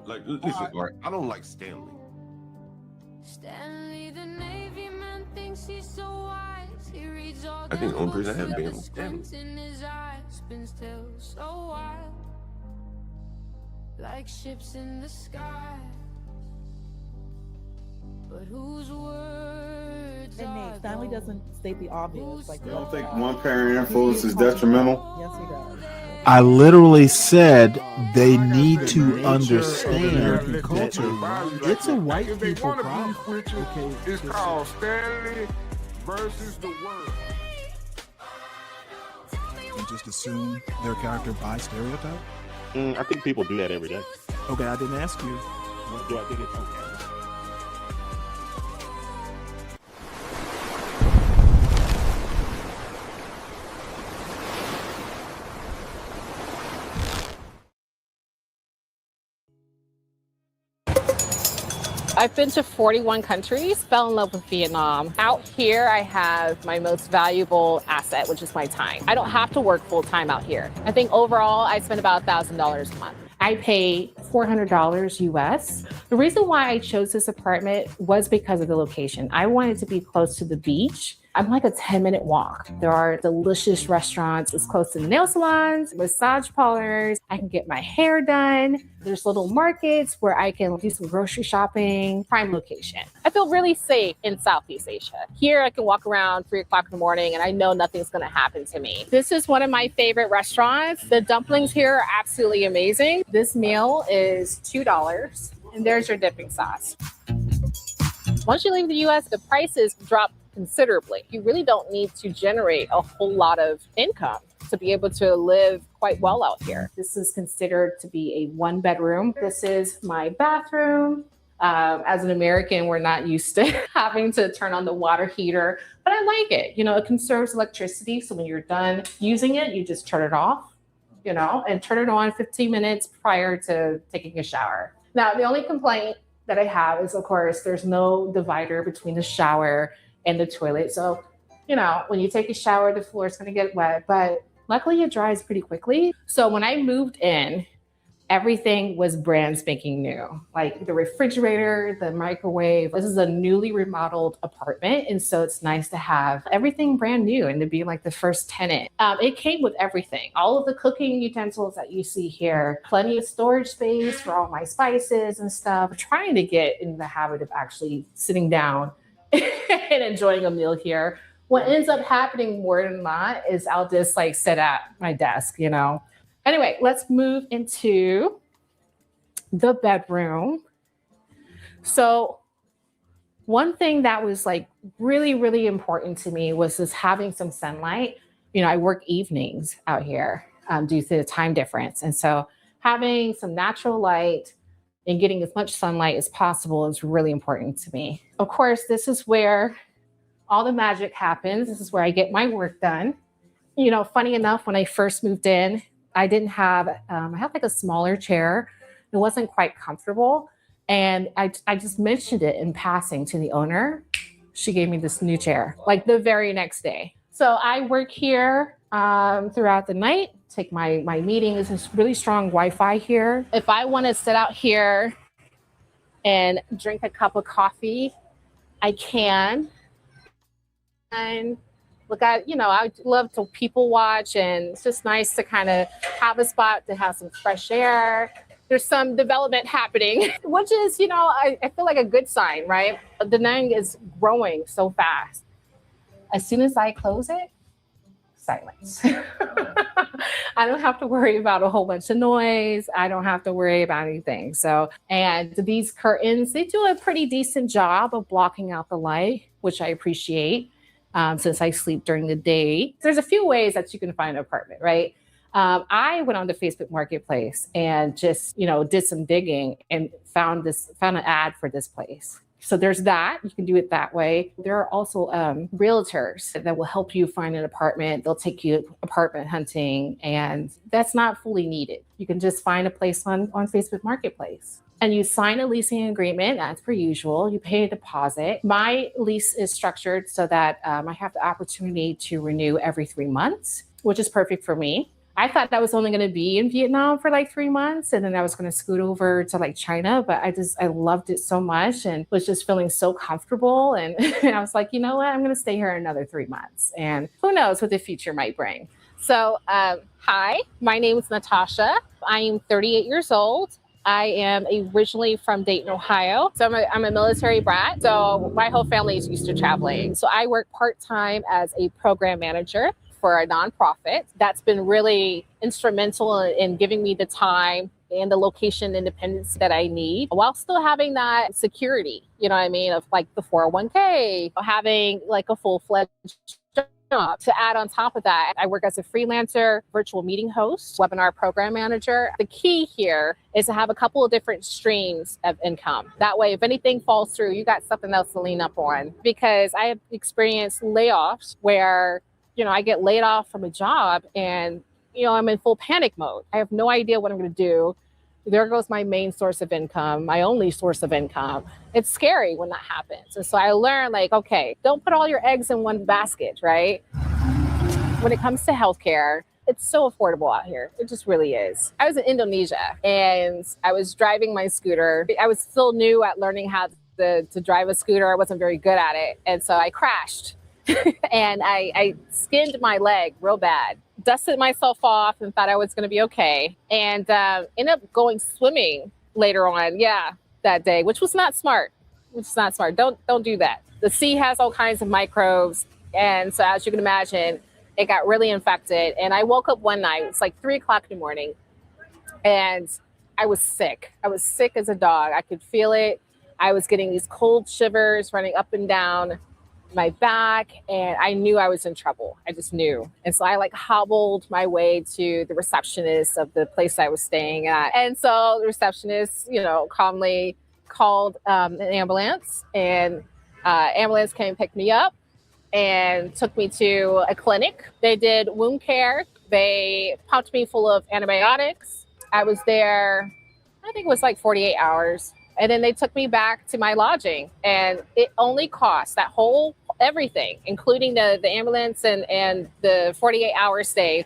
Like, listen, Art, I don't like Stanley. Stanley, the Navy man, thinks he's so wise. He reads all I think the only books person I have with been the with Stanley. squint in his eyes, spins still so wild, like ships in the sky. But whose words And Nate, Stanley doesn't state the obvious. Like, you don't think one parent influence is detrimental? Yes, he does. I literally said they need to understand American culture. It's a white people problem. Okay, it's called Stanley versus the world. And just assume their character by stereotype? I think people do that every day. Okay, I didn't ask you. Do I think it's okay? I've been to 41 countries, fell in love with Vietnam. Out here, I have my most valuable asset, which is my time. I don't have to work full time out here. I think overall, I spend about $1,000 a month. I pay $400 US. The reason why I chose this apartment was because of the location. I wanted to be close to the beach. I'm like a 10-minute walk. There are delicious restaurants. It's close to the nail salons, massage parlors. I can get my hair done. There's little markets where I can do some grocery shopping. Prime location. I feel really safe in Southeast Asia. Here, I can walk around 3 o'clock in the morning and I know nothing's gonna happen to me. This is one of my favorite restaurants. The dumplings here are absolutely amazing. This meal is $2 and there's your dipping sauce. Once you leave the US, the prices drop considerably. You really don't need to generate a whole lot of income to be able to live quite well out here. This is considered to be a 1-bedroom. This is my bathroom. As an American, we're not used to having to turn on the water heater, but I like it. You know, it conserves electricity. So when you're done using it, you just turn it off, you know, and turn it on 15 minutes prior to taking a shower. Now, the only complaint that I have is, of course, there's no divider between the shower and the toilet. So, you know, when you take a shower, the floor is going to get wet, but luckily it dries pretty quickly. So when I moved in, everything was brand spanking new, like the refrigerator, the microwave. This is a newly remodeled apartment. And so it's nice to have everything brand new and to be like the first tenant. It came with everything, all of the cooking utensils that you see here, plenty of storage space for all my spices and stuff. I'm trying to get in the habit of actually sitting down and enjoying a meal here. What ends up happening more than not is I'll just like sit at my desk, you know. Anyway, let's move into the bedroom. So one thing that was like really, really important to me was just having some sunlight. You know, I work evenings out here due to the time difference. And so having some natural light and getting as much sunlight as possible is really important to me. Of course, this is where all the magic happens. This is where I get my work done. You know, funny enough, when I first moved in, I didn't have, I had like a smaller chair. It wasn't quite comfortable. And I just mentioned it in passing to the owner. She gave me this new chair, like the very next day. So I work here throughout the night, take my meetings. There's really strong Wi-Fi here. If I want to sit out here and drink a cup of coffee, I can. And look at, you know, I love to people watch, and it's just nice to kind of have a spot to have some fresh air. There's some development happening, which is, you know, I feel like a good sign, right? Da Nang is growing so fast. As soon as I close it, silence. I don't have to worry about a whole bunch of noise. I don't have to worry about anything. So, and these curtains, they do a pretty decent job of blocking out the light, which I appreciate. Since I sleep during the day. There's a few ways that you can find an apartment, right? I went on the Facebook Marketplace and just, you know, did some digging and found an ad for this place. So there's that. You can do it that way. There are also realtors that will help you find an apartment. They'll take you apartment hunting, and that's not fully needed. You can just find a place on Facebook Marketplace. And you sign a leasing agreement, as per usual. You pay a deposit. My lease is structured so that I have the opportunity to renew every 3 months, which is perfect for me. I thought I was only going to be in Vietnam for like 3 months and then I was going to scoot over to like China. But I loved it so much and was just feeling so comfortable. And, and I was like, you know what? I'm going to stay here another 3 months. And who knows what the future might bring. So, hi, my name is Natasha. I am 38 years old. I am originally from Dayton, Ohio. So I'm a military brat. So my whole family is used to traveling. So I work part-time as a program manager for a nonprofit. That's been really instrumental in giving me the time and the location independence that I need while still having that security, you know what I mean, of like the 401k, having like a full-fledged job. To add on top of that, I work as a freelancer, virtual meeting host, webinar program manager. The key here is to have a couple of different streams of income. That way, if anything falls through, you got something else to lean up on. Because I have experienced layoffs where I get laid off from a job and, I'm in full panic mode. I have no idea what I'm going to do. There goes my main source of income, my only source of income. It's scary when that happens. And so I learned like, okay, don't put all your eggs in one basket, right? When it comes to healthcare, it's so affordable out here. It just really is. I was in Indonesia and I was driving my scooter. I was still new at learning how to drive a scooter. I wasn't very good at it. And so I crashed. And I skinned my leg real bad, dusted myself off and thought I was going to be okay. And ended up going swimming later on, that day, which was not smart. Don't do that. The sea has all kinds of microbes. And so as you can imagine, it got really infected. And I woke up one night, it's like 3:00 in the morning, and I was sick. I was sick as a dog. I could feel it. I was getting these cold shivers running up and down my back, and I knew I was in trouble. I just knew. And so I like hobbled my way to the receptionist of the place I was staying at. And so the receptionist, calmly called an ambulance, and ambulance came and picked me up and took me to a clinic. They did wound care. They pumped me full of antibiotics. I was there, I think it was like 48 hours. And then they took me back to my lodging, and it only cost that whole everything, including the ambulance and the 48-hour stay,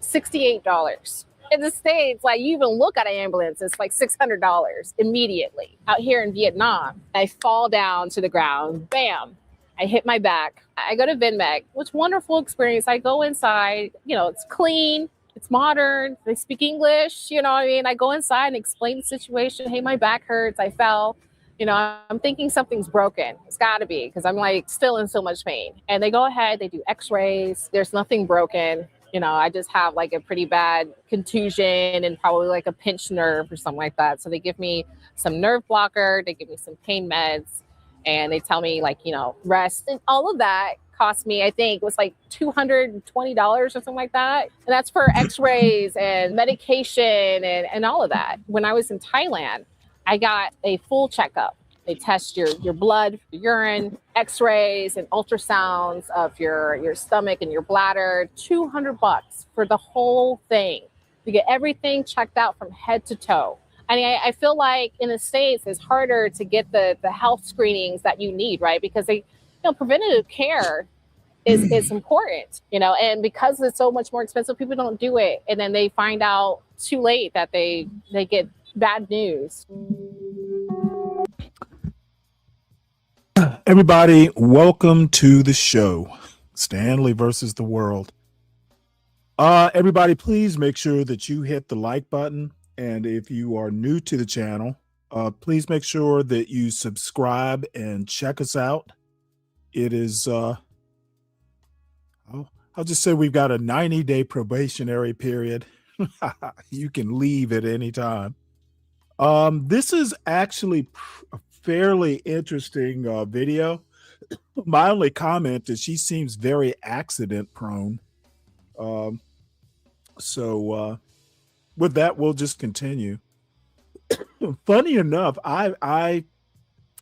$68. In the States, like you even look at an ambulance, it's like $600 immediately. Out here in Vietnam, I fall down to the ground, bam, I hit my back. I go to Vinmec, which wonderful experience. I go inside, it's clean. It's modern. They speak English. You know what I mean? I go inside and explain the situation. Hey, my back hurts. I fell. I'm thinking something's broken. It's got to be because I'm like still in so much pain. And they go ahead. They do x-rays. There's nothing broken. I just have like a pretty bad contusion and probably like a pinched nerve or something like that. So they give me some nerve blocker. They give me some pain meds. And they tell me like, rest. And all of that cost me, I think it was like $220 or something like that. And that's for x-rays and medication and all of that. When I was in Thailand, I got a full checkup. They test your blood, urine, x-rays and ultrasounds of your stomach and your bladder, $200 for the whole thing. You get everything checked out from head to toe. I feel like in the States, it's harder to get the health screenings that you need, right? Because preventative care is important, and because it's so much more expensive, people don't do it. And then they find out too late that they get bad news. Everybody, welcome to the show, Stanley versus the world. Everybody, please make sure that you hit the like button. And if you are new to the channel, please make sure that you subscribe and check us out. It is, I'll just say we've got a 90-day probationary period. You can leave at any time. This is actually a fairly interesting video. My only comment is she seems very accident prone. With that, we'll just continue. Funny enough, I've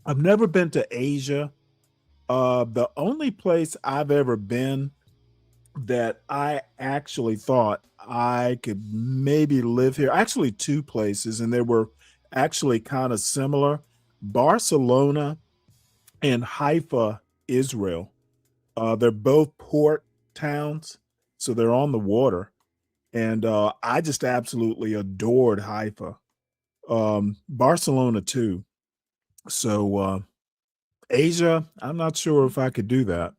never been to Asia. The only place I've ever been that I actually thought I could maybe live here, actually two places, and they were actually kind of similar: Barcelona and Haifa, Israel. They're both port towns, so they're on the water. And I just absolutely adored Haifa. Barcelona too. So Asia, I'm not sure if I could do that.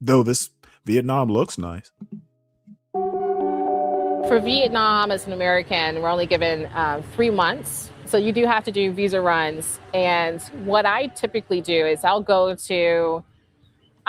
Though this Vietnam looks nice. For Vietnam, as an American, we're only given 3 months. So you do have to do visa runs. And what I typically do is I'll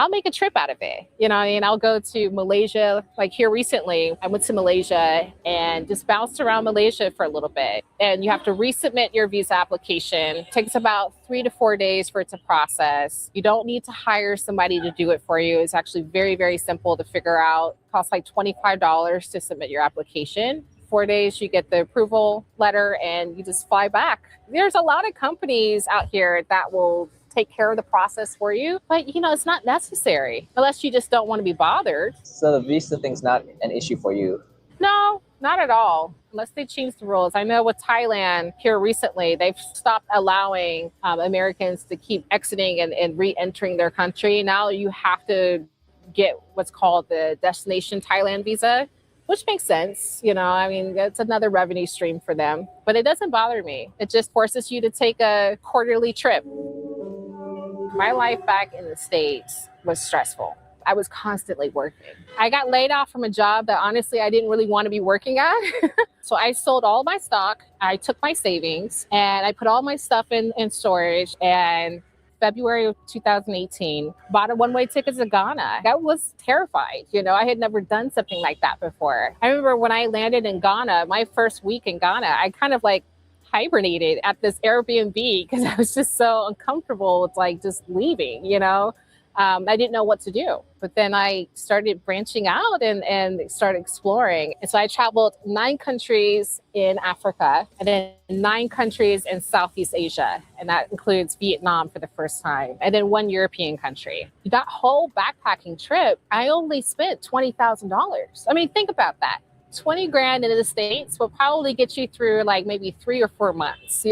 make a trip out of it. You know, and I'll go to Malaysia. Like here recently, I went to Malaysia and just bounced around Malaysia for a little bit. And you have to resubmit your visa application. It takes about 3 to 4 days for it to process. You don't need to hire somebody to do it for you. It's actually very, very simple to figure out. It costs like $25 to submit your application. 4 days, you get the approval letter and you just fly back. There's a lot of companies out here that will take care of the process for you, but it's not necessary unless you just don't want to be bothered. So the visa thing's not an issue for you? No, not at all, unless they change the rules. I know with Thailand here recently, they've stopped allowing Americans to keep exiting and re-entering their country. Now you have to get what's called the destination Thailand visa, which makes sense. I mean, it's another revenue stream for them, but it doesn't bother me. It just forces you to take a quarterly trip. My life back in the States was stressful. I was constantly working. I got laid off from a job that honestly I didn't really want to be working at. So I sold all my stock. I took my savings and I put all my stuff in storage. And February of 2018, bought a one-way ticket to Ghana. I was terrified. I had never done something like that before. I remember when I landed in Ghana, my first week in Ghana, I kind of hibernated at this Airbnb because I was just so uncomfortable with just leaving, I didn't know what to do. But then I started branching out and started exploring. And so I traveled 9 countries in Africa and then 9 countries in Southeast Asia. And that includes Vietnam for the first time. And then 1 European country. That whole backpacking trip, I only spent $20,000. I mean, think about that. 20 grand in the States will probably get you through maybe 3 or 4 months,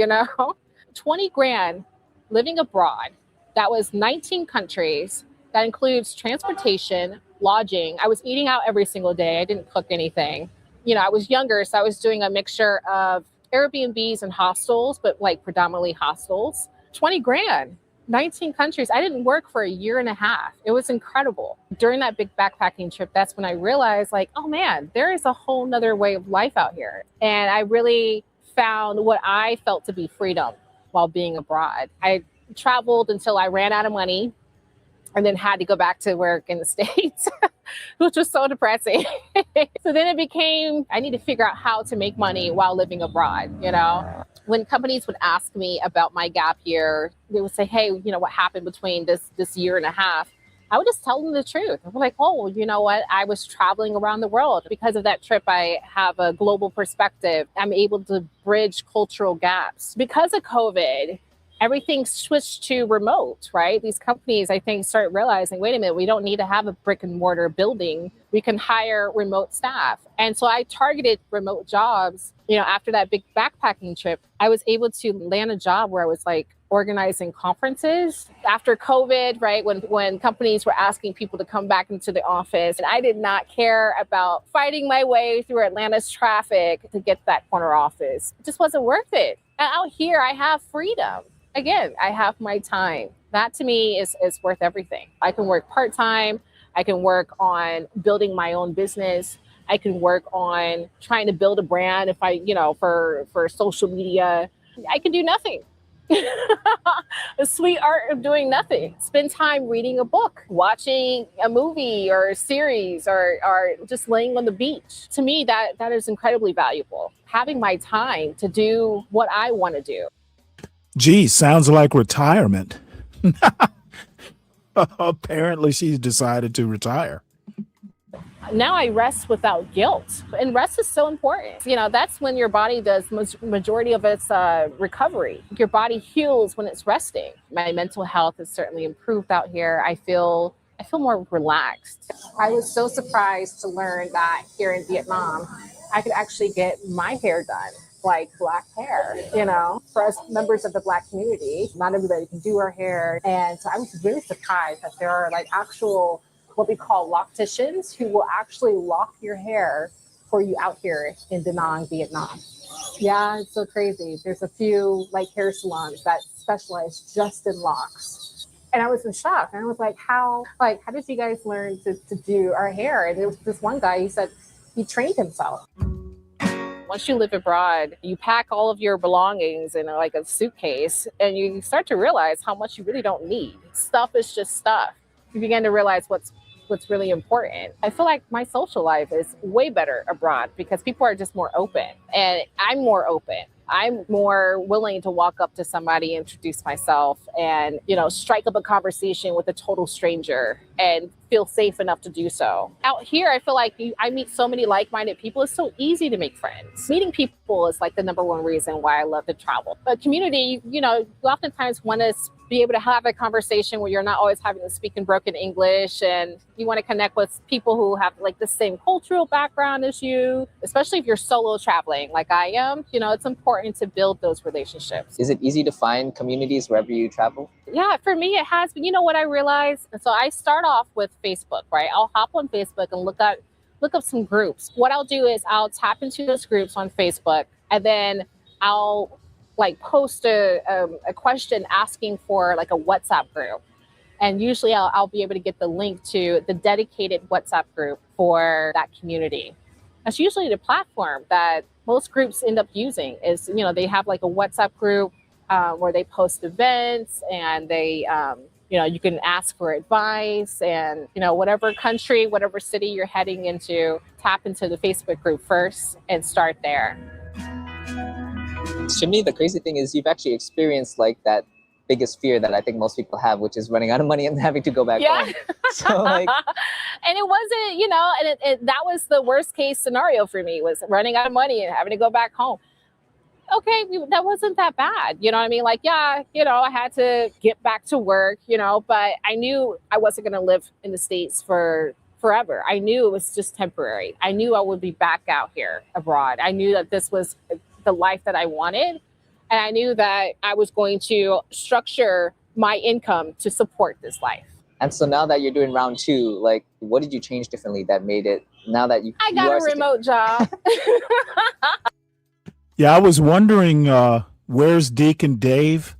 20 grand living abroad. That was 19 countries. That includes transportation, lodging. I was eating out every single day. I didn't cook anything. I was younger, so I was doing a mixture of Airbnbs and hostels, but predominantly hostels. 20 grand, 19 countries. I didn't work for a year and a half. It was incredible. During that big backpacking trip, that's when I realized oh man, there is a whole nother way of life out here. And I really found what I felt to be freedom while being abroad. I traveled until I ran out of money and then had to go back to work in the States, which was so depressing. So then it became, I need to figure out how to make money while living abroad, When companies would ask me about my gap year, they would say, hey, what happened between this year and a half? I would just tell them the truth. I'm like, oh, you know what? I was traveling around the world. Because of that trip, I have a global perspective. I'm able to bridge cultural gaps. Because of COVID, everything switched to remote, right? These companies, I think, start realizing, wait a minute, we don't need to have a brick and mortar building. We can hire remote staff. And so I targeted remote jobs. After that big backpacking trip, I was able to land a job where I was organizing conferences. After COVID, right, when companies were asking people to come back into the office, and I did not care about fighting my way through Atlanta's traffic to get to that corner office. It just wasn't worth it. And out here, I have freedom. Again, I have my time. That to me is worth everything. I can work part-time. I can work on building my own business. I can work on trying to build a brand if for social media. I can do nothing. The sweet art of doing nothing. Spend time reading a book, watching a movie or a series, or just laying on the beach. To me, that is incredibly valuable. Having my time to do what I want to do. Gee, sounds like retirement. Apparently she's decided to retire. Now I rest without guilt. And rest is so important. That's when your body does majority of its recovery. Your body heals when it's resting. My mental health has certainly improved out here. I feel more relaxed. I was so surprised to learn that here in Vietnam, I could actually get my hair done. Black hair, for us members of the Black community, not everybody can do our hair. And so I was really surprised that there are actual, what we call locticians, who will actually lock your hair for you out here in Da Nang, Vietnam. Yeah, it's so crazy. There's a few like hair salons that specialize just in locks. And I was in shock. And I was like, how did you guys learn to do our hair? And there was this one guy, he said he trained himself. Once you live abroad, you pack all of your belongings in like a suitcase and you start to realize how much you really don't need. Stuff is just stuff. You begin to realize what's really important. I feel like my social life is way better abroad because people are just more open and I'm more open. I'm more willing to walk up to somebody, introduce myself and, strike up a conversation with a total stranger and feel safe enough to do so. Out here, I feel like I meet so many like-minded people. It's so easy to make friends. Meeting people is like the number one reason why I love to travel. But community, you oftentimes want to be able to have a conversation where you're not always having to speak in broken English, and you want to connect with people who have like the same cultural background as you, especially if you're solo traveling like I am. It's important to build those relationships. Is it easy to find communities wherever you travel? Yeah, for me it has been. You know what I realized? And so I start off with Facebook, right? I'll hop on Facebook and look up some groups. What I'll do is I'll tap into those groups on Facebook, and then I'll post a question asking for like a WhatsApp group. And usually I'll be able to get the link to the dedicated WhatsApp group for that community. That's usually the platform that most groups end up using is, they have like a WhatsApp group where they post events and they, you can ask for advice and, whatever country, whatever city you're heading into, tap into the Facebook group first and start there. To me, the crazy thing is you've actually experienced like that biggest fear that I think most people have, which is running out of money and having to go back home. So and it wasn't, and that was the worst case scenario for me, was running out of money and having to go back home. Okay, that wasn't that bad. You know what I mean? I had to get back to work, but I knew I wasn't going to live in the States for forever. I knew it was just temporary. I knew I would be back out here abroad. I knew that this was the life that I wanted. And I knew that I was going to structure my income to support this life. And so now that you're doing round two, what did you change differently that made it, now that I got a remote job. Yeah, I was wondering, where's Deacon Dave?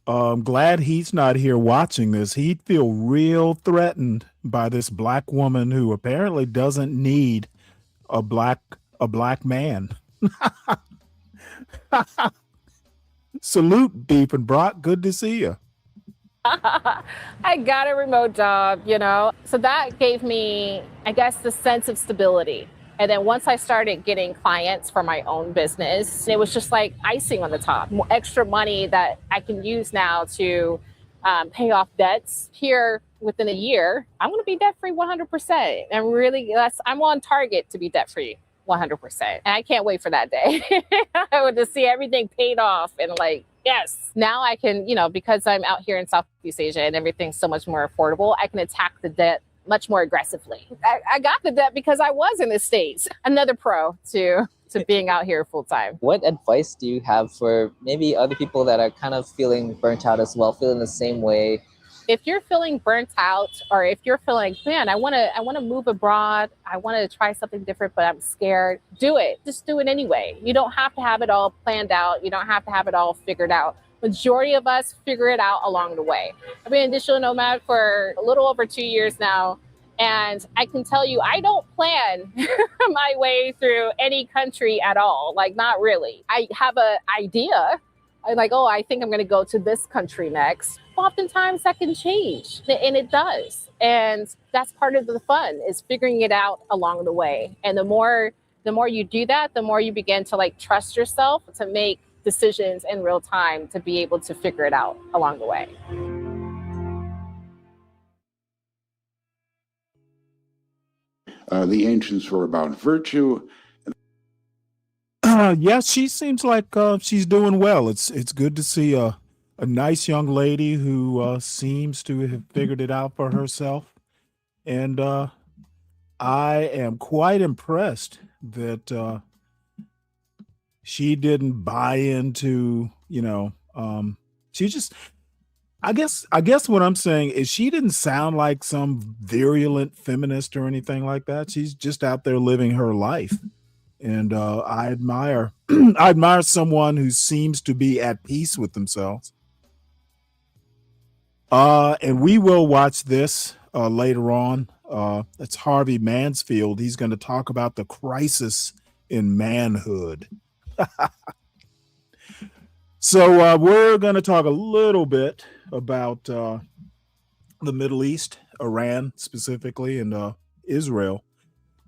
I'm glad he's not here watching this. He'd feel real threatened by this black woman who apparently doesn't need a black man. Salute, Beef and Brock. Good to see you. I got a remote job, So that gave me, I guess, the sense of stability. And then once I started getting clients for my own business, it was just like icing on the top. More extra money that I can use now to pay off debts. Here within a year, I'm going to be debt-free 100%. And I'm on target to be debt-free 100%. And I can't wait for that day. I would just see everything paid off and yes. Now I can, because I'm out here in Southeast Asia and everything's so much more affordable, I can attack the debt much more aggressively. I got the debt because I was in the States. Another pro to being out here full time. What advice do you have for maybe other people that are kind of feeling burnt out as well, feeling the same way? If you're feeling burnt out, or if you're feeling, man, I want to move abroad, I want to try something different, but I'm scared, do it. Just do it anyway. You don't have to have it all planned out. You don't have to have it all figured out. Majority of us figure it out along the way. I've been a digital nomad for a little over 2 years now. And I can tell you, I don't plan my way through any country at all. Not really. I have an idea. I'm I think I'm going to go to this country next. Oftentimes that can change, and it does. And that's part of the fun, is figuring it out along the way. And the more you do that, the more you begin to trust yourself to make decisions in real time, to be able to figure it out along the way. The ancients were about virtue. Yeah, she seems like she's doing well. It's good to see a nice young lady who seems to have figured it out for herself. And I am quite impressed that she didn't buy into, she just, I guess what I'm saying is she didn't sound like some virulent feminist or anything like that. She's just out there living her life. and I admire I admire someone who seems to be at peace with themselves. And we will watch this later on. It's Harvey Mansfield. He's going to talk about the crisis in manhood. So we're going to talk a little bit about the Middle East, Iran specifically, and Israel.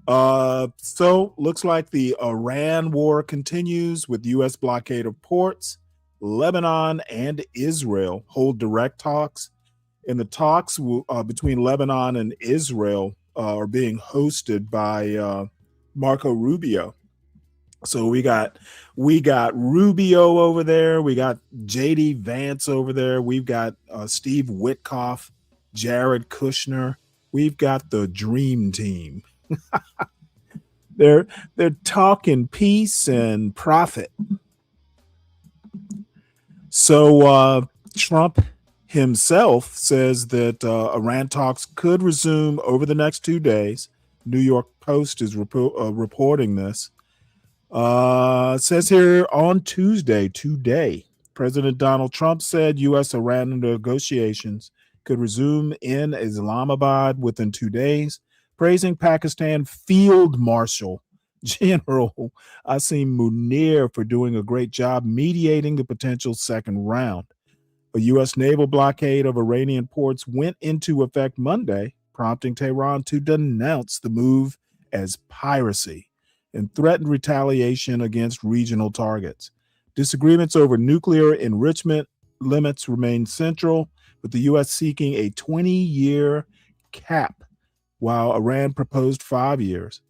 So looks like the Iran war continues with U.S. blockade of ports. Lebanon and Israel hold direct talks. And the talks between Lebanon and Israel are being hosted by Marco Rubio. So we got Rubio over there. We got JD Vance over there. We've got Steve Witkoff, Jared Kushner. We've got the dream team. They're talking peace and profit. So Trump himself says that Iran talks could resume over the next 2 days. New York Post is reporting this. It says here on Tuesday, today, President Donald Trump said U.S.-Iran negotiations could resume in Islamabad within 2 days, praising Pakistan Field Marshal General Asim Munir for doing a great job mediating the potential second round. A U.S. naval blockade of Iranian ports went into effect Monday, prompting Tehran to denounce the move as piracy and threatened retaliation against regional targets. Disagreements over nuclear enrichment limits remain central, with the U.S. seeking a 20-year cap, while Iran proposed 5 years.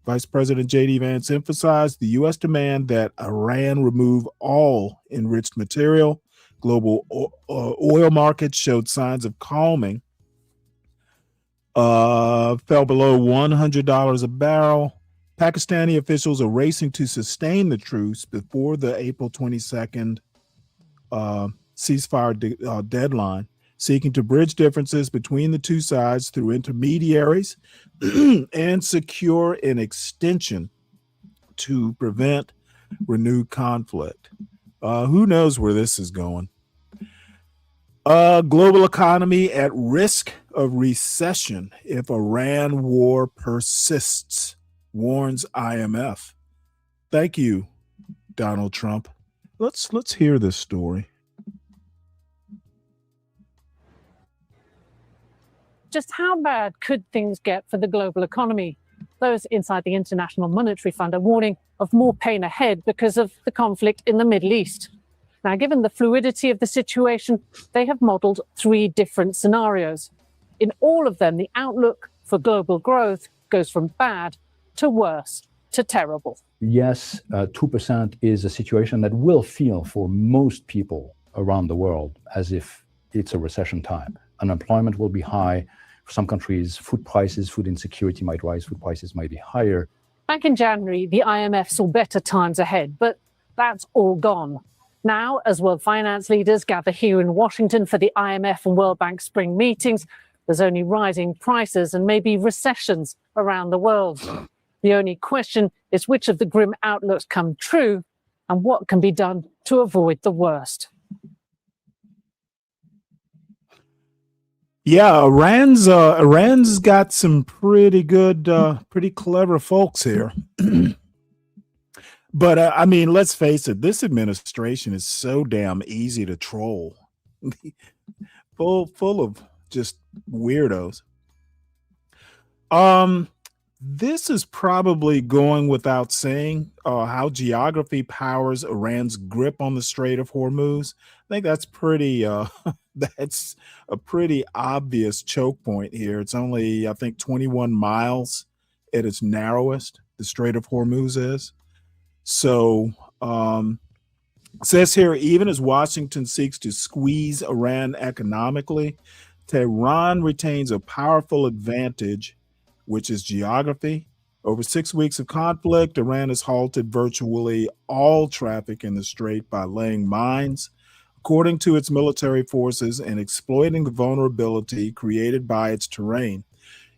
Vice President J.D. Vance emphasized the U.S. demand that Iran remove all enriched material. Global oil markets showed signs of calming, fell below $100 a barrel. Pakistani officials are racing to sustain the truce before the April 22nd ceasefire deadline, seeking to bridge differences between the two sides through intermediaries and secure an extension to prevent renewed conflict. Who knows where this is going? Global economy at risk of recession if Iran war persists, warns IMF. Thank you, Donald Trump. Let's hear this story. Just how bad could things get for the global economy? Those inside the International Monetary Fund are warning of more pain ahead because of the conflict in the Middle East. Now, given the fluidity of the situation, they have modeled 3 different scenarios. In all of them, the outlook for global growth goes from bad to worse to terrible. Yes, 2% is a situation that will feel for most people around the world as if it's a recession time. Unemployment will be high. For some countries, food prices, food insecurity might rise, food prices might be higher. Back in January, the IMF saw better times ahead, but that's all gone. Now, as world finance leaders gather here in Washington for the IMF and World Bank spring meetings, there's only rising prices and maybe recessions around the world. The only question is which of the grim outlooks come true and what can be done to avoid the worst. Yeah, Iran's got some pretty good, pretty clever folks here. But I mean, let's face it, this administration is so damn easy to troll. full of just weirdos. This is probably going without saying how geography powers Iran's grip on the Strait of Hormuz. I think that's pretty that's a pretty obvious choke point here. It's only, I think, 21 miles at its narrowest, the Strait of Hormuz is. So says here, even as Washington seeks to squeeze Iran economically, Tehran retains a powerful advantage, which is geography. Over 6 weeks of conflict, Iran has halted virtually all traffic in the strait by laying mines, according to its military forces, and exploiting the vulnerability created by its terrain.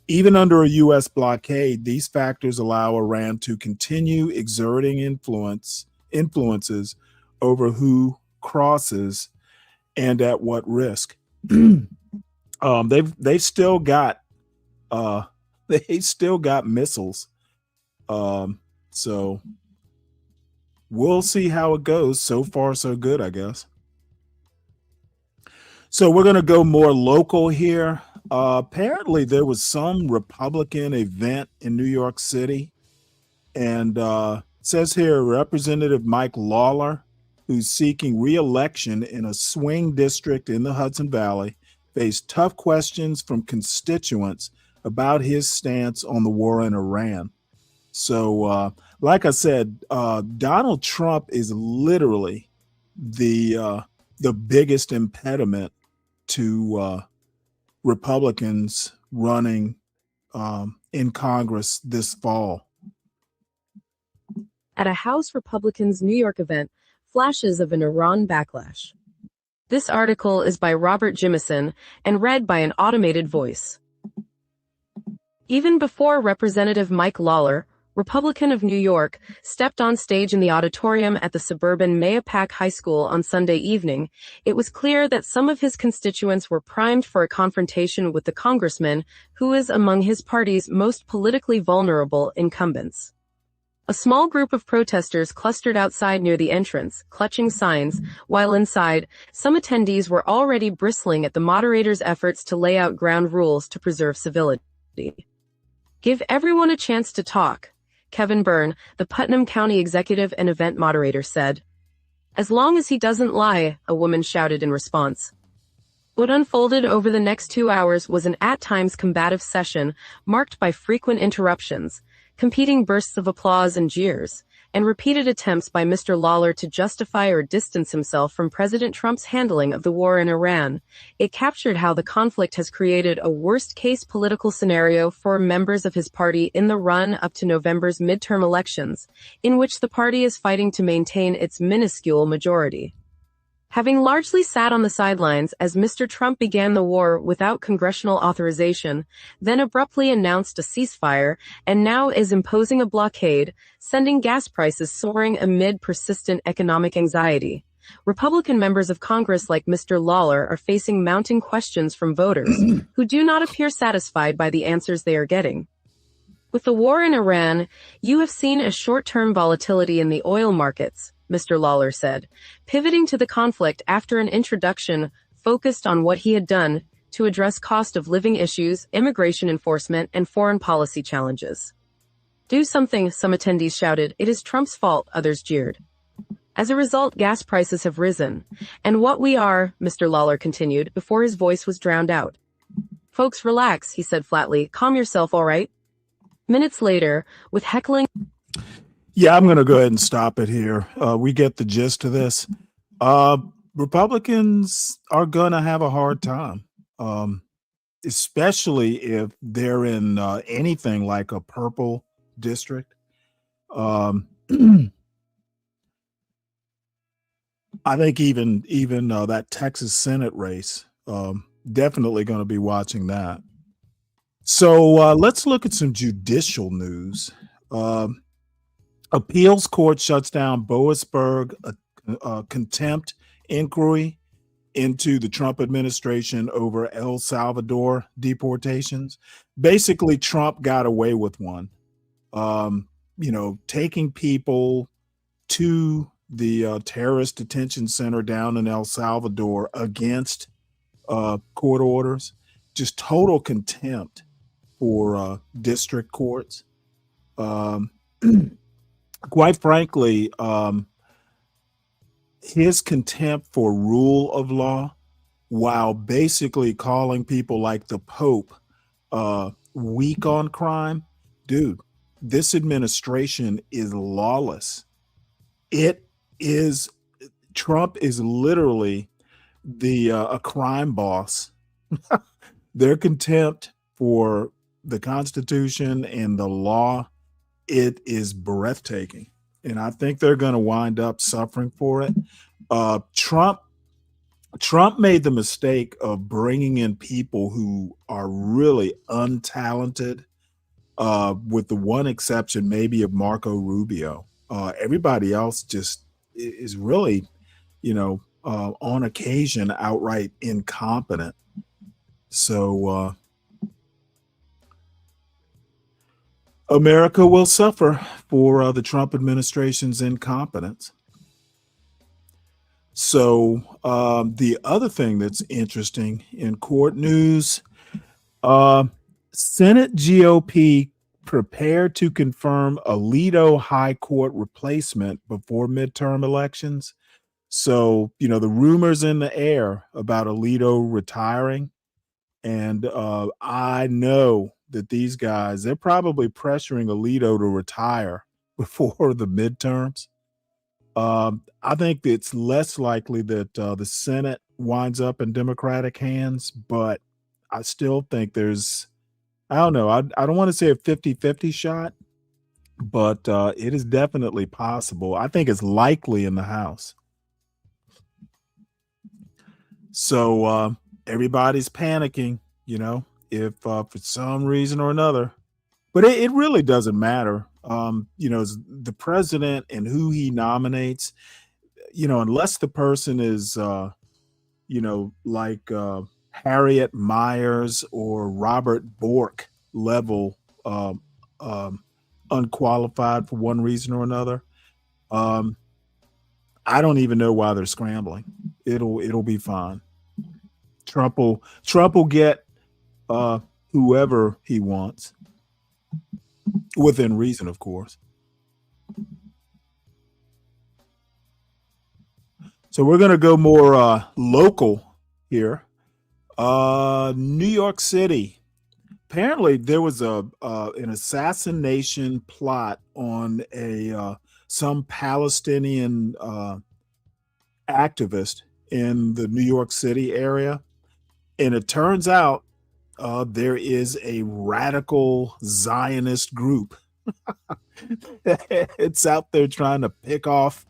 Even under a U.S. blockade, these factors allow Iran to continue exerting influences over who crosses and at what risk. They've still got missiles. So we'll see how it goes. So far, so good, I guess. So we're going to go more local here. Apparently, there was some Republican event in New York City. And it says here, Representative Mike Lawler, who's seeking re-election in a swing district in the Hudson Valley, faced tough questions from constituents about his stance on the war in Iran. So, like I said, Donald Trump is literally the biggest impediment to Republicans running in Congress this fall. At a House Republicans New York event, flashes of an Iran backlash. This article is by Robert Jimison and read by an automated voice. Even before Representative Mike Lawler, Republican of New York, stepped on stage in the auditorium at the suburban Mahopac High School on Sunday evening, it was clear that some of his constituents were primed for a confrontation with the congressman who is among his party's most politically vulnerable incumbents. A small group of protesters clustered outside near the entrance, clutching signs, while inside, some attendees were already bristling at the moderator's efforts to lay out ground rules to preserve civility. Give everyone a chance to talk, Kevin Byrne, the Putnam County executive and event moderator, said. As long as he doesn't lie, a woman shouted in response. What unfolded over the next 2 hours was an at times combative session marked by frequent interruptions, competing bursts of applause and jeers, and repeated attempts by Mr. Lawler to justify or distance himself from President Trump's handling of the war in Iran. It captured how the conflict has created a worst-case political scenario for members of his party in the run-up to November's midterm elections, in which the party is fighting to maintain its minuscule majority. Having largely sat on the sidelines as Mr. Trump began the war without congressional authorization, then abruptly announced a ceasefire, and now is imposing a blockade, sending gas prices soaring amid persistent economic anxiety, Republican members of Congress like Mr. Lawler are facing mounting questions from voters who do not appear satisfied by the answers they are getting. With the war in Iran, you have seen a short-term volatility in the oil markets, Mr. Lawler said, pivoting to the conflict after an introduction focused on what he had done to address cost of living issues, immigration enforcement, and foreign policy challenges. Do something, some attendees shouted. It is Trump's fault, others jeered. As a result, gas prices have risen. And what we are, Mr. Lawler continued, before his voice was drowned out. Folks, relax, he said flatly. Calm yourself, all right? Minutes later, with heckling... Yeah, I'm going to go ahead and stop it here. We get the gist of this. Republicans are going to have a hard time, especially if they're in anything like a purple district. I think even that Texas Senate race, definitely going to be watching that. So let's look at some judicial news. Appeals court shuts down Boasberg contempt inquiry into the Trump administration over El Salvador deportations. Basically, Trump got away with one. Taking people to the terrorist detention center down in El Salvador against court orders. Just total contempt for district courts. Quite frankly, his contempt for rule of law, while basically calling people like the Pope weak on crime, dude, this administration is lawless. Trump is literally a crime boss. Their contempt for the Constitution and the law, it is breathtaking. And I think they're going to wind up suffering for it. Trump Trump made the mistake of bringing in people who are really untalented, with the one exception maybe of Marco Rubio. Everybody else just is really, on occasion outright incompetent. So America will suffer for the Trump administration's incompetence. So the other thing that's interesting in court news, Senate GOP prepared to confirm Alito High Court replacement before midterm elections. So, the rumors in the air about Alito retiring. And I know that these guys, they're probably pressuring Alito to retire before the midterms. I think it's less likely that the Senate winds up in Democratic hands, but I still think I don't know. I don't want to say a 50-50 shot, but it is definitely possible. I think it's likely in the House. So everybody's panicking, if for some reason or another, but it really doesn't matter. The president and who he nominates, unless the person is, like Harriet Myers or Robert Bork level unqualified for one reason or another. I don't even know why they're scrambling. It'll be fine. Trump will get whoever he wants, within reason, of course. So we're going to go more local here. New York City. Apparently, there was an assassination plot on some Palestinian activist in the New York City area, and it turns out there is a radical Zionist group. It's out there trying to pick off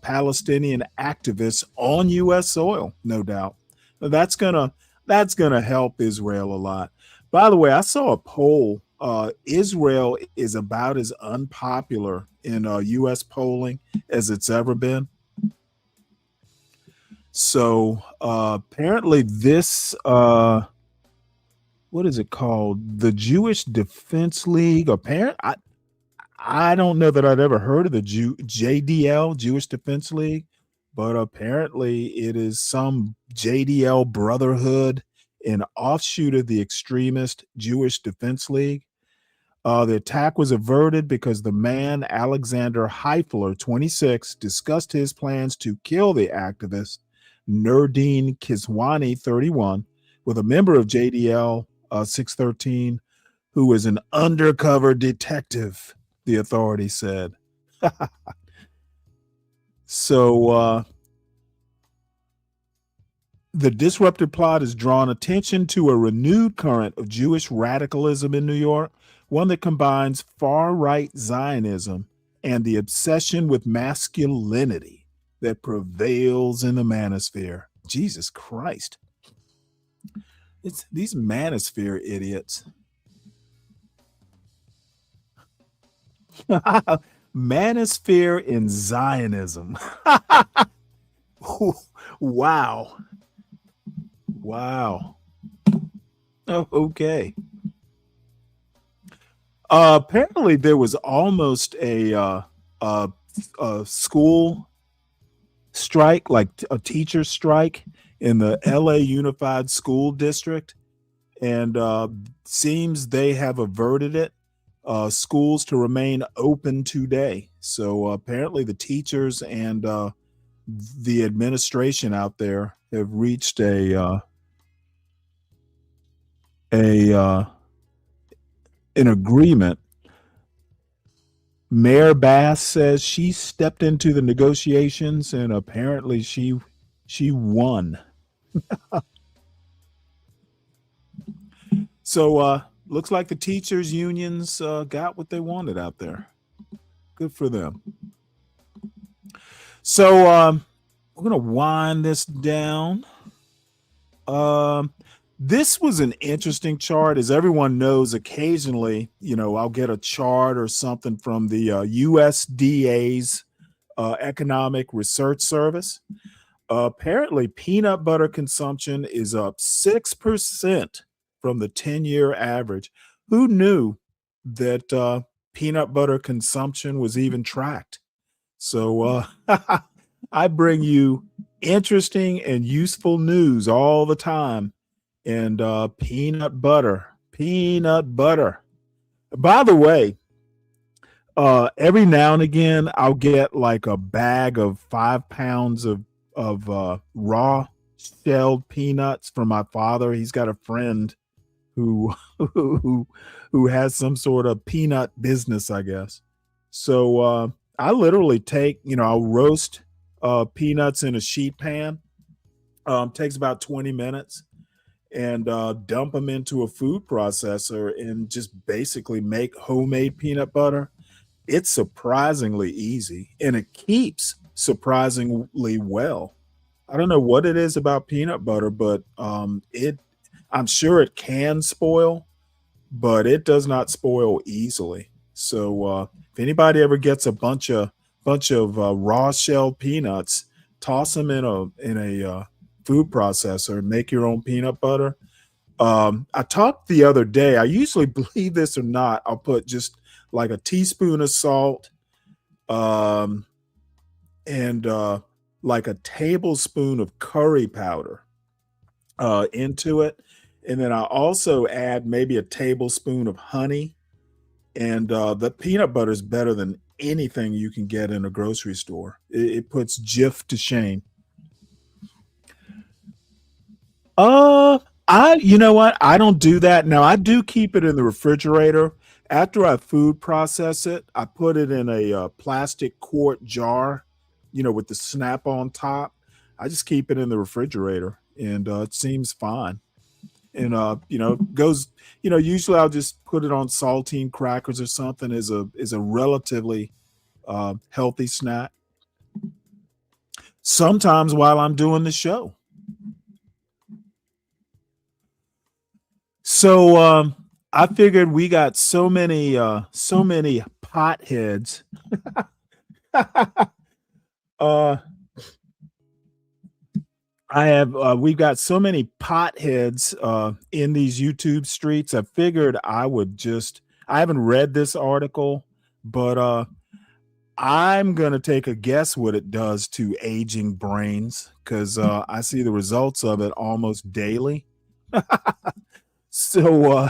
Palestinian activists on U.S. soil, no doubt. That's gonna help Israel a lot. By the way, I saw a poll. Israel is about as unpopular in U.S. polling as it's ever been. So apparently this, what is it called? The Jewish Defense League. I don't know that I'd ever heard of the JDL, Jewish Defense League, but apparently it is some JDL brotherhood, an offshoot of the extremist Jewish Defense League. The attack was averted because the man, Alexander Heifler, 26, discussed his plans to kill the activist, Nurdin Kiswani, 31, with a member of JDL 613, who is an undercover detective, the authorities said. So the disrupted plot has drawn attention to a renewed current of Jewish radicalism in New York, one that combines far-right Zionism and the obsession with masculinity that prevails in the manosphere. Jesus Christ. It's these manosphere idiots. Manosphere and Zionism. Wow. Wow. Oh, okay. Apparently there was almost a school strike, like a teacher strike in the LA Unified School District, and seems they have averted it. Schools to remain open today. So apparently the teachers and the administration out there have reached an agreement. Mayor Bass says she stepped into the negotiations and apparently she won. So looks like the teachers unions got what they wanted out there. Good for them. So we're gonna wind this down. This was an interesting chart. As everyone knows, occasionally, I'll get a chart or something from the USDA's Economic Research Service. Apparently, peanut butter consumption is up 6% from the 10-year average. Who knew that peanut butter consumption was even tracked? So I bring you interesting and useful news all the time. And peanut butter. By the way, every now and again, I'll get like a bag of 5 pounds of raw shelled peanuts from my father. He's got a friend who has some sort of peanut business, I guess. So I literally take, I'll roast peanuts in a sheet pan. Takes about 20 minutes, and dump them into a food processor and just basically make homemade peanut butter. It's surprisingly easy, and it keeps surprisingly well. I don't know what it is about peanut butter, but I'm sure it can spoil, but it does not spoil easily. So if anybody ever gets a bunch of raw shelled peanuts, toss them in a food processor and make your own peanut butter. I talked the other day, I usually, believe this or not, I'll put just like a teaspoon of salt and like a tablespoon of curry powder into it. And then I also add maybe a tablespoon of honey. And the peanut butter is better than anything you can get in a grocery store. It puts Jif to shame. You know what? I don't do that. Now, I do keep it in the refrigerator. After I food process it, I put it in a plastic quart jar, with the snap on top. I just keep it in the refrigerator, and it seems fine. And goes, usually I'll just put it on saltine crackers or something as a relatively healthy snack. Sometimes while I'm doing the show. So I figured we got so many potheads. We've got so many potheads in these YouTube streets. I figured I haven't read this article, but I'm gonna take a guess what it does to aging brains, because I see the results of it almost daily. So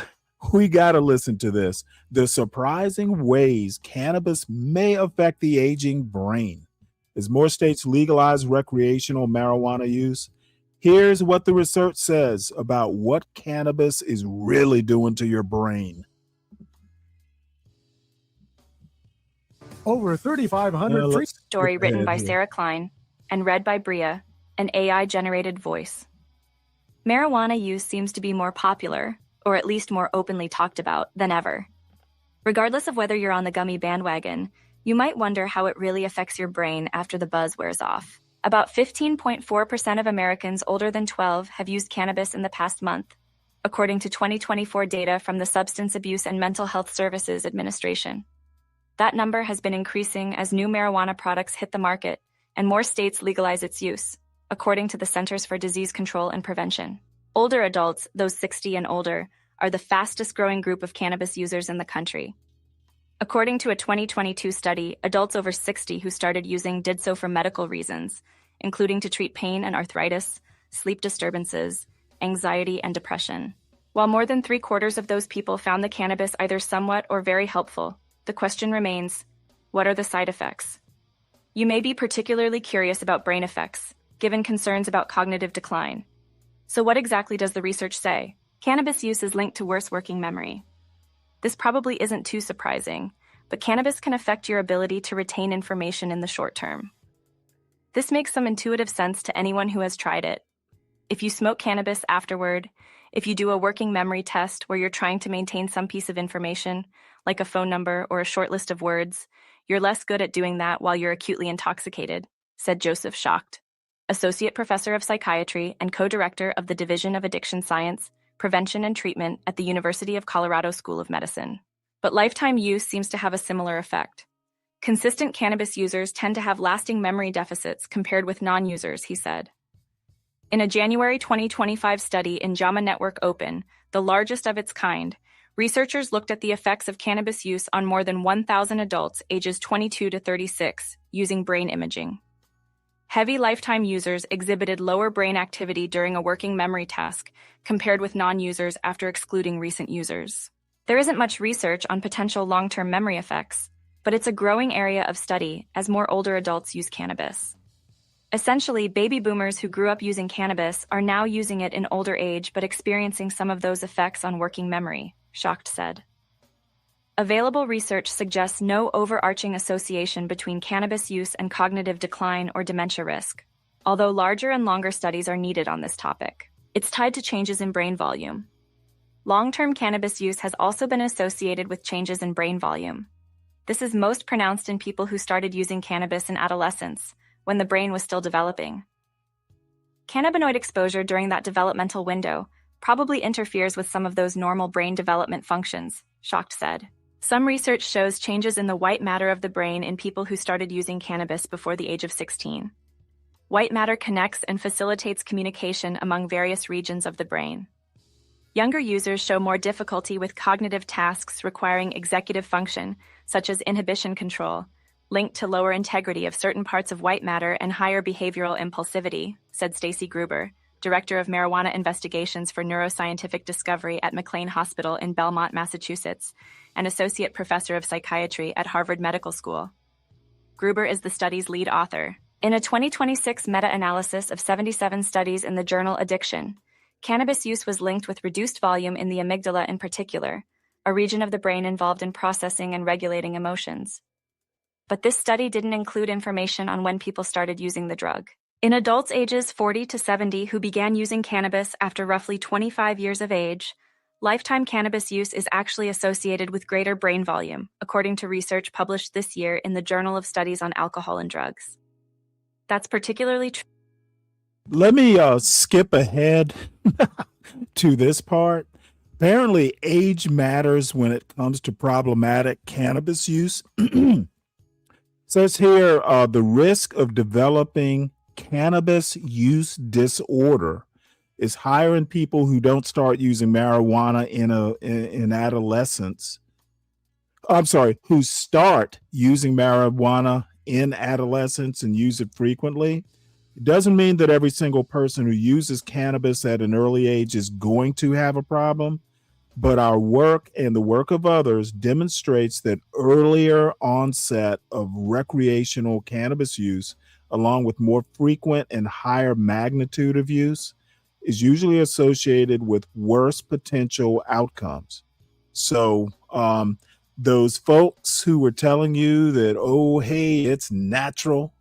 we got to listen to this. The surprising ways cannabis may affect the aging brain. As more states legalize recreational marijuana use, here's what the research says about what cannabis is really doing to your brain. Over 3,500 free story written by Sarah Klein and read by Bria, an AI-generated voice. Marijuana use seems to be more popular, or at least more openly talked about, than ever. Regardless of whether you're on the gummy bandwagon, you might wonder how it really affects your brain after the buzz wears off. About 15.4% of Americans older than 12 have used cannabis in the past month, according to 2024 data from the Substance Abuse and Mental Health Services Administration. That number has been increasing as new marijuana products hit the market and more states legalize its use, according to the Centers for Disease Control and Prevention. Older adults, those 60 and older, are the fastest growing group of cannabis users in the country. According to a 2022 study, adults over 60 who started using did so for medical reasons, including to treat pain and arthritis, sleep disturbances, anxiety, and depression. While more than 3/4 of those people found the cannabis either somewhat or very helpful, the question remains, what are the side effects? You may be particularly curious about brain effects, given concerns about cognitive decline. So what exactly does the research say? Cannabis use is linked to worse working memory. This probably isn't too surprising, but cannabis can affect your ability to retain information in the short term. This makes some intuitive sense to anyone who has tried it. If you smoke cannabis afterward, if you do a working memory test where you're trying to maintain some piece of information, like a phone number or a short list of words, you're less good at doing that while you're acutely intoxicated, said Joseph, shocked. associate professor of psychiatry and co-director of the Division of Addiction Science, Prevention and Treatment at the University of Colorado School of Medicine. But lifetime use seems to have a similar effect. Consistent cannabis users tend to have lasting memory deficits compared with non-users, he said. In a January 2025 study in JAMA Network Open, the largest of its kind, researchers looked at the effects of cannabis use on more than 1,000 adults ages 22 to 36 using brain imaging. Heavy lifetime users exhibited lower brain activity during a working memory task compared with non-users after excluding recent users. There isn't much research on potential long-term memory effects, but it's a growing area of study as more older adults use cannabis. Essentially, baby boomers who grew up using cannabis are now using it in older age but experiencing some of those effects on working memory, Schacht said. Available research suggests no overarching association between cannabis use and cognitive decline or dementia risk, although larger and longer studies are needed on this topic. It's tied to changes in brain volume. Long-term cannabis use has also been associated with changes in brain volume. This is most pronounced in people who started using cannabis in adolescence, when the brain was still developing. Cannabinoid exposure during that developmental window probably interferes with some of those normal brain development functions, Schacht said. Some research shows changes in the white matter of the brain in people who started using cannabis before the age of 16. White matter connects and facilitates communication among various regions of the brain. Younger users show more difficulty with cognitive tasks requiring executive function, such as inhibition control, linked to lower integrity of certain parts of white matter and higher behavioral impulsivity, said Stacy Gruber, Director of Marijuana Investigations for Neuroscientific Discovery at McLean Hospital in Belmont, Massachusetts, and Associate Professor of Psychiatry at Harvard Medical School. Gruber is the study's lead author. In a 2026 meta-analysis of 77 studies in the journal Addiction, cannabis use was linked with reduced volume in the amygdala in particular, a region of the brain involved in processing and regulating emotions. But this study didn't include information on when people started using the drug. In adults ages 40 to 70 who began using cannabis after roughly 25 years of age, lifetime cannabis use is actually associated with greater brain volume, according to research published this year in the Journal of Studies on Alcohol and Drugs. That's particularly true. Let me skip ahead to this part. Apparently, age matters when it comes to problematic cannabis use. Says here, the risk of developing cannabis use disorder is higher in people who don't start using marijuana in adolescence. I'm sorry, who start using marijuana in adolescence and use it frequently. It doesn't mean that every single person who uses cannabis at an early age is going to have a problem, but our work and the work of others demonstrates that earlier onset of recreational cannabis use, along with more frequent and higher magnitude of use, is usually associated with worse potential outcomes. So those folks who were telling you that, oh, hey, it's natural,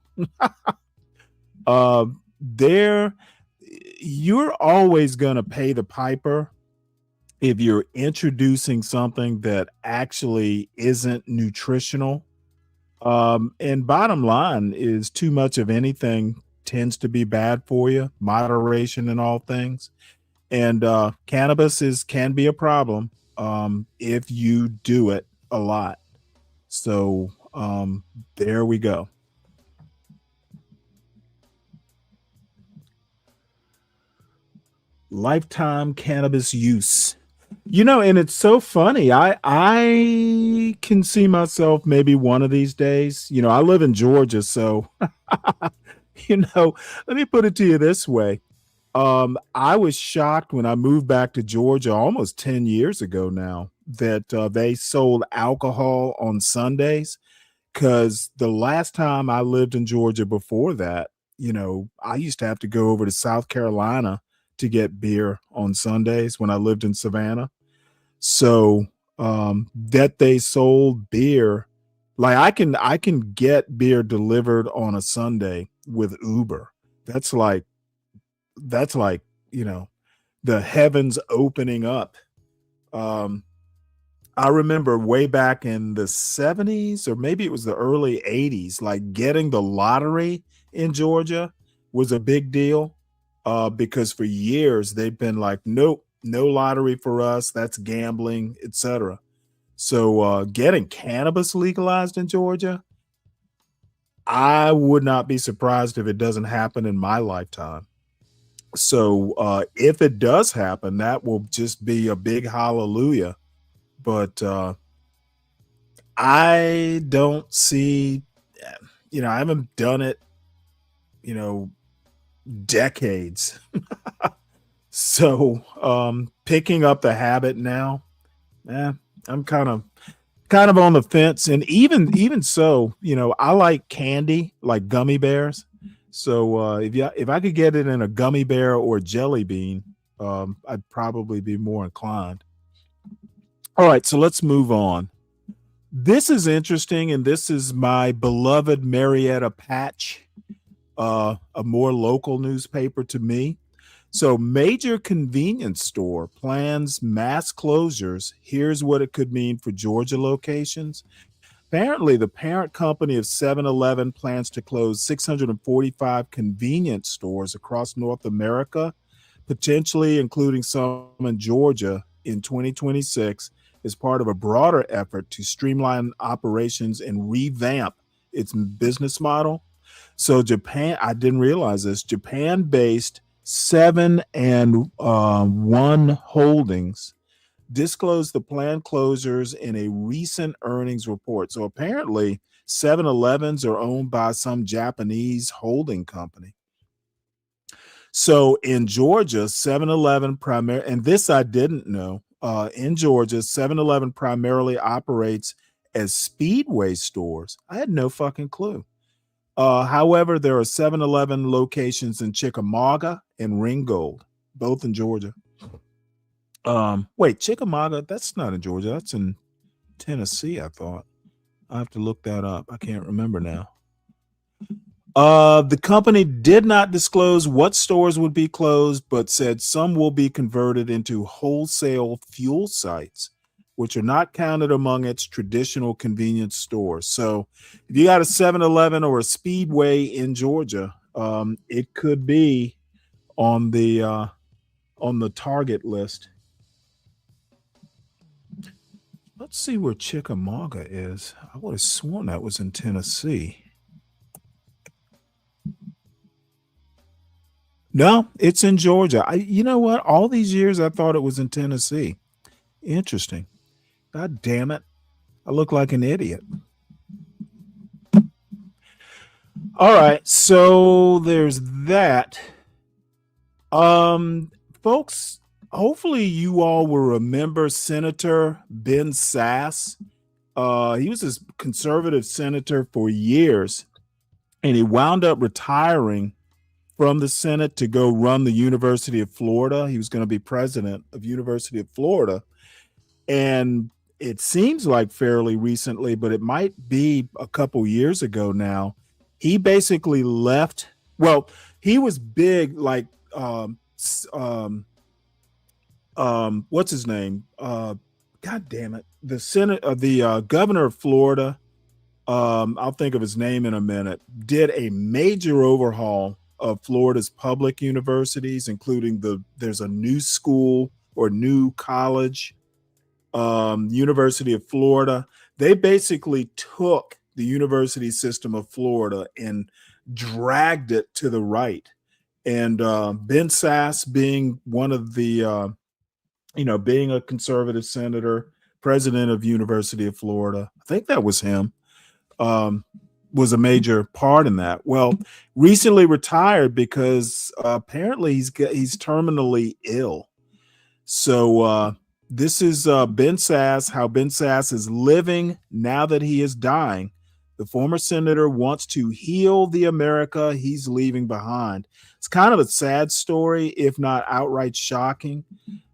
you're always going to pay the piper if you're introducing something that actually isn't nutritional. And bottom line is, too much of anything tends to be bad for you. Moderation in all things. And cannabis can be a problem if you do it a lot. So there we go. Lifetime cannabis use. You know, and it's so funny. I can see myself maybe one of these days. You know, I live in Georgia, so let me put it to you this way. I was shocked when I moved back to Georgia almost 10 years ago now that they sold alcohol on Sundays, because the last time I lived in Georgia before that, I used to have to go over to South Carolina to get beer on Sundays when I lived in Savannah. So that they sold beer, like I can get beer delivered on a Sunday with Uber. That's like, the heavens opening up. I remember way back in the 70s, or maybe it was the early 80s, like getting the lottery in Georgia was a big deal because for years they've been like, nope, no lottery for us. That's gambling, etc. So getting cannabis legalized in Georgia, I would not be surprised if it doesn't happen in my lifetime. So if it does happen, that will just be a big hallelujah. But I don't see, I haven't done it, decades. So picking up the habit now, I'm kind of on the fence. And even so, I like candy, like gummy bears. So if I could get it in a gummy bear or jelly bean, I'd probably be more inclined. All right, so let's move on. This is interesting, and this is my beloved Marietta Patch, a more local newspaper to me. So major convenience store plans mass closures. Here's what it could mean for Georgia locations. Apparently, the parent company of 7-Eleven plans to close 645 convenience stores across North America, potentially including some in Georgia in 2026, as part of a broader effort to streamline operations and revamp its business model. So Japan, I didn't realize this, Japan-based 7&1 Holdings disclosed the planned closures in a recent earnings report. So apparently 7-Elevens are owned by some Japanese holding company. So in Georgia, 7-Eleven primarily, and this I didn't know, in Georgia, 7-Eleven primarily operates as Speedway stores. I had no fucking clue. However, there are 7-Eleven locations in Chickamauga and Ringgold, both in Georgia. Wait, Chickamauga, that's not in Georgia. That's in Tennessee, I thought. I have to look that up. I can't remember now. The company did not disclose what stores would be closed, but said some will be converted into wholesale fuel sites, which are not counted among its traditional convenience stores. So if you got a 7-Eleven or a Speedway in Georgia, it could be on the target list. Let's see where Chickamauga is. I would have sworn that was in Tennessee. No, it's in Georgia. You know what? All these years I thought it was in Tennessee. Interesting. God damn it. I look like an idiot. All right, so there's that. Folks, hopefully you all will remember Senator Ben Sasse. He was a conservative senator for years, and he wound up retiring from the Senate to go run the University of Florida. He was going to be president of University of Florida. And it seems like fairly recently, but it might be a couple years ago now, he basically left. Well, he was big, like, what's his name? God damn it. The governor of Florida, I'll think of his name in a minute, did a major overhaul of Florida's public universities, including there's a new school or new college, University of Florida. They basically took the university system of Florida and dragged it to the right. And Ben Sasse, being one of the, being a conservative senator, president of University of Florida, I think that was him, was a major part in that. Well, recently retired because apparently he's terminally ill. So this is Ben Sasse, how Ben Sasse is living now that he is dying. The former senator wants to heal the America he's leaving behind. It's kind of a sad story, if not outright shocking,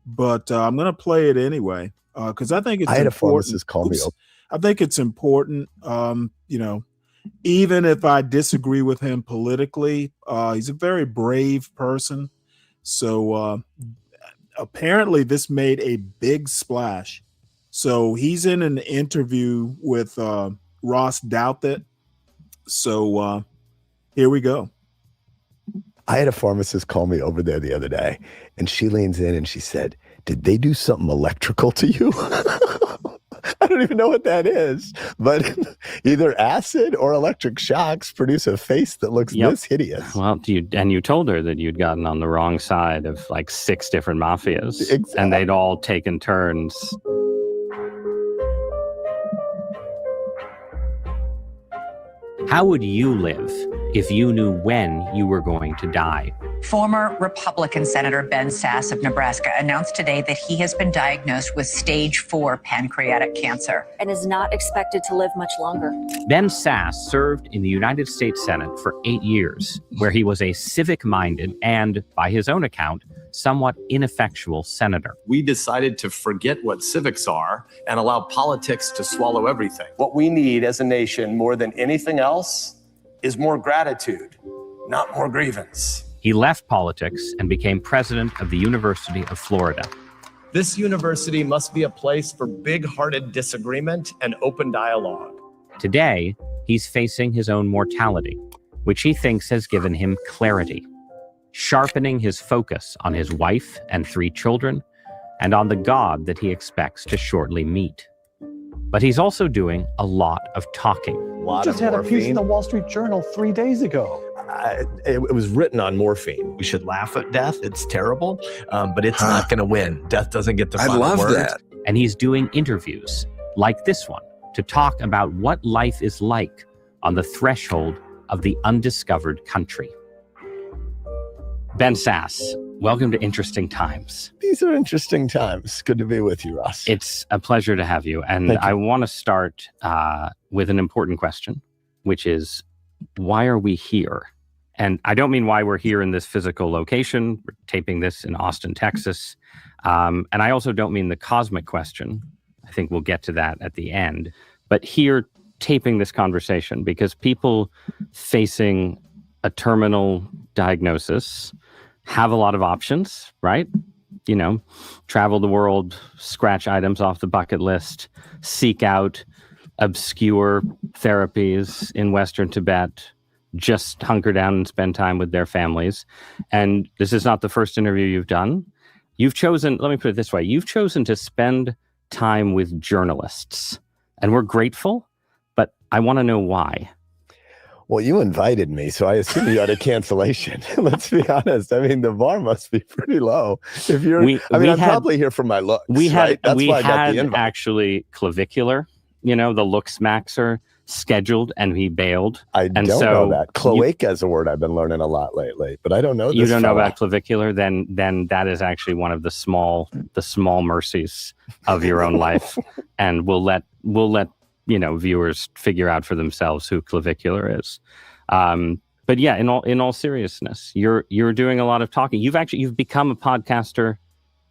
but I'm going to play it anyway because I think it's important. I had a pharmacist call me up. I think it's important, even if I disagree with him politically. He's a very brave person. So apparently this made a big splash. So he's in an interview with Ross Douthat. So here we go. I had a pharmacist call me over there the other day, and she leans in and she said, "Did they do something electrical to you?" I don't even know what that is, but either acid or electric shocks produce a face that looks this hideous. Well, you told her that you'd gotten on the wrong side of like 6 different mafias, Exactly. and they'd all taken turns. How would you live if you knew when you were going to die? Former Republican Senator Ben Sasse of Nebraska announced today that he has been diagnosed with stage 4 pancreatic cancer and is not expected to live much longer. Ben Sasse served in the United States Senate for 8 years, where he was a civic-minded and, by his own account, somewhat ineffectual senator. We decided to forget what civics are and allow politics to swallow everything. What we need as a nation more than anything else is more gratitude, not more grievance. He left politics and became president of the University of Florida. This university must be a place for big-hearted disagreement and open dialogue. Today, he's facing his own mortality, which he thinks has given him clarity, sharpening his focus on his wife and 3 children and on the God that he expects to shortly meet. But he's also doing a lot of talking. Just had a piece in the Wall Street Journal 3 days ago. It was written on morphine. We should laugh at death. It's terrible, but it's not going to win. Death doesn't get the final word. And he's doing interviews like this one to talk about what life is like on the threshold of the undiscovered country. Ben Sasse, welcome to Interesting Times. These are interesting times. Good to be with you, Ross. It's a pleasure to have you. And I want to start with an important question, which is, why are we here? And I don't mean why we're here in this physical location. We're taping this in Austin, Texas. And I also don't mean the cosmic question. I think we'll get to that at the end. But here, taping this conversation, because people facing a terminal diagnosis have a lot of options, right? You know, travel the world, scratch items off the bucket list, seek out obscure therapies in Western Tibet, just hunker down and spend time with their families. And this is not the first interview you've done. You've chosen, let me put it this way, you've chosen to spend time with journalists. And we're grateful, but I want to know why. Well, you invited me, so I assume you had a cancellation. Let's be honest. I mean, the bar must be pretty low. If you're, I'm probably here for my looks. That's why I got the invite. Actually clavicular, you know, the looks maxer scheduled and he bailed. I don't know that. Cloaca is a word I've been learning a lot lately, but I don't know this. You don't know about clavicular? Then that is actually one of the small mercies of your own life. And we'll let you know, viewers figure out for themselves who clavicular is. But yeah, in all seriousness, you're doing a lot of talking. You've become a podcaster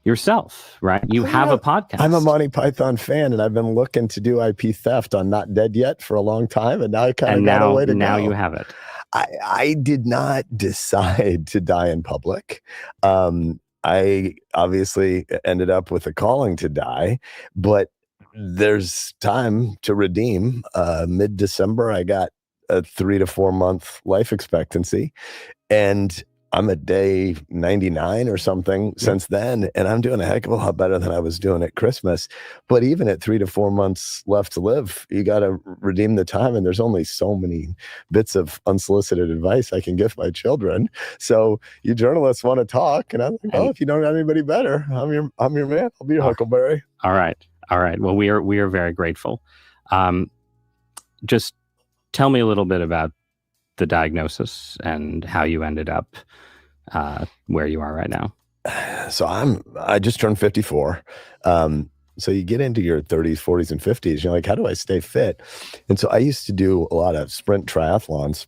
yourself, right? You have a podcast. I'm a Monty Python fan, and I've been looking to do IP theft on Not Dead Yet for a long time, and now I kind of got a way to go. Now you have it. I did not decide to die in public. I obviously ended up with a calling to die, but there's time to redeem. Mid-December, I got a 3 to 4 month life expectancy, and I'm at day 99 or something since then, and I'm doing a heck of a lot better than I was doing at Christmas. But even at 3 to 4 months left to live, you got to redeem the time, and there's only so many bits of unsolicited advice I can give my children. So you journalists want to talk, and I'm like, oh, if you don't have anybody better, I'm your man. I'll be your Huckleberry. All right. Well, we are very grateful. Just tell me a little bit about the diagnosis and how you ended up where you are right now. So I just turned 54. So you get into your 30s, 40s, and 50s. You're like, how do I stay fit? And so I used to do a lot of sprint triathlons.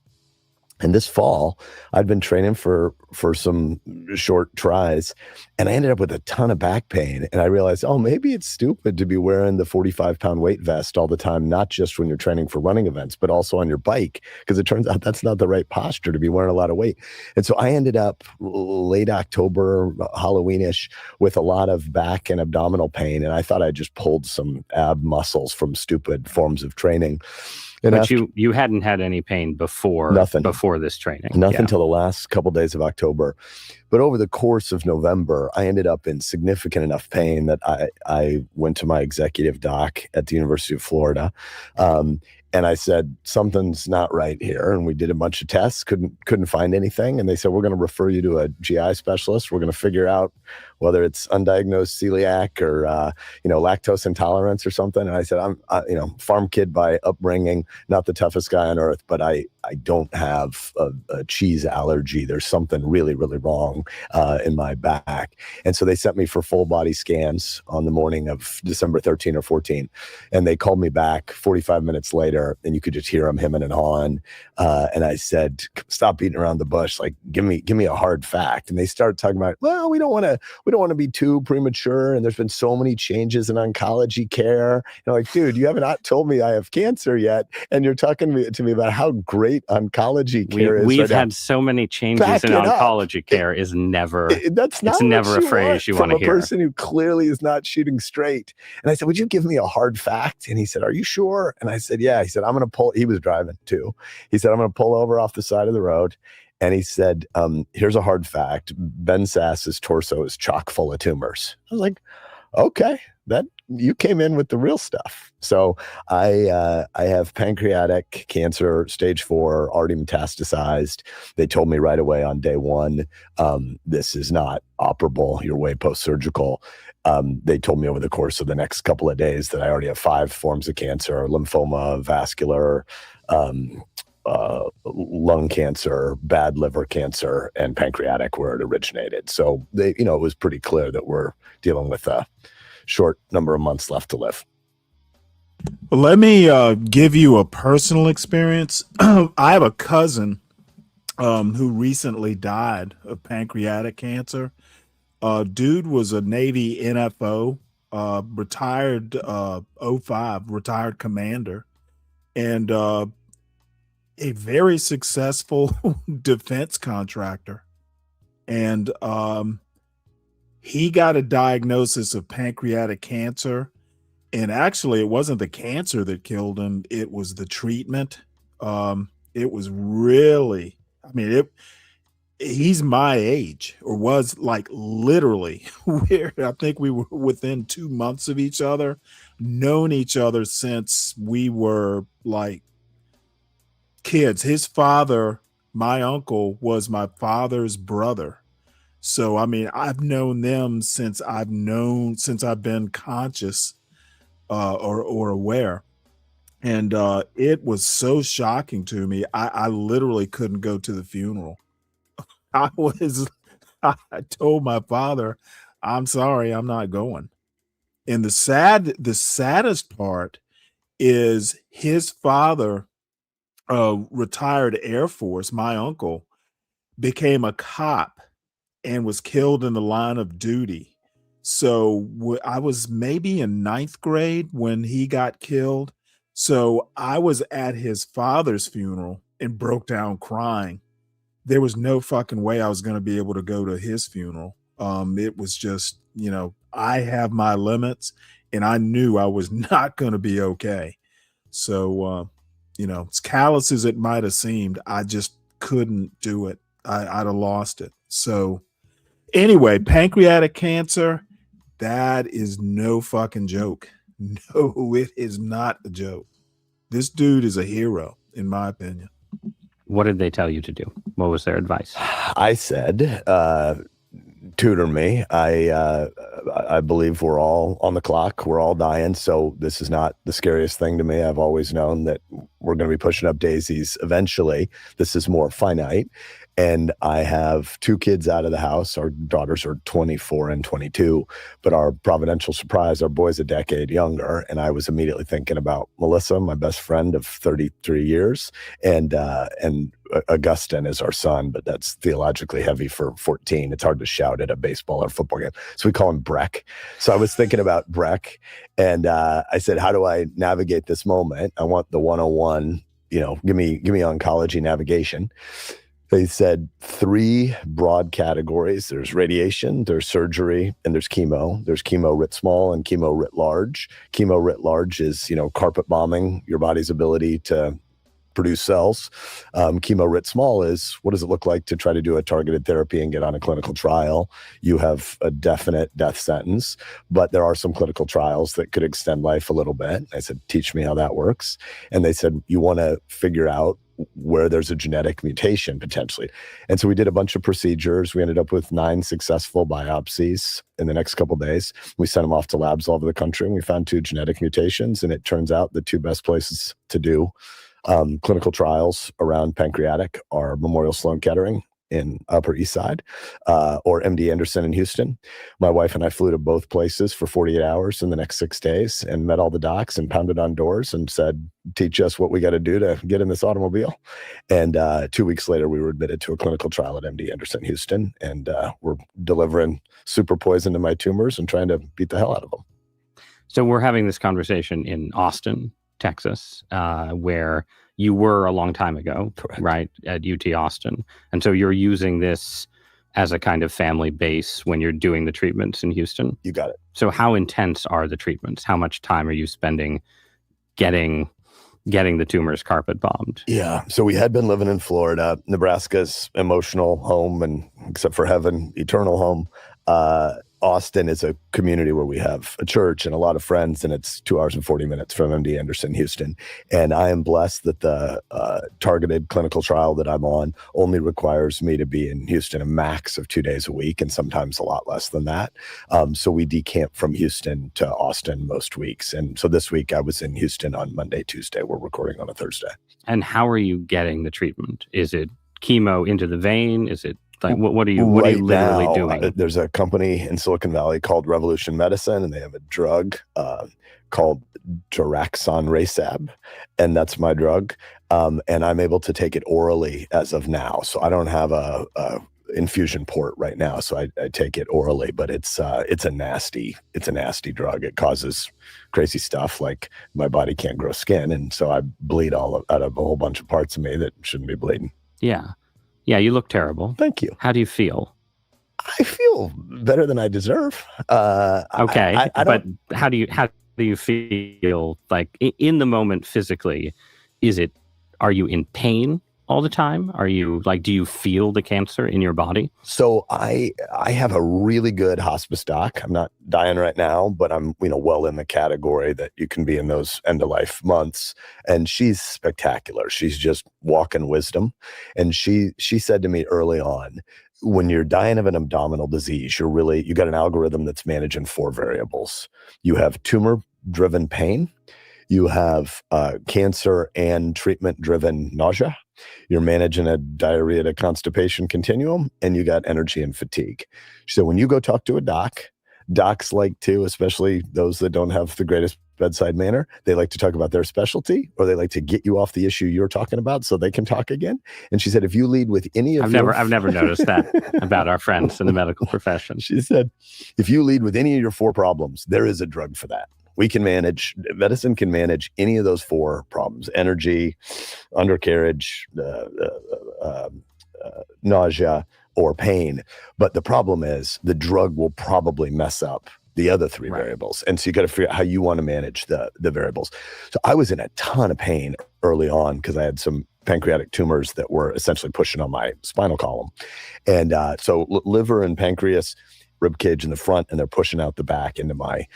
And this fall, I'd been training for some short tries, and I ended up with a ton of back pain. And I realized, oh, maybe it's stupid to be wearing the 45-pound weight vest all the time, not just when you're training for running events, but also on your bike, because it turns out that's not the right posture to be wearing a lot of weight. And so I ended up late October, Halloweenish, with a lot of back and abdominal pain. And I thought I just pulled some ab muscles from stupid forms of training. And but you hadn't had any pain before this training. Nothing till the last couple days of October. But over the course of November, I ended up in significant enough pain that I went to my executive doc at the University of Florida. And I said, something's not right here. And we did a bunch of tests, couldn't find anything. And they said, we're going to refer you to a GI specialist. We're going to figure out whether it's undiagnosed celiac or, lactose intolerance or something. And I said, I'm farm kid by upbringing, not the toughest guy on earth, but I don't have a cheese allergy. There's something really, really wrong in my back. And so they sent me for full body scans on the morning of December 13 or 14. And they called me back 45 minutes later, and you could just hear them hemming and hawing. And I said, stop beating around the bush. Like, give me a hard fact. And they started talking about, well, we don't want to be too premature. And there's been so many changes in oncology care. Like, dude, you haven't told me I have cancer yet. And you're talking to me about how great oncology care is. We've had so many changes in oncology care is never, it's never a phrase you want to hear. From a person who clearly is not shooting straight. And I said, would you give me a hard fact? And he said, are you sure? And I said, yeah. He said, I'm going to pull. He was driving too. He said, I'm going to pull over off the side of the road. And he said, here's a hard fact. Ben Sass's torso is chock full of tumors. I was like, okay, that you came in with the real stuff. So I have pancreatic cancer, stage 4, already metastasized. They told me right away on day 1, this is not operable. You're way post-surgical. They told me over the course of the next couple of days that I already have 5 forms of cancer: lymphoma, vascular, lung cancer, bad liver cancer, and pancreatic, where it originated. So it was pretty clear that we're dealing with a short number of months left to live. Well, let me give you a personal experience. I have a cousin who recently died of pancreatic cancer. Dude was a Navy NFO, retired 05, retired commander, and a very successful defense contractor. And he got a diagnosis of pancreatic cancer. And actually, it wasn't the cancer that killed him. It was the treatment. It was really, he's my age, or was, like, literally where I think we were within 2 months of each other, known each other since we were like kids. His father, my uncle, was my father's brother. So, I've known them since I've been conscious or aware. And it was so shocking to me. I literally couldn't go to the funeral. I told my father, I'm sorry, I'm not going. And the saddest part is his father, retired Air Force, my uncle, became a cop and was killed in the line of duty. So I was maybe in 9th grade when he got killed. So I was at his father's funeral and broke down crying. There was no fucking way I was going to be able to go to his funeral. It was just, I have my limits, and I knew I was not going to be okay. So, as callous as it might have seemed, I just couldn't do it. I'd have lost it. So anyway, pancreatic cancer, that is no fucking joke. No, it is not a joke. This dude is a hero, in my opinion. What did they tell you to do? What was their advice? I said, tutor me. I believe we're all on the clock. We're all dying. So this is not the scariest thing to me. I've always known that we're going to be pushing up daisies eventually. This is more finite. And I have 2 kids out of the house. Our daughters are 24 and 22, but our providential surprise, our boy's a decade younger. And I was immediately thinking about Melissa, my best friend of 33 years, and Augustin is our son, but that's theologically heavy for 14. It's hard to shout at a baseball or football game. So we call him Breck. So I was thinking about Breck, and I said, how do I navigate this moment? I want the 101, give me oncology navigation. They said 3 broad categories. There's radiation, there's surgery, and there's chemo. There's chemo writ small and chemo writ large. Chemo writ large is, carpet bombing your body's ability to produce cells. Chemo writ small is, what does it look like to try to do a targeted therapy and get on a clinical trial? You have a definite death sentence, but there are some clinical trials that could extend life a little bit. I said, teach me how that works. And they said, you want to figure out where there's a genetic mutation potentially. And so we did a bunch of procedures. We ended up with 9 successful biopsies in the next couple of days. We sent them off to labs all over the country, and we found 2 genetic mutations. And it turns out the 2 best places to do clinical trials around pancreatic are Memorial Sloan Kettering in Upper East Side, or MD Anderson in Houston. My wife and I flew to both places for 48 hours in the next 6 days and met all the docs and pounded on doors and said, teach us what we got to do to get in this automobile. And 2 weeks later, we were admitted to a clinical trial at MD Anderson Houston, and we're delivering super poison to my tumors and trying to beat the hell out of them. So we're having this conversation in Austin, Texas, where you were a long time ago, correct, right, at UT Austin. And so you're using this as a kind of family base when you're doing the treatments in Houston? You got it. So how intense are the treatments? How much time are you spending getting the tumors carpet bombed? Yeah. So we had been living in Florida. Nebraska's emotional home, and except for heaven, eternal home. Austin is a community where we have a church and a lot of friends, and it's 2 hours and 40 minutes from MD Anderson, Houston. And I am blessed that the targeted clinical trial that I'm on only requires me to be in Houston a max of 2 days a week, and sometimes a lot less than that. So we decamp from Houston to Austin most weeks. And so this week I was in Houston on Monday, Tuesday. We're recording on a Thursday. And how are you getting the treatment? Is it chemo into the vein? Is it like, what are you literally doing? There's a company in Silicon Valley called Revolution Medicine, and they have a drug called daraxonrasib, and that's my drug. And I'm able to take it orally as of now. So I don't have a infusion port right now, so I take it orally. But it's a nasty drug. It causes crazy stuff, like my body can't grow skin, and so I bleed out of a whole bunch of parts of me that shouldn't be bleeding. Yeah, you look terrible. Thank you. How do you feel? I feel better than I deserve. Okay, I but how do you feel, like in the moment physically? Are you in pain all the time? Are you do you feel the cancer in your body? So I have a really good hospice doc. I'm not dying right now, but I'm well in the category that you can be in those end of life months. And she's spectacular. She's just walking wisdom. And she said to me early on, when you're dying of an abdominal disease, you got an algorithm that's managing 4 variables. You have tumor-driven pain. You have cancer and treatment-driven nausea. You're managing a diarrhea to constipation continuum, and you got energy and fatigue. So when you go talk to a docs like to, especially those that don't have the greatest bedside manner, they like to talk about their specialty, or they like to get you off the issue you're talking about so they can talk again. And she said, if you lead with any of I've never noticed that about our friends in the medical profession. She said, if you lead with any of your 4 problems, there is a drug for that. Medicine can manage any of those 4 problems: energy, undercarriage, nausea, or pain. But the problem is the drug will probably mess up the other 3 variables. And so you got to figure out how you want to manage the variables. So I was in a ton of pain early on because I had some pancreatic tumors that were essentially pushing on my spinal column. And so liver and pancreas, rib cage in the front, and they're pushing out the back into my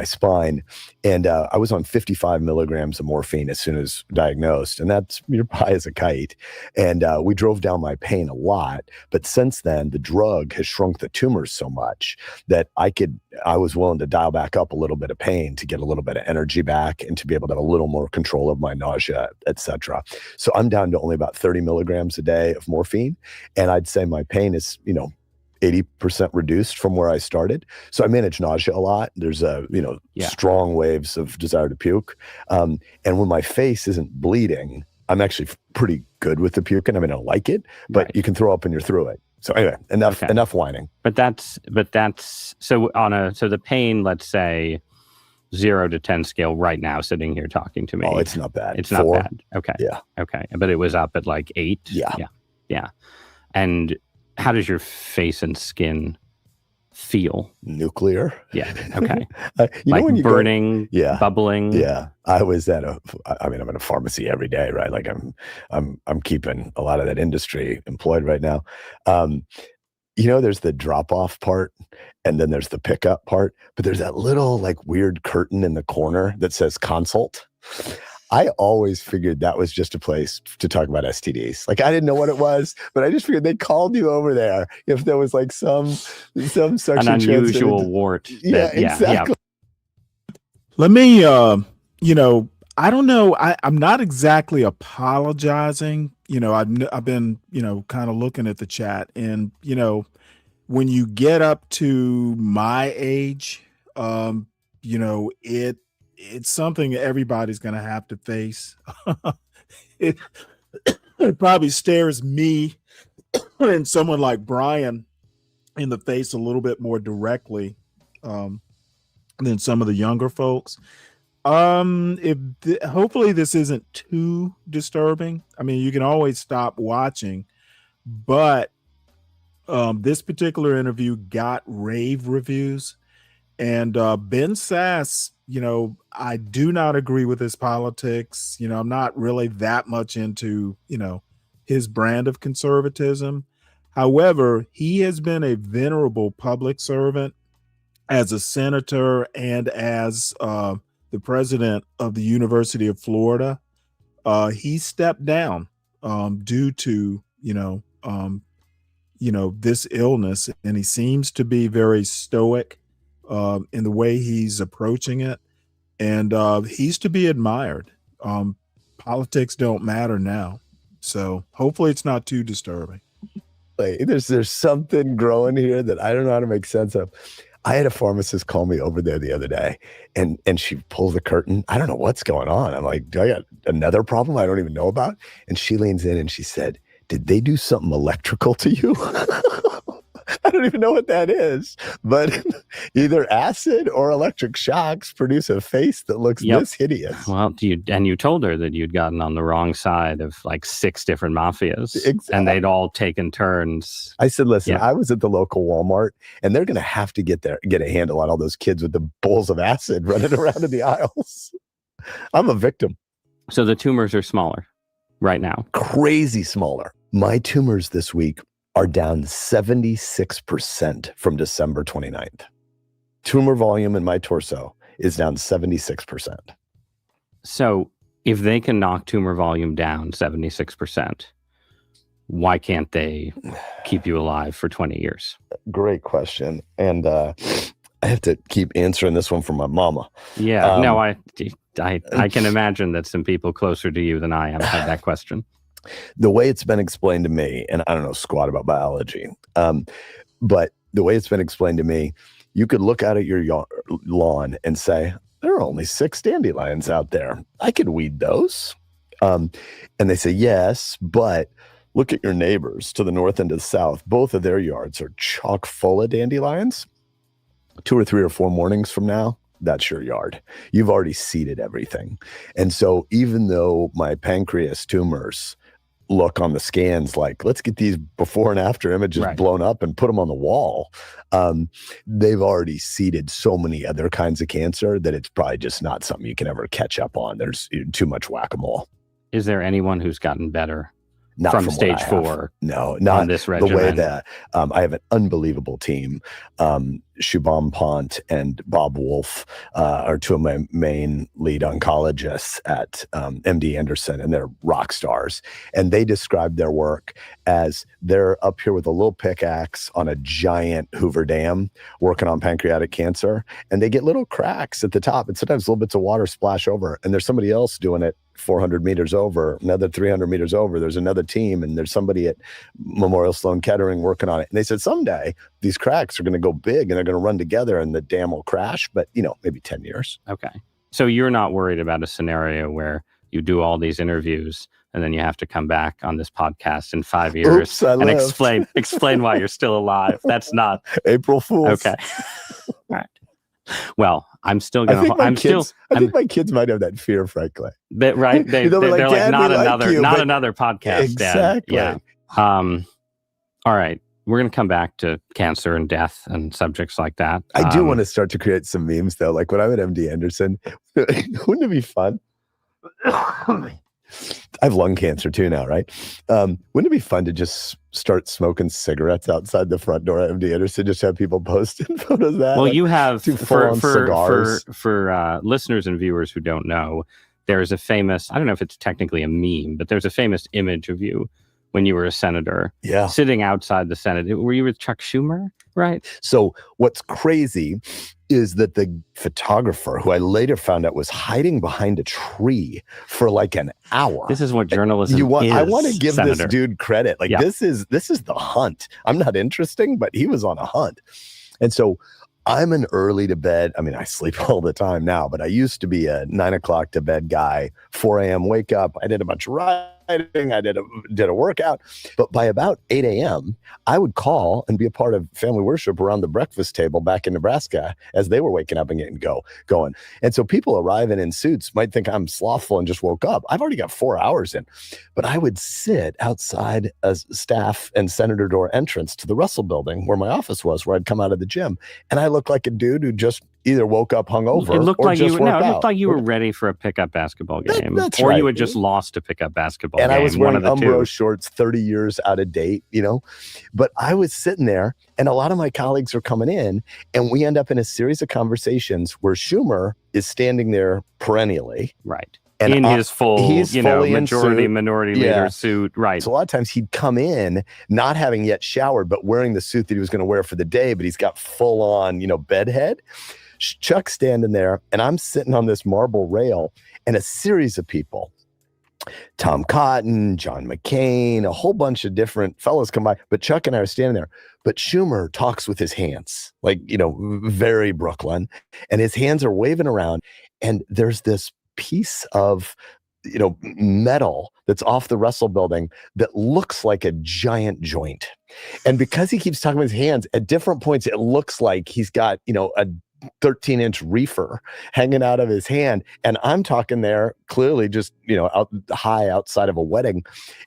spine. And I was on 55 milligrams of morphine as soon as diagnosed. And that's, you're high as a kite. And we drove down my pain a lot. But since then, the drug has shrunk the tumors so much that I was willing to dial back up a little bit of pain to get a little bit of energy back and to be able to have a little more control of my nausea, etc. So I'm down to only about 30 milligrams a day of morphine. And I'd say my pain is, 80% reduced from where I started. So I manage nausea a lot. There's strong waves of desire to puke. And when my face isn't bleeding, I'm actually pretty good with the puking. I mean, I don't like it, but you can throw up and you're through it. So anyway, enough whining. But that's so the pain, let's say 0 to 10 scale right now, sitting here talking to me. Oh, it's not bad. It's 4. not bad. Okay. Yeah. Okay. But it was up at like 8. Yeah. Yeah. And how does your face and skin feel? Nuclear. Yeah. Okay. You know like when you burning, bubbling. Yeah. I was I'm in a pharmacy every day, right? Like I'm keeping a lot of that industry employed right now. There's the drop off part and then there's the pickup part, but there's that little like weird curtain in the corner that says consult. I always figured that was just a place to talk about STDs. Like I didn't know what it was, but I just figured they called you over there if there was like some section an unusual wart. Yeah, exactly. Let me, I don't know. I'm not exactly apologizing. I've been, kind of looking at the chat and, when you get up to my age, it's something everybody's going to have to face. it probably stares me and someone like Brian in the face a little bit more directly than some of the younger folks. Hopefully this isn't too disturbing. I mean, you can always stop watching, but this particular interview got rave reviews. And Ben Sass, I do not agree with his politics. I'm not really that much into, his brand of conservatism. However, he has been a venerable public servant as a senator and as the president of the University of Florida. He stepped down due to, this illness, and he seems to be very stoic in the way he's approaching it, and he's to be admired. Politics don't matter now, so hopefully it's not too disturbing. There's something growing here that I don't know how to make sense of. I had a pharmacist call me over there the other day, and she pulled the curtain. I don't know what's going on. I'm like, do I got another problem I don't even know about? And she leans in and she said, "Did they do something electrical to you?" I don't even know what that is, but either acid or electric shocks produce a face that looks this hideous. Well, you told her that you'd gotten on the wrong side of like 6 different mafias, Exactly. and they'd all taken turns. I said, listen, I was at the local Walmart, and they're going to have to get a handle on all those kids with the bowls of acid running around in the aisles. I'm a victim. So the tumors are smaller right now. Crazy smaller. My tumors this week are down 76% from December 29th. Tumor volume in my torso is down 76%. So if they can knock tumor volume down 76%, why can't they keep you alive for 20 years? Great question. And I have to keep answering this one from my mama. Yeah, no, I can imagine that some people closer to you than I am had that question. The way it's been explained to me, and I don't know squat about biology, but the way it's been explained to me, you could look out at your lawn and say, there are only 6 dandelions out there. I could weed those. And they say, yes, but look at your neighbors to the north and to the south. Both of their yards are chock full of dandelions. 2 or 3 or 4 mornings from now, that's your yard. You've already seeded everything. And so even though my pancreas tumors look on the scans like, let's get these before and after images blown up and put them on the wall, they've already seeded so many other kinds of cancer that it's probably just not something you can ever catch up on. There's too much whack-a-mole. Is there anyone who's gotten better? Not from stage 4? No, not on this regimen. The way that I have an unbelievable team. Shubham Pant and Bob Wolf are 2 of my main lead oncologists at MD Anderson, and they're rock stars. And they describe their work as they're up here with a little pickaxe on a giant Hoover Dam working on pancreatic cancer, and they get little cracks at the top, and sometimes little bits of water splash over, and there's somebody else doing it 400 meters over, another 300 meters over. There's another team, and there's somebody at Memorial Sloan Kettering working on it. And they said someday these cracks are going to go big and they're going to run together and the dam will crash, but maybe 10 years. Okay. So you're not worried about a scenario where you do all these interviews and then you have to come back on this podcast in 5 years and explain why you're still alive. That's not April Fool's. Okay. All right. Well, I'm still going to. I think my kids might have that fear, frankly. Right? They're like, not another podcast. Exactly. Dad. Yeah. All right. We're going to come back to cancer and death and subjects like that. I do want to start to create some memes, though. Like when I'm at MD Anderson, wouldn't it be fun? I have lung cancer too now, right? Wouldn't it be fun to just start smoking cigarettes outside the front door at MD Anderson? Just have people posting photos of that. Well, like, you have full-on cigars. for listeners and viewers who don't know, there's a famous, I don't know if it's technically a meme, but there's a famous image of you when you were a senator, sitting outside the Senate. Were you with Chuck Schumer, right? So what's crazy is that the photographer, who I later found out was hiding behind a tree for like an hour. This is what journalism is. I want to give Senator. this dude credit. Like this is the hunt. I'm not interesting, but he was on a hunt. And so I'm an early to bed. I mean, I sleep all the time now, but I used to be a 9 o'clock to bed guy, 4 a.m. wake up. I did a bunch of writing. I did a workout. But by about 8 a.m., I would call and be a part of family worship around the breakfast table back in Nebraska as they were waking up and getting going. And so people arriving in suits might think I'm slothful and just woke up. I've already got 4 hours in. But I would sit outside a staff and senator door entrance to the Russell building where my office was, where I'd come out of the gym. And I looked like a dude who just either woke up hungover It looked or like just you. worked No, it out. looked like you were ready for a pickup basketball game, that's or right. you had just lost a pickup basketball And game. I was one wearing of the two. Umbro shorts, 30 years out of date, But I was sitting there, and a lot of my colleagues are coming in, and we end up in a series of conversations where Schumer is standing there perennially. Right. And in his full, he's fully in majority suit. minority leader suit. Right. So a lot of times he'd come in not having yet showered, but wearing the suit that he was going to wear for the day, but he's got full on, bed head. Chuck's standing there, and I'm sitting on this marble rail, and a series of people, Tom Cotton, John McCain, a whole bunch of different fellows come by, but Chuck and I are standing there. But Schumer talks with his hands, like, very Brooklyn, and his hands are waving around, and there's this piece of metal that's off the Russell building that looks like a giant joint. And because he keeps talking with his hands, at different points, it looks like he's got, a 13-inch reefer hanging out of his hand. And I'm talking there clearly just, out high outside of a wedding.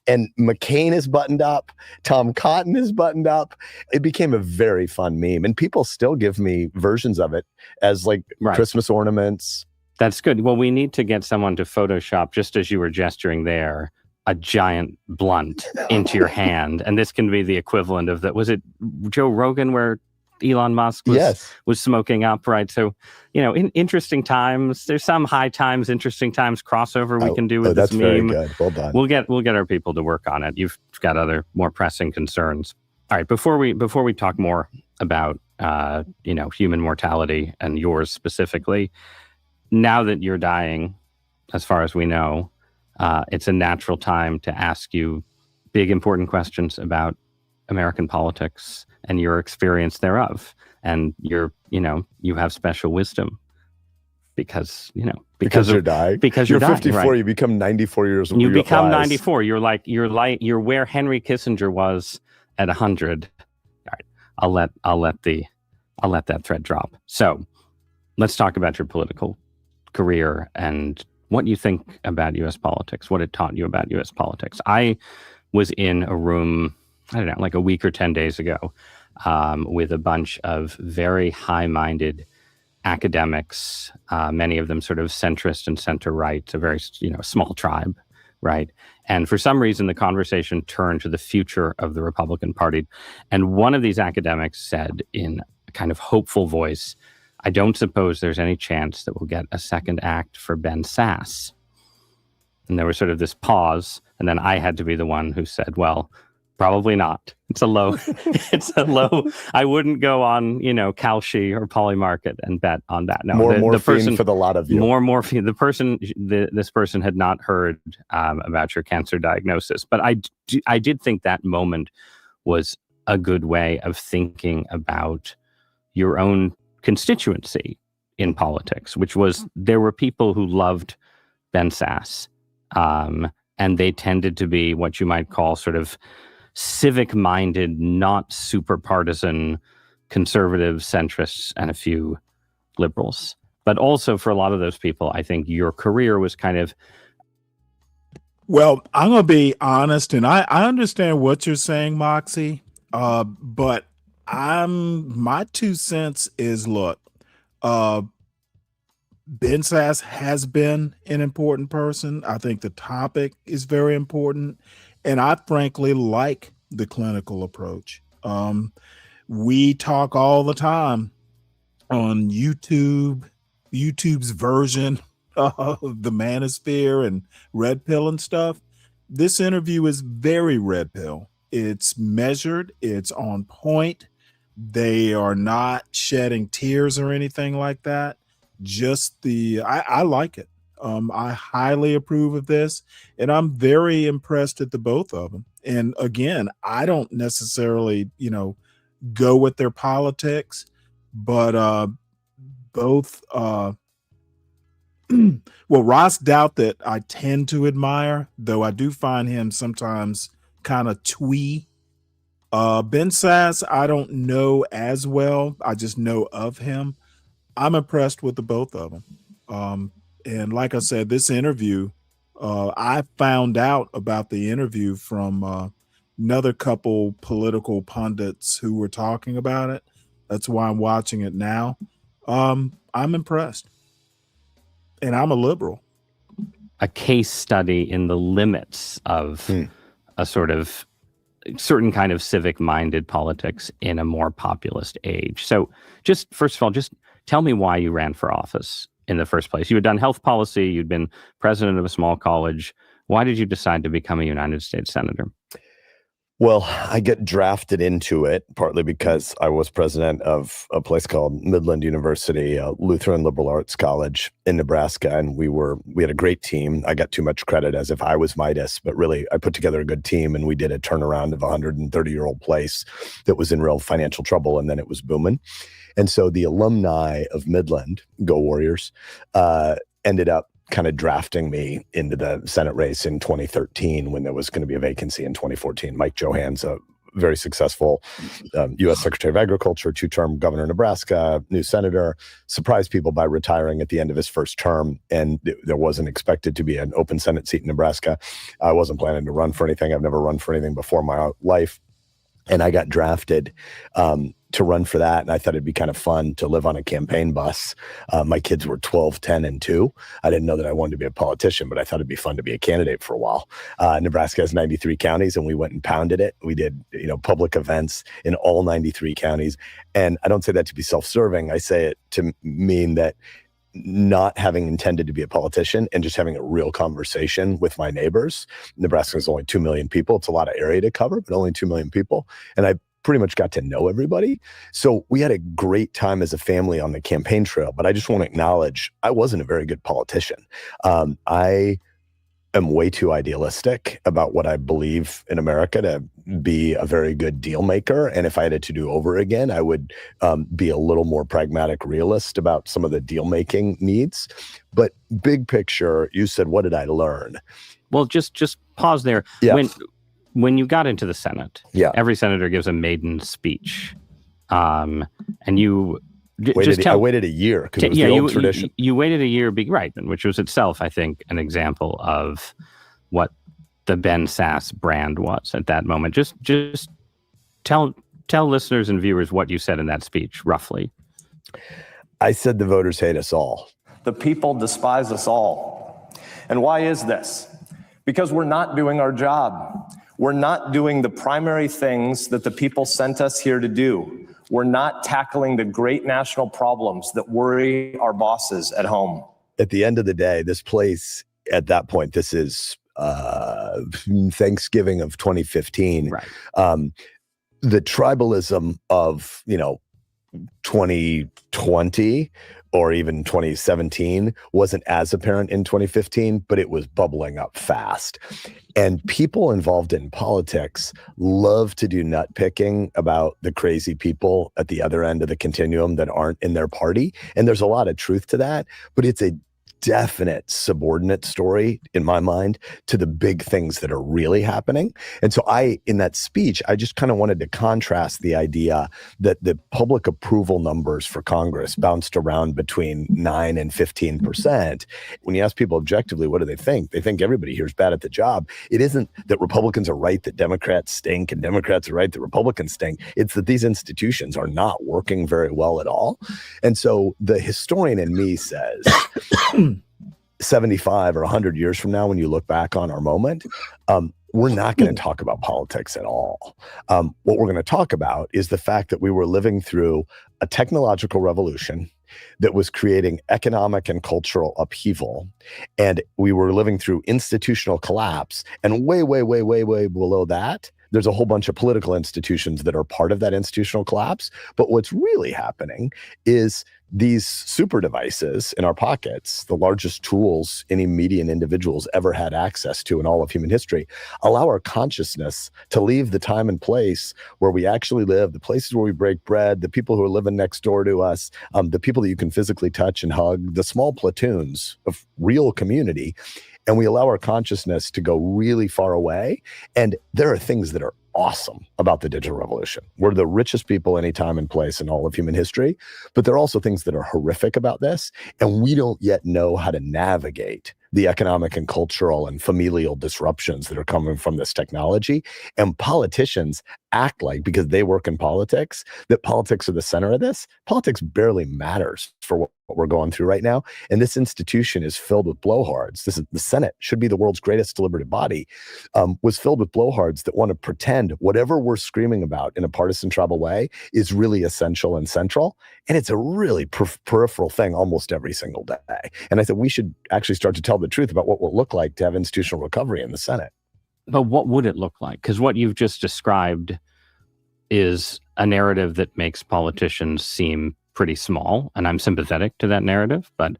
And McCain is buttoned up. Tom Cotton is buttoned up. It became a very fun meme. And people still give me versions of it as like Christmas ornaments. That's good. Well, we need to get someone to Photoshop, just as you were gesturing there, a giant blunt into your hand. And this can be the equivalent of was it Joe Rogan where Elon Musk was smoking up, right? So, in interesting times, there's some high times, interesting times crossover we can do with this that's meme. Very good. Well done. We'll get our people to work on it. You've got other more pressing concerns. All right, before we talk more about human mortality and yours specifically, now that you're dying, as far as we know, it's a natural time to ask you big important questions about American politics and your experience thereof. And you have special wisdom because you're dying. Because you're dying, 54, right? You become 94 years old. You become 94. You're where Henry Kissinger was at 100. All right. I'll let that thread drop. So let's talk about your political career and what you think about U.S. politics, what it taught you about U.S. politics. I was in a room, I don't know, like a week or 10 days ago, with a bunch of very high-minded academics, many of them sort of centrist and center-right, a very small tribe, right? And for some reason, the conversation turned to the future of the Republican Party. And one of these academics said in a kind of hopeful voice, I don't suppose there's any chance that we'll get a second act for Ben Sasse. And there was sort of this pause, and then I had to be the one who said, well, probably not. It's a low, I wouldn't go on, Kalshi or Polymarket and bet on that. No, more the morphine person, for the lot of you. More morphine. This person had not heard about your cancer diagnosis. But I did think that moment was a good way of thinking about your own constituency in politics, which was there were people who loved Ben Sasse, and they tended to be what you might call sort of civic-minded, not super partisan conservative centrists and a few liberals. But also for a lot of those people, I think your career was kind of Well, I'm gonna be honest, and I understand what you're saying, Moxie. But my 2 cents is, look, uh, Ben Sass has been an important person. I think the topic is very important, and I frankly like the clinical approach. We talk all the time on YouTube's version of the manosphere and red pill and stuff. This interview is very red pill. It's measured, it's on point. They are not shedding tears or anything like that. Just I like it. I highly approve of this, and I'm very impressed at the both of them. And again, I don't necessarily, go with their politics, but both well, Ross Doubt that I tend to admire, though I do find him sometimes kind of twee. Ben Sass, I don't know as well. I just know of him. I'm impressed with the both of them. And like I said, this interview, I found out about the interview from another couple political pundits who were talking about it. That's why I'm watching it now. I'm impressed. And I'm a liberal. A case study in the limits of a sort of certain kind of civic-minded politics in a more populist age. So just, first of all, just tell me why you ran for office in the first place. You had done health policy. You'd been president of a small college. Why did you decide to become a United States senator? Well, I get drafted into it partly because I was president of a place called Midland University, a Lutheran liberal arts college in Nebraska, and we had a great team. I got too much credit as if I was Midas, but really I put together a good team, and we did a turnaround of a 130-year-old place that was in real financial trouble, and then it was booming. And so the alumni of Midland, go Warriors, ended up kind of drafting me into the Senate race in 2013 when there was going to be a vacancy in 2014. Mike Johanns, a very successful U.S. Secretary of Agriculture, 2-term governor of Nebraska, new senator, surprised people by retiring at the end of his first term. And there wasn't expected to be an open Senate seat in Nebraska. I wasn't planning to run for anything. I've never run for anything before in my life. And I got drafted to run for that. And I thought it'd be kind of fun to live on a campaign bus. My kids were 12, 10, and 2. I didn't know that I wanted to be a politician, but I thought it'd be fun to be a candidate for a while. Nebraska has 93 counties, and we went and pounded it. We did, public events in all 93 counties. And I don't say that to be self-serving. I say it to mean that not having intended to be a politician and just having a real conversation with my neighbors. Nebraska is only 2 million people. It's a lot of area to cover, but only 2 million people. And I pretty much got to know everybody. So we had a great time as a family on the campaign trail, but I just want to acknowledge I wasn't a very good politician. I am way too idealistic about what I believe in America to be a very good deal maker. And if I had it to do over again, I would be a little more pragmatic realist about some of the deal making needs. But big picture, you said, what did I learn? Well, just pause there. Yeah. When you got into the Senate, every senator gives a maiden speech. And you I waited a year because it was the old tradition. You waited a year, right, which was itself, I think, an example of what the Ben Sass brand was at that moment. Just tell listeners and viewers what you said in that speech, roughly. I said the voters hate us all. The people despise us all. And why is this? Because we're not doing our job. We're not doing the primary things that the people sent us here to do. We're not tackling the great national problems that worry our bosses at home. At the end of the day, this place, at that point, this is Thanksgiving of 2015. Right. The tribalism of, 2020 or even 2017 wasn't as apparent in 2015, but it was bubbling up fast. And people involved in politics love to do nut picking about the crazy people at the other end of the continuum that aren't in their party. And there's a lot of truth to that, but it's a definite subordinate story in my mind to the big things that are really happening. And so in that speech, I just kind of wanted to contrast the idea that the public approval numbers for Congress bounced around between 9 and 15%. When you ask people objectively, what do they think? They think everybody here is bad at the job. It isn't that Republicans are right that Democrats stink and Democrats are right that Republicans stink. It's that these institutions are not working very well at all. And so the historian in me says 75 or 100 years from now, when you look back on our moment, we're not going to talk about politics at all. What we're going to talk about is the fact that we were living through a technological revolution that was creating economic and cultural upheaval. And we were living through institutional collapse. And way, way, way, way, way below that, there's a whole bunch of political institutions that are part of that institutional collapse. But what's really happening is these super devices in our pockets, the largest tools any median individuals ever had access to in all of human history, allow our consciousness to leave the time and place where we actually live, the places where we break bread, the people who are living next door to us, the people that you can physically touch and hug, the small platoons of real community. And we allow our consciousness to go really far away. And there are things that are awesome about the digital revolution. We're the richest people any time and place in all of human history, but there are also things that are horrific about this. And we don't yet know how to navigate the economic and cultural and familial disruptions that are coming from this technology. And politicians act like, because they work in politics, that politics are the center of this. Politics barely matters for what we're going through right now. And this institution is filled with blowhards. This is the Senate, should be the world's greatest deliberative body, was filled with blowhards that want to pretend whatever we're screaming about in a partisan tribal way is really essential and central. And it's a really peripheral thing almost every single day. And I said we should actually start to tell the truth about what will look like to have institutional recovery in the Senate. But what would it look like? Because what you've just described is a narrative that makes politicians seem pretty small, and I'm sympathetic to that narrative. But,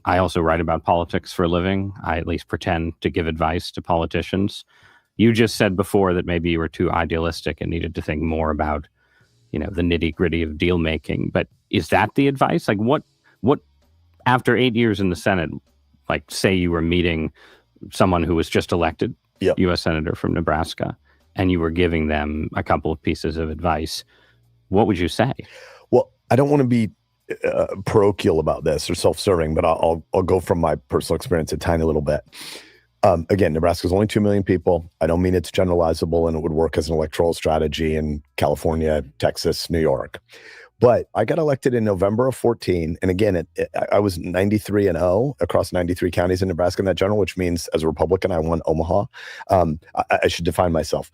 I also write about politics for a living. I at least pretend to give advice to politicians. You just said before that maybe you were too idealistic and needed to think more about, the nitty gritty of deal making. But is that the advice? Like what after 8 years in the Senate, like say you were meeting someone who was just elected, U.S. Senator from Nebraska, and you were giving them a couple of pieces of advice, what would you say? Well, I don't want to be parochial about this or self-serving, but I'll go from my personal experience a tiny little bit. Again, Nebraska's only 2 million people. I don't mean it's generalizable and it would work as an electoral strategy in California, Texas, New York. But I got elected in November of 14. And again, I was 93-0 across 93 counties in Nebraska in that general, which means as a Republican, I won Omaha. I should define myself.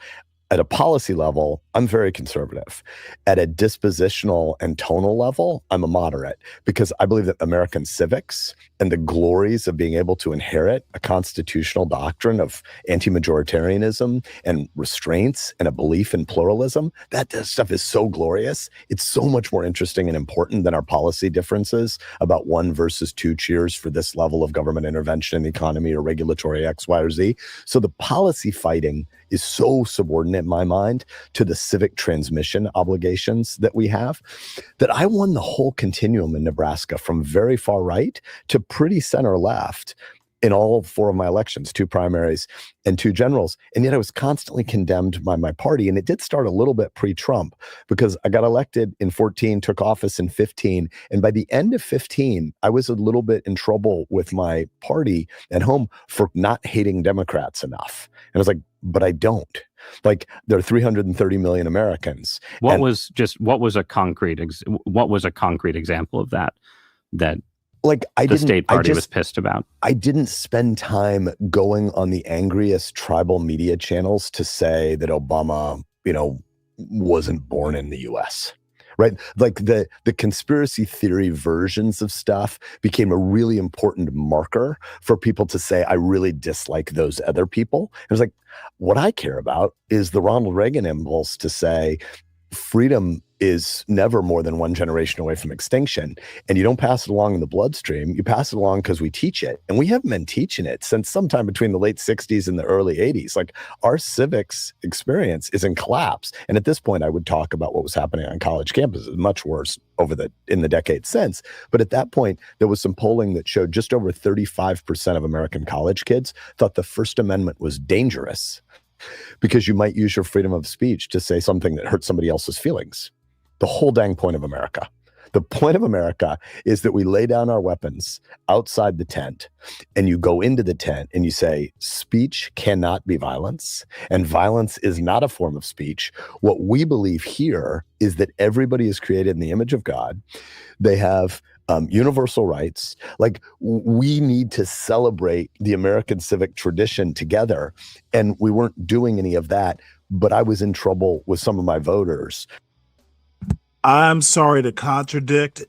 At a policy level, I'm very conservative. At a dispositional and tonal level, I'm a moderate because I believe that American civics and the glories of being able to inherit a constitutional doctrine of anti-majoritarianism and restraints and a belief in pluralism, that stuff is so glorious. It's so much more interesting and important than our policy differences about 1 versus 2 cheers for this level of government intervention in the economy or regulatory X, Y, or Z. So the policy fighting is so subordinate in my mind to the civic transmission obligations that we have, that I won the whole continuum in Nebraska from very far right to pretty center left in all 4 of my elections, 2 primaries and 2 generals. And yet I was constantly condemned by my party. And it did start a little bit pre-Trump because I got elected in 14, took office in 15. And by the end of 15, I was a little bit in trouble with my party at home for not hating Democrats enough. And I was like, but I don't. Like, there are 330 million Americans. What was a concrete example of that like the state party was pissed about? I didn't spend time going on the angriest tribal media channels to say that Obama, wasn't born in the US. Right? Like the conspiracy theory versions of stuff became a really important marker for people to say, I really dislike those other people. It was like, what I care about is the Ronald Reagan impulse to say, freedom is never more than one generation away from extinction. And you don't pass it along in the bloodstream. You pass it along because we teach it. And we haven't been teaching it since sometime between the late 60s and the early 80s. Like, our civics experience is in collapse. And at this point, I would talk about what was happening on college campuses, much worse in the decades since. But at that point, there was some polling that showed just over 35% of American college kids thought the First Amendment was dangerous because you might use your freedom of speech to say something that hurts somebody else's feelings. The whole dang point of America. The point of America is that we lay down our weapons outside the tent, and you go into the tent and you say, speech cannot be violence, and violence is not a form of speech. What we believe here is that everybody is created in the image of God. They have universal rights. Like, we need to celebrate the American civic tradition together, and we weren't doing any of that. But I was in trouble with some of my voters. I'm sorry to contradict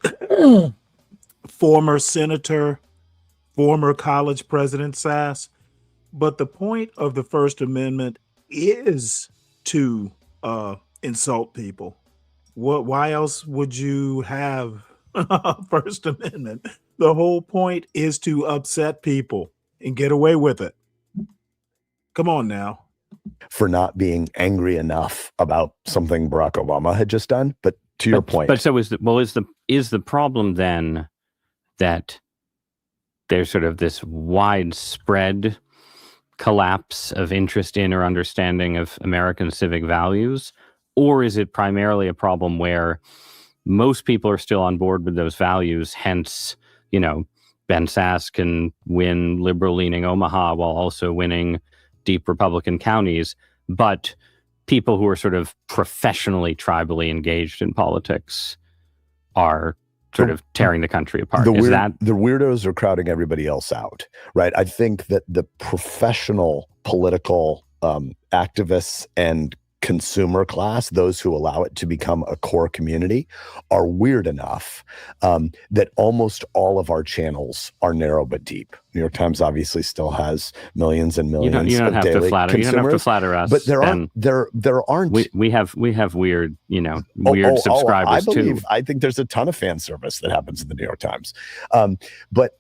former senator, former college president Sass, but the point of the First Amendment is to insult people. Why else would you have a First Amendment? The whole point is to upset people and get away with it. Come on now. For not being angry enough about something Barack Obama had just done. But to your point. But so is the problem then that there's sort of this widespread collapse of interest in or understanding of American civic values? Or is it primarily a problem where most people are still on board with those values, hence, Ben Sass can win liberal-leaning Omaha while also winning deep Republican counties, but people who are sort of professionally, tribally engaged in politics are sort of tearing the country apart. The weirdos are crowding everybody else out, right? I think that the professional political activists and consumer class, those who allow it to become a core community, are weird enough that almost all of our channels are narrow but deep. New York Times obviously still has millions and millions you don't of have daily to flatter. You don't have to flatter us. But there aren't. We have weird, weird subscribers too. I think there's a ton of fan service that happens in the New York Times, but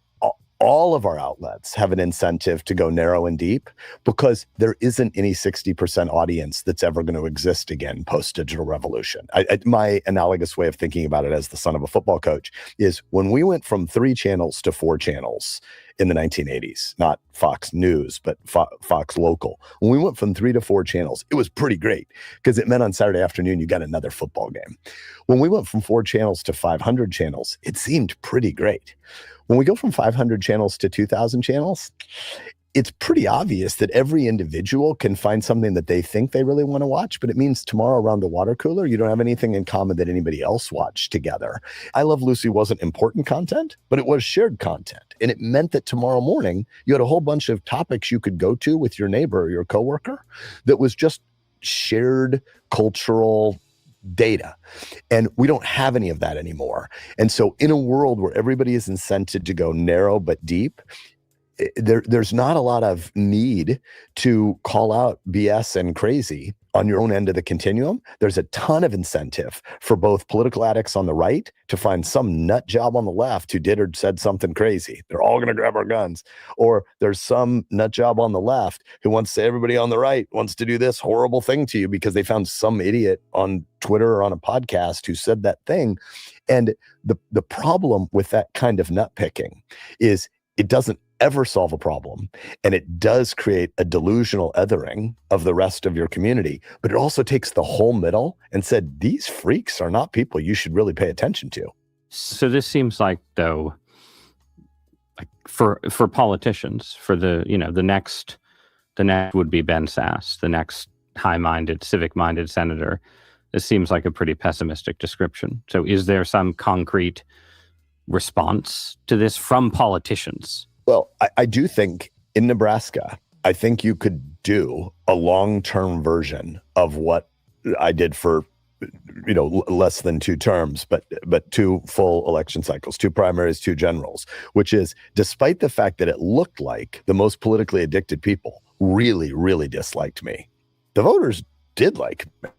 all of our outlets have an incentive to go narrow and deep because there isn't any 60% audience that's ever going to exist again post-digital revolution. My analogous way of thinking about it as the son of a football coach is when we went from 3 channels to 4 channels in the 1980s, not Fox News, but Fox Local. When we went from 3 to 4 channels, it was pretty great because it meant on Saturday afternoon, you got another football game. When we went from 4 channels to 500 channels, it seemed pretty great. When we go from 500 channels to 2,000 channels, it's pretty obvious that every individual can find something that they think they really want to watch, but it means tomorrow around the water cooler, you don't have anything in common that anybody else watched together. I Love Lucy wasn't important content, but it was shared content. And it meant that tomorrow morning, you had a whole bunch of topics you could go to with your neighbor or your coworker that was just shared cultural data. And we don't have any of that anymore. And so in a world where everybody is incented to go narrow but deep, there's not a lot of need to call out BS and crazy on your own end of the continuum. There's a ton of incentive for both political addicts on the right to find some nut job on the left who did or said something crazy. They're all going to grab our guns. Or there's some nut job on the left who wants to say everybody on the right wants to do this horrible thing to you because they found some idiot on Twitter or on a podcast who said that thing. And the problem with that kind of nut picking is it doesn't ever solve a problem. And it does create a delusional othering of the rest of your community, but it also takes the whole middle and said, these freaks are not people you should really pay attention to. So this seems like, though, like for politicians, for the next would be Ben Sass, the next high-minded, civic-minded senator. This seems like a pretty pessimistic description. So is there some concrete response to this from politicians? Well, I do think in Nebraska, I think you could do a long-term version of what I did for, less than 2 terms, but 2 full election cycles, 2 primaries, 2 generals, which is despite the fact that it looked like the most politically addicted people really, really disliked me, the voters did like me.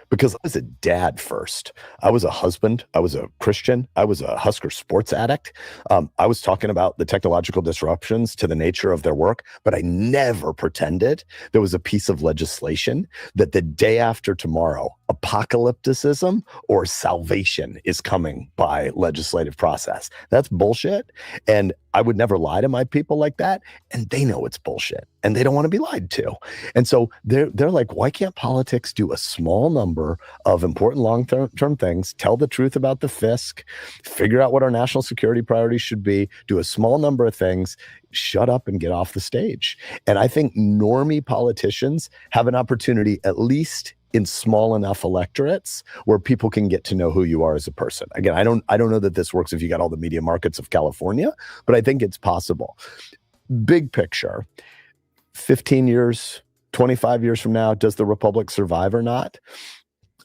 because I was a dad first. I was a husband. I was a Christian. I was a Husker sports addict. I was talking about the technological disruptions to the nature of their work, but I never pretended there was a piece of legislation that the day after tomorrow, apocalypticism or salvation is coming by legislative process. That's bullshit. And I would never lie to my people like that. And they know it's bullshit and they don't want to be lied to. And so they're like, why can't politics do a small number of important long-term things, tell the truth about the fisc, figure out what our national security priorities should be, do a small number of things, shut up and get off the stage. And I think normie politicians have an opportunity, at least in small enough electorates, where people can get to know who you are as a person. Again, I don't know that this works if you got all the media markets of California, but I think it's possible. Big picture, 15 years, 25 years from now, does the Republic survive or not?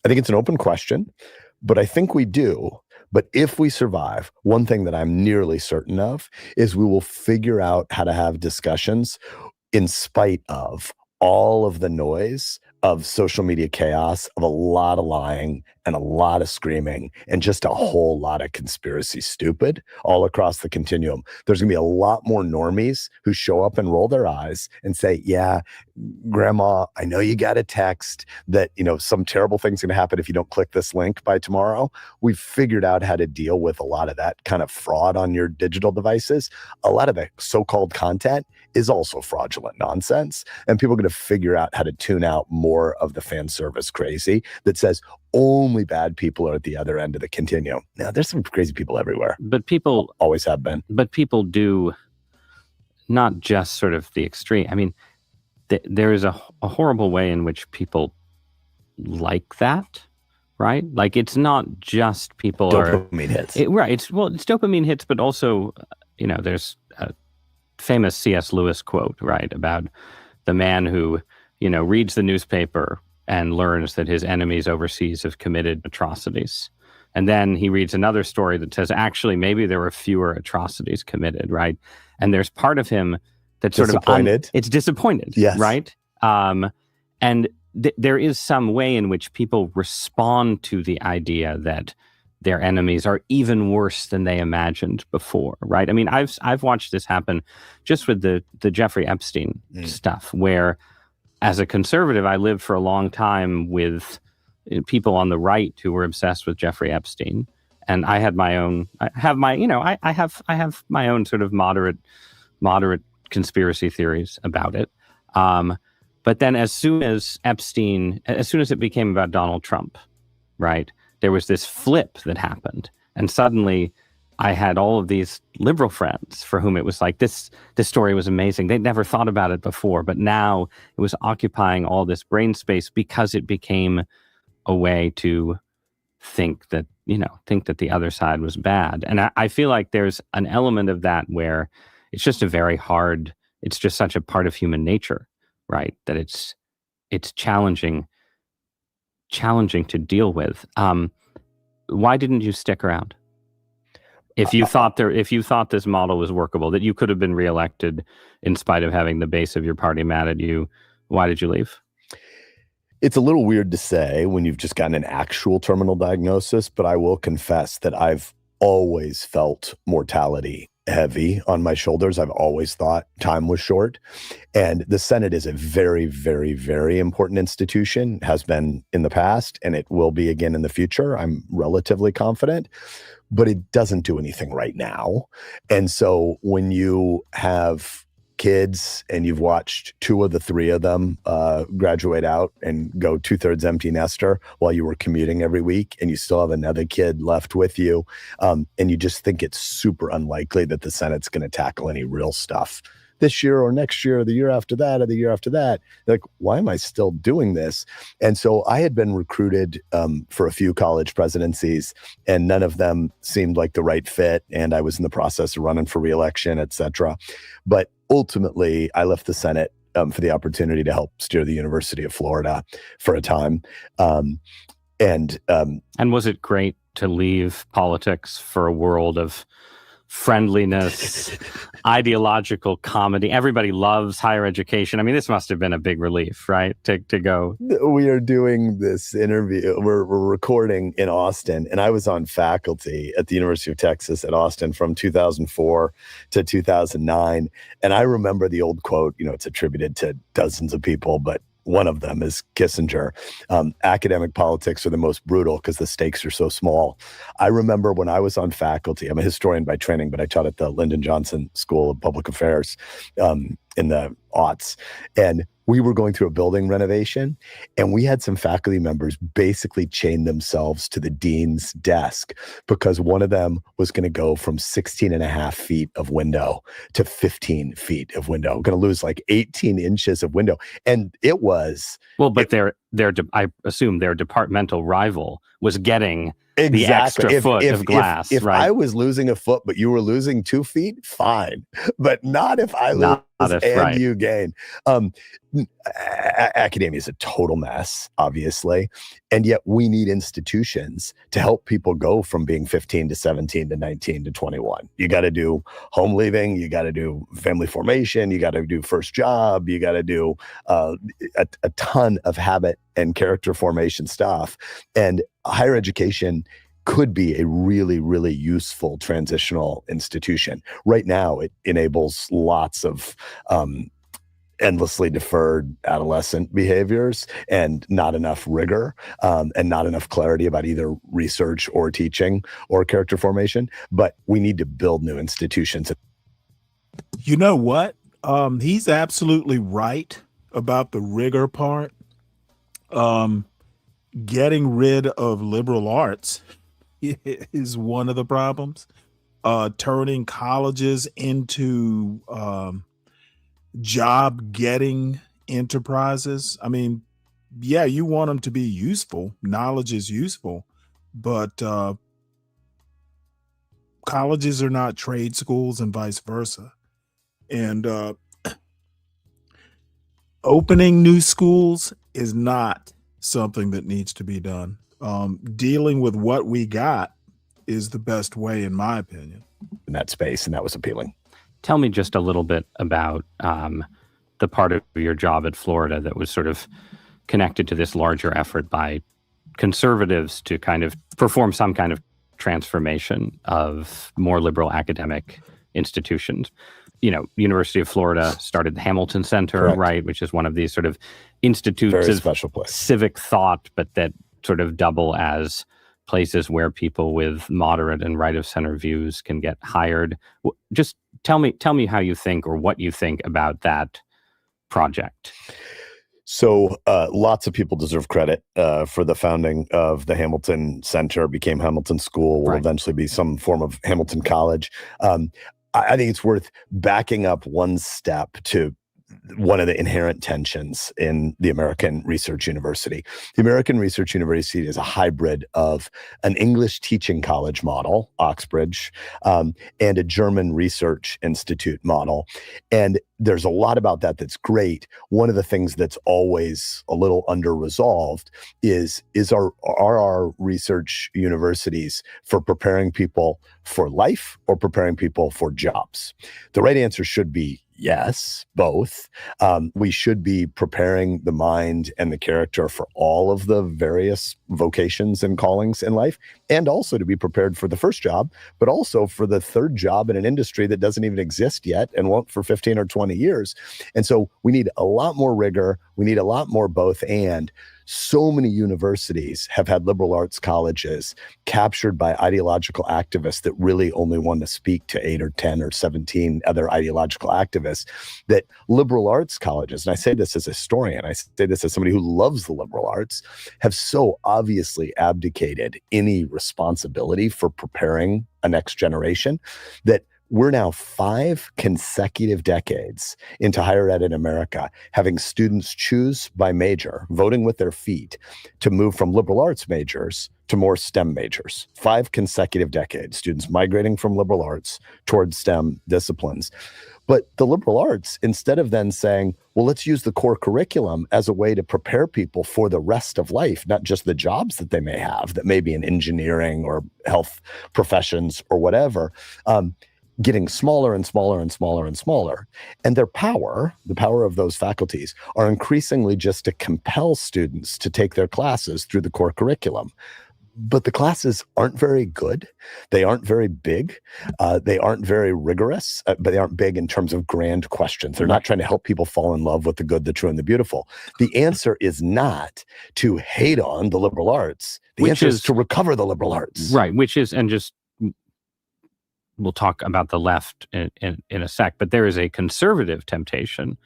I think it's an open question, but I think we do. But if we survive, one thing that I'm nearly certain of is we will figure out how to have discussions in spite of all of the noise of social media chaos, of a lot of lying and a lot of screaming and just a whole lot of conspiracy stupid all across the continuum. There's going to be a lot more normies who show up and roll their eyes and say, yeah, grandma, I know you got a text that, some terrible thing's going to happen if you don't click this link by tomorrow. We've figured out how to deal with a lot of that kind of fraud on your digital devices. A lot of the so-called content is also fraudulent nonsense. And people are going to figure out how to tune out more of the fan service crazy that says only bad people are at the other end of the continuum. Now, there's some crazy people everywhere. But people always have been. But people do not just sort of the extreme. I mean, there is a horrible way in which people like that, right? Like, it's not just people dopamine hits. Right. It's dopamine hits, but also, there's a famous C.S. Lewis quote, right, about the man who, reads the newspaper and learns that his enemies overseas have committed atrocities. And then he reads another story that says, actually, maybe there were fewer atrocities committed, right? And there's part of him that's sort of it's disappointed, yes, right? And there is some way in which people respond to the idea that their enemies are even worse than they imagined before, right? I mean, I've watched this happen just with the Jeffrey Epstein stuff, where as a conservative, I lived for a long time with people on the right who were obsessed with Jeffrey Epstein, and I have my own sort of moderate conspiracy theories about it. But then as soon as it became about Donald Trump, right, there was this flip that happened, and suddenly I had all of these liberal friends for whom it was like, this story was amazing. They'd never thought about it before, but now it was occupying all this brain space because it became a way to think that the other side was bad. And I feel like there's an element of that where it's just it's just such a part of human nature, right? That it's challenging to deal with. Why didn't you stick around? If you thought this model was workable, that you could have been reelected in spite of having the base of your party mad at you, why did you leave? It's a little weird to say when you've just gotten an actual terminal diagnosis, but I will confess that I've always felt mortality heavy on my shoulders. I've always thought time was short. And the Senate is a very, very, very important institution, has been in the past, and it will be again in the future. I'm relatively confident, but it doesn't do anything right now. And so when you have kids and you've watched 2 of the 3 of them graduate out and go 2/3 empty nester while you were commuting every week, and you still have another kid left with you, and you just think it's super unlikely that the Senate's going to tackle any real stuff this year or next year or the year after that or the year after that. Like, why am I still doing this? And so I had been recruited for a few college presidencies, and none of them seemed like the right fit. And I was in the process of running for reelection, et cetera. But ultimately, I left the Senate for the opportunity to help steer the University of Florida for a time. And was it great to leave politics for a world of friendliness, ideological comedy. Everybody loves higher education. I mean, this must have been a big relief, right? To go. We are doing this interview. We're recording in Austin, and I was on faculty at the University of Texas at Austin from 2004 to 2009. And I remember the old quote, it's attributed to dozens of people, but one of them is Kissinger. Academic politics are the most brutal because the stakes are so small. I remember when I was on faculty, I'm a historian by training, but I taught at the Lyndon Johnson School of Public Affairs in the aughts. And we were going through a building renovation, and we had some faculty members basically chain themselves to the dean's desk because one of them was going to go from 16 and a half feet of window to 15 feet of window, going to lose like 18 inches of window. And it was... Well, but I assume their departmental rival was getting the exactly. extra foot of glass. If right? I was losing a foot, but you were losing 2 feet, fine. But not if I lose and you gain. Academia is a total mess, obviously. And yet we need institutions to help people go from being 15 to 17 to 19 to 21. You got to do home leaving. You got to do family formation. You got to do first job. You got to do a ton of habit and character formation stuff. And higher education could be a really, really useful transitional institution. Right now, it enables lots of endlessly deferred adolescent behaviors and not enough rigor and not enough clarity about either research or teaching or character formation. But we need to build new institutions. You know what? He's absolutely right about the rigor part. Getting rid of liberal arts is one of the problems. Turning colleges into job-getting enterprises. I mean, yeah, you want them to be useful. Knowledge is useful, but colleges are not trade schools and vice versa. And opening new schools is not something that needs to be done. Dealing with what we got is the best way, in my opinion. In that space, and that was appealing. Tell me just a little bit about the part of your job at Florida that was sort of connected to this larger effort by conservatives to kind of perform some kind of transformation of more liberal academic institutions. University of Florida started the Hamilton Center, Correct. right, which is one of these sort of institutes Very of special place. Civic thought, but that sort of double as places where people with moderate and right of center views can get hired. Just tell me how you think or what you think about that project. So lots of people deserve credit for the founding of the Hamilton Center, became Hamilton School, will eventually be some form of Hamilton College. I think it's worth backing up one step to one of the inherent tensions in the American Research University. The American Research University is a hybrid of an English teaching college model, Oxbridge, and a German research institute model. And there's a lot about that that's great. One of the things that's always a little under-resolved is our research universities for preparing people for life or preparing people for jobs? The right answer should be yes, both. We should be preparing the mind and the character for all of the various vocations and callings in life, and also to be prepared for the first job, but also for the third job in an industry that doesn't even exist yet and won't for 15 or 20 years. And so we need a lot more rigor. We need a lot more both and. So many universities have had liberal arts colleges captured by ideological activists that really only want to speak to 8 or 10 or 17 other ideological activists, that liberal arts colleges, and I say this as a historian, I say this as somebody who loves the liberal arts, have so obviously abdicated any responsibility for preparing a next generation that we're now 5 consecutive decades into higher ed in America, having students choose by major, voting with their feet, to move from liberal arts majors to more STEM majors. 5 consecutive decades, students migrating from liberal arts towards STEM disciplines. But the liberal arts, instead of then saying, well, let's use the core curriculum as a way to prepare people for the rest of life, not just the jobs that they may have, that may be in engineering or health professions or whatever, getting smaller and smaller and smaller and smaller. And their power, the power of those faculties, are increasingly just to compel students to take their classes through the core curriculum. But the classes aren't very good. They aren't very big. They aren't very rigorous, but they aren't big in terms of grand questions. They're not trying to help people fall in love with the good, the true, and the beautiful. The answer is not to hate on the liberal arts. The answer is to recover the liberal arts. Right, which is, and just, we'll talk about the left in a sec, but there is a conservative temptation,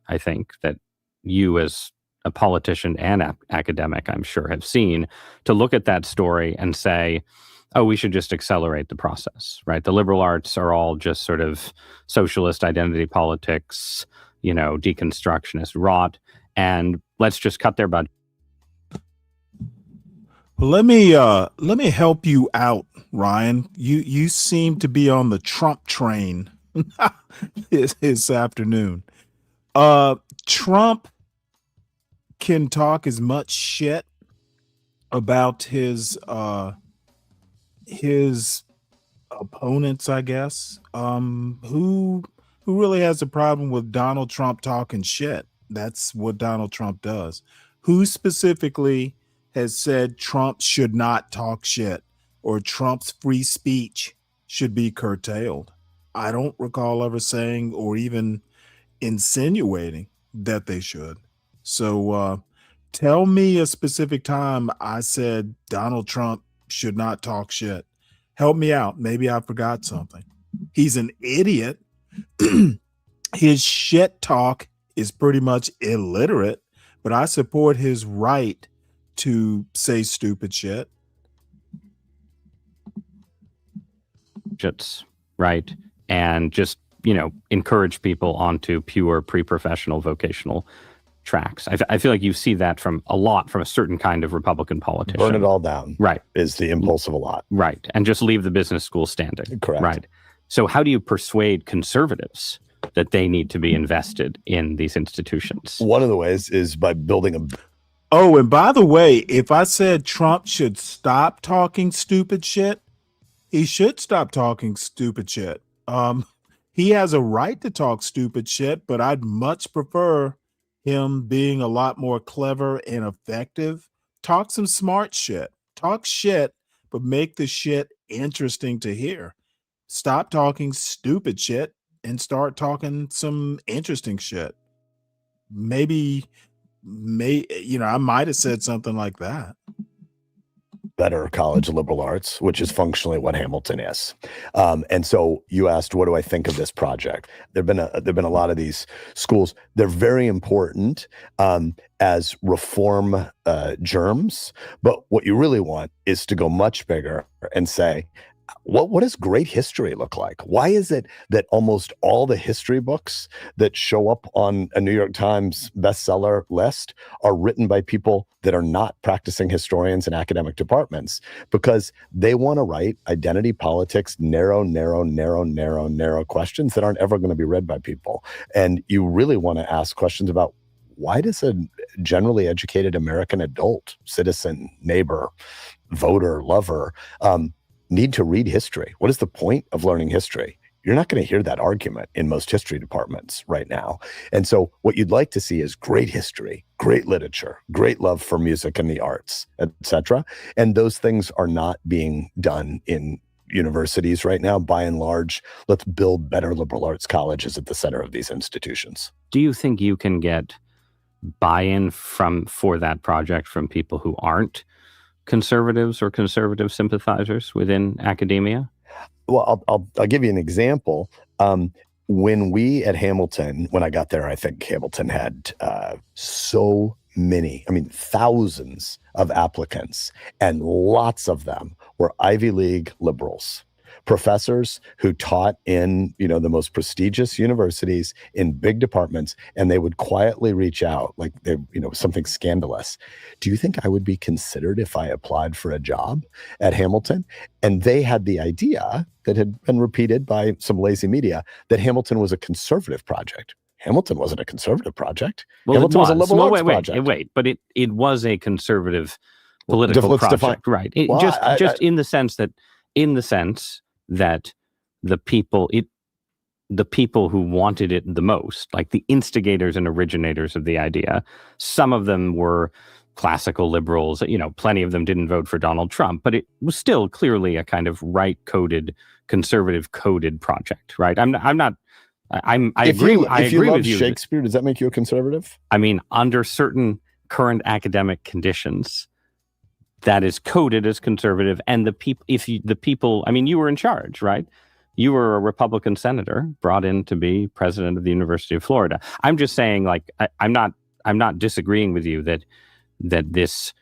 I think, that you as a politician and academic, I'm sure, have seen, to look at that story and say, oh, we should just accelerate the process, right? The liberal arts are all just sort of socialist identity politics, deconstructionist rot, and let's just cut their budget. Well, let me help you out, Ryan. You seem to be on the Trump train this afternoon. Trump can talk as much shit about his opponents, I guess. Who really has a problem with Donald Trump talking shit? That's what Donald Trump does. Who specifically has said Trump should not talk shit or Trump's free speech should be curtailed? I don't recall ever saying or even insinuating that they should. So tell me a specific time I said Donald Trump should not talk shit. Help me out. Maybe I forgot something. He's an idiot. His shit talk is pretty much illiterate, but I support his right to say stupid shit. Right. And just, encourage people onto pure pre-professional vocational tracks. I feel like you see that from a certain kind of Republican politician. Burn it all down. Right. Is the impulse of a lot. Right. And just leave the business school standing. Correct. Right. So how do you persuade conservatives that they need to be invested in these institutions? One of the ways is by building a... Oh, and by the way, if I said Trump should stop talking stupid shit, he should stop talking stupid shit. He has a right to talk stupid shit, but I'd much prefer him being a lot more clever and effective. Talk some smart shit. Talk shit, but make the shit interesting to hear. Stop talking stupid shit and start talking some interesting shit. Maybe I might have said something like that. Better college of liberal arts, which is functionally what Hamilton is. And so you asked, what do I think of this project? There've been a lot of these schools. They're very important as reform germs, but what you really want is to go much bigger and say, what does great history look like? Why is it that almost all the history books that show up on a New York Times bestseller list are written by people that are not practicing historians in academic departments? Because they want to write identity politics, narrow questions that aren't ever going to be read by people. And you really want to ask questions about, why does a generally educated American adult, citizen, neighbor, voter, lover, need to read history? What is the point of learning history? You're not going to hear that argument in most history departments right now. And so what you'd like to see is great history, great literature, great love for music and the arts, etc. And those things are not being done in universities right now. By and large, let's build better liberal arts colleges at the center of these institutions. Do you think you can get buy-in for that project from people who aren't conservatives or conservative sympathizers within academia? Well, I'll give you an example. When we at Hamilton, when I got there, I think Hamilton had so many, thousands of applicants, and lots of them were Ivy League liberals, professors who taught in, the most prestigious universities in big departments, and they would quietly reach out like they, something scandalous. Do you think I would be considered if I applied for a job at Hamilton? And they had the idea that had been repeated by some lazy media that Hamilton was a conservative project. Hamilton wasn't a conservative project. Well, Hamilton was a liberal arts project. Wait, but it was a conservative political project, right? Well, just in the sense that the people who wanted it the most, like the instigators and originators of the idea. Some of them were classical liberals. Plenty of them didn't vote for Donald Trump, but it was still clearly a kind of right-coded, conservative-coded project, right? I agree If you love with you. Shakespeare, does that make you a conservative? I mean, under certain current academic conditions, that is coded as conservative. And the people, I mean, you were in charge, right? You were a Republican senator brought in to be president of the University of Florida. I'm just saying, like, I'm not disagreeing with you that this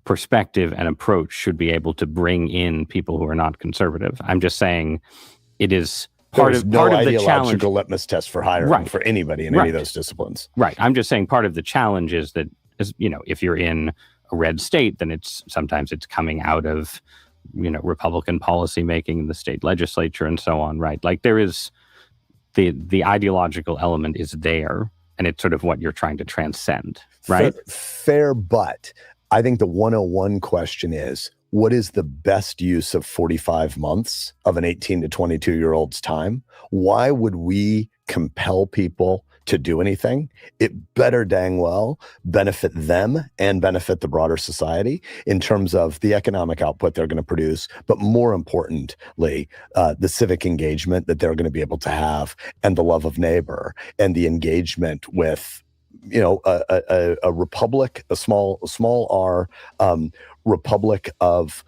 perspective and approach should be able to bring in people who are not conservative. I'm just saying it is part of the challenge. Ideological litmus test for hiring for anybody in any of those disciplines. Right. I'm just saying part of the challenge is that, if you're in a red state, then sometimes it's coming out of, Republican policy making in the state legislature and so on, right? Like there is the ideological element is there, and it's sort of what you're trying to transcend, right? Fair, but I think the 101 question is, what is the best use of 45 months of an 18 to 22-year-old's time? Why would we compel people to do anything? It better dang well benefit them and benefit the broader society in terms of the economic output they're going to produce, but more importantly, the civic engagement that they're going to be able to have, and the love of neighbor, and the engagement with a republic, a small r republic of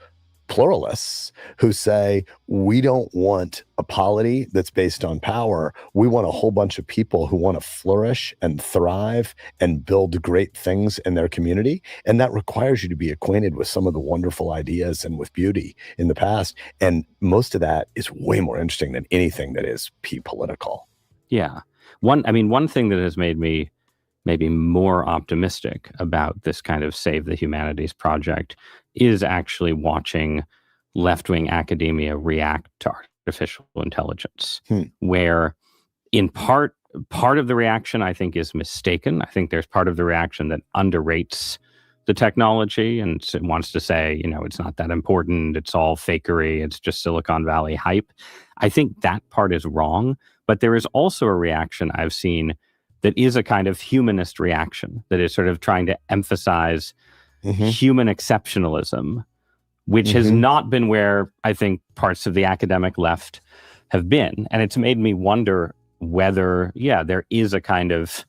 pluralists who say, we don't want a polity that's based on power. We want a whole bunch of people who want to flourish and thrive and build great things in their community. And that requires you to be acquainted with some of the wonderful ideas and with beauty in the past. And most of that is way more interesting than anything that is political. Yeah. One thing that has made me maybe more optimistic about this kind of Save the Humanities project is actually watching left-wing academia react to artificial intelligence, where in part of the reaction, I think, is mistaken. I think there's part of the reaction that underrates the technology and wants to say, it's not that important, it's all fakery, it's just Silicon Valley hype. I think that part is wrong, but there is also a reaction I've seen that is a kind of humanist reaction that is sort of trying to emphasize human exceptionalism, which has not been where I think parts of the academic left have been. And it's made me wonder whether, there is a kind of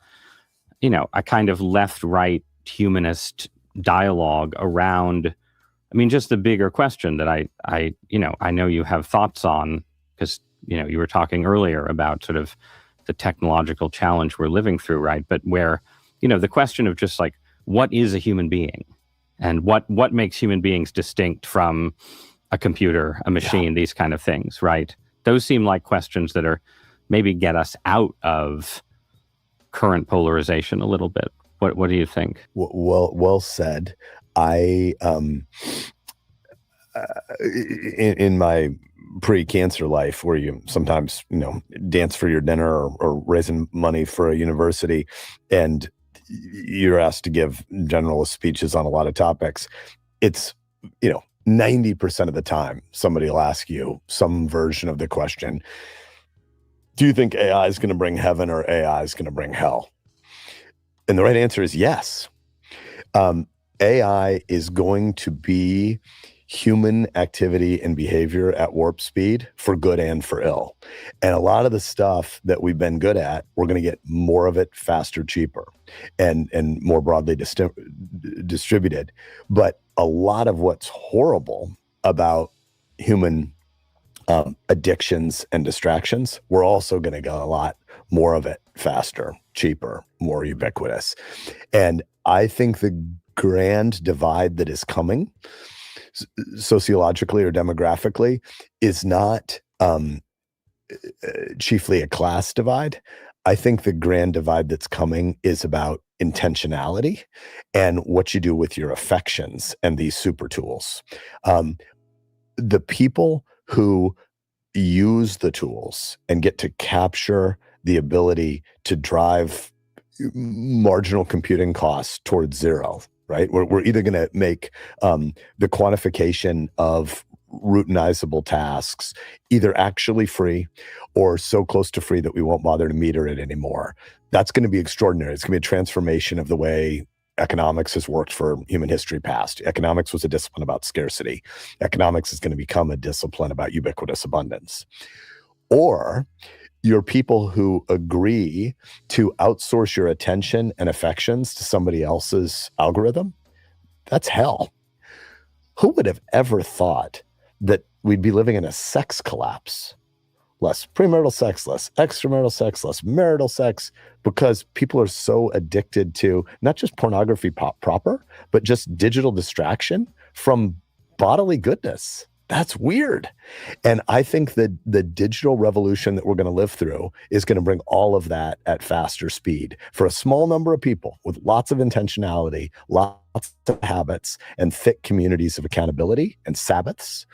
left-right humanist dialogue around, just the bigger question that I know you have thoughts on, because, you were talking earlier about sort of the technological challenge we're living through, right? But where, the question of just like, what is a human being? And what makes human beings distinct from a computer, a machine, these kind of things, right? Those seem like questions that are maybe get us out of current polarization a little bit. What do you think? Well said. I in my pre-cancer life, where you sometimes dance for your dinner or raising money for a university, and you're asked to give generalist speeches on a lot of topics, it's 90% of the time somebody will ask you some version of the question, do you think AI is going to bring heaven or AI is going to bring hell? And the right answer is yes. AI is going to be human activity and behavior at warp speed for good and for ill. And a lot of the stuff that we've been good at, we're going to get more of it faster, cheaper, and more broadly distributed. But a lot of what's horrible about human addictions and distractions, we're also going to get a lot more of it faster, cheaper, more ubiquitous. And I think the grand divide that is coming sociologically or demographically is not chiefly a class divide. I think the grand divide that's coming is about intentionality and what you do with your affections and these super tools. The people who use the tools and get to capture the ability to drive marginal computing costs towards zero, right? We're either going to make the quantification of routinizable tasks, either actually free or so close to free that we won't bother to meter it anymore. That's going to be extraordinary. It's going to be a transformation of the way economics has worked for human history past. Economics was a discipline about scarcity. Economics is going to become a discipline about ubiquitous abundance. Or you're people who agree to outsource your attention and affections to somebody else's algorithm. That's hell. Who would have ever thought that we'd be living in a sex collapse? Less premarital sex, less extramarital sex, less marital sex, because people are so addicted to not just pornography proper, but just digital distraction from bodily goodness. That's weird. And I think that the digital revolution that we're going to live through is going to bring all of that at faster speed for a small number of people with lots of intentionality, lots of habits, and thick communities of accountability and Sabbaths.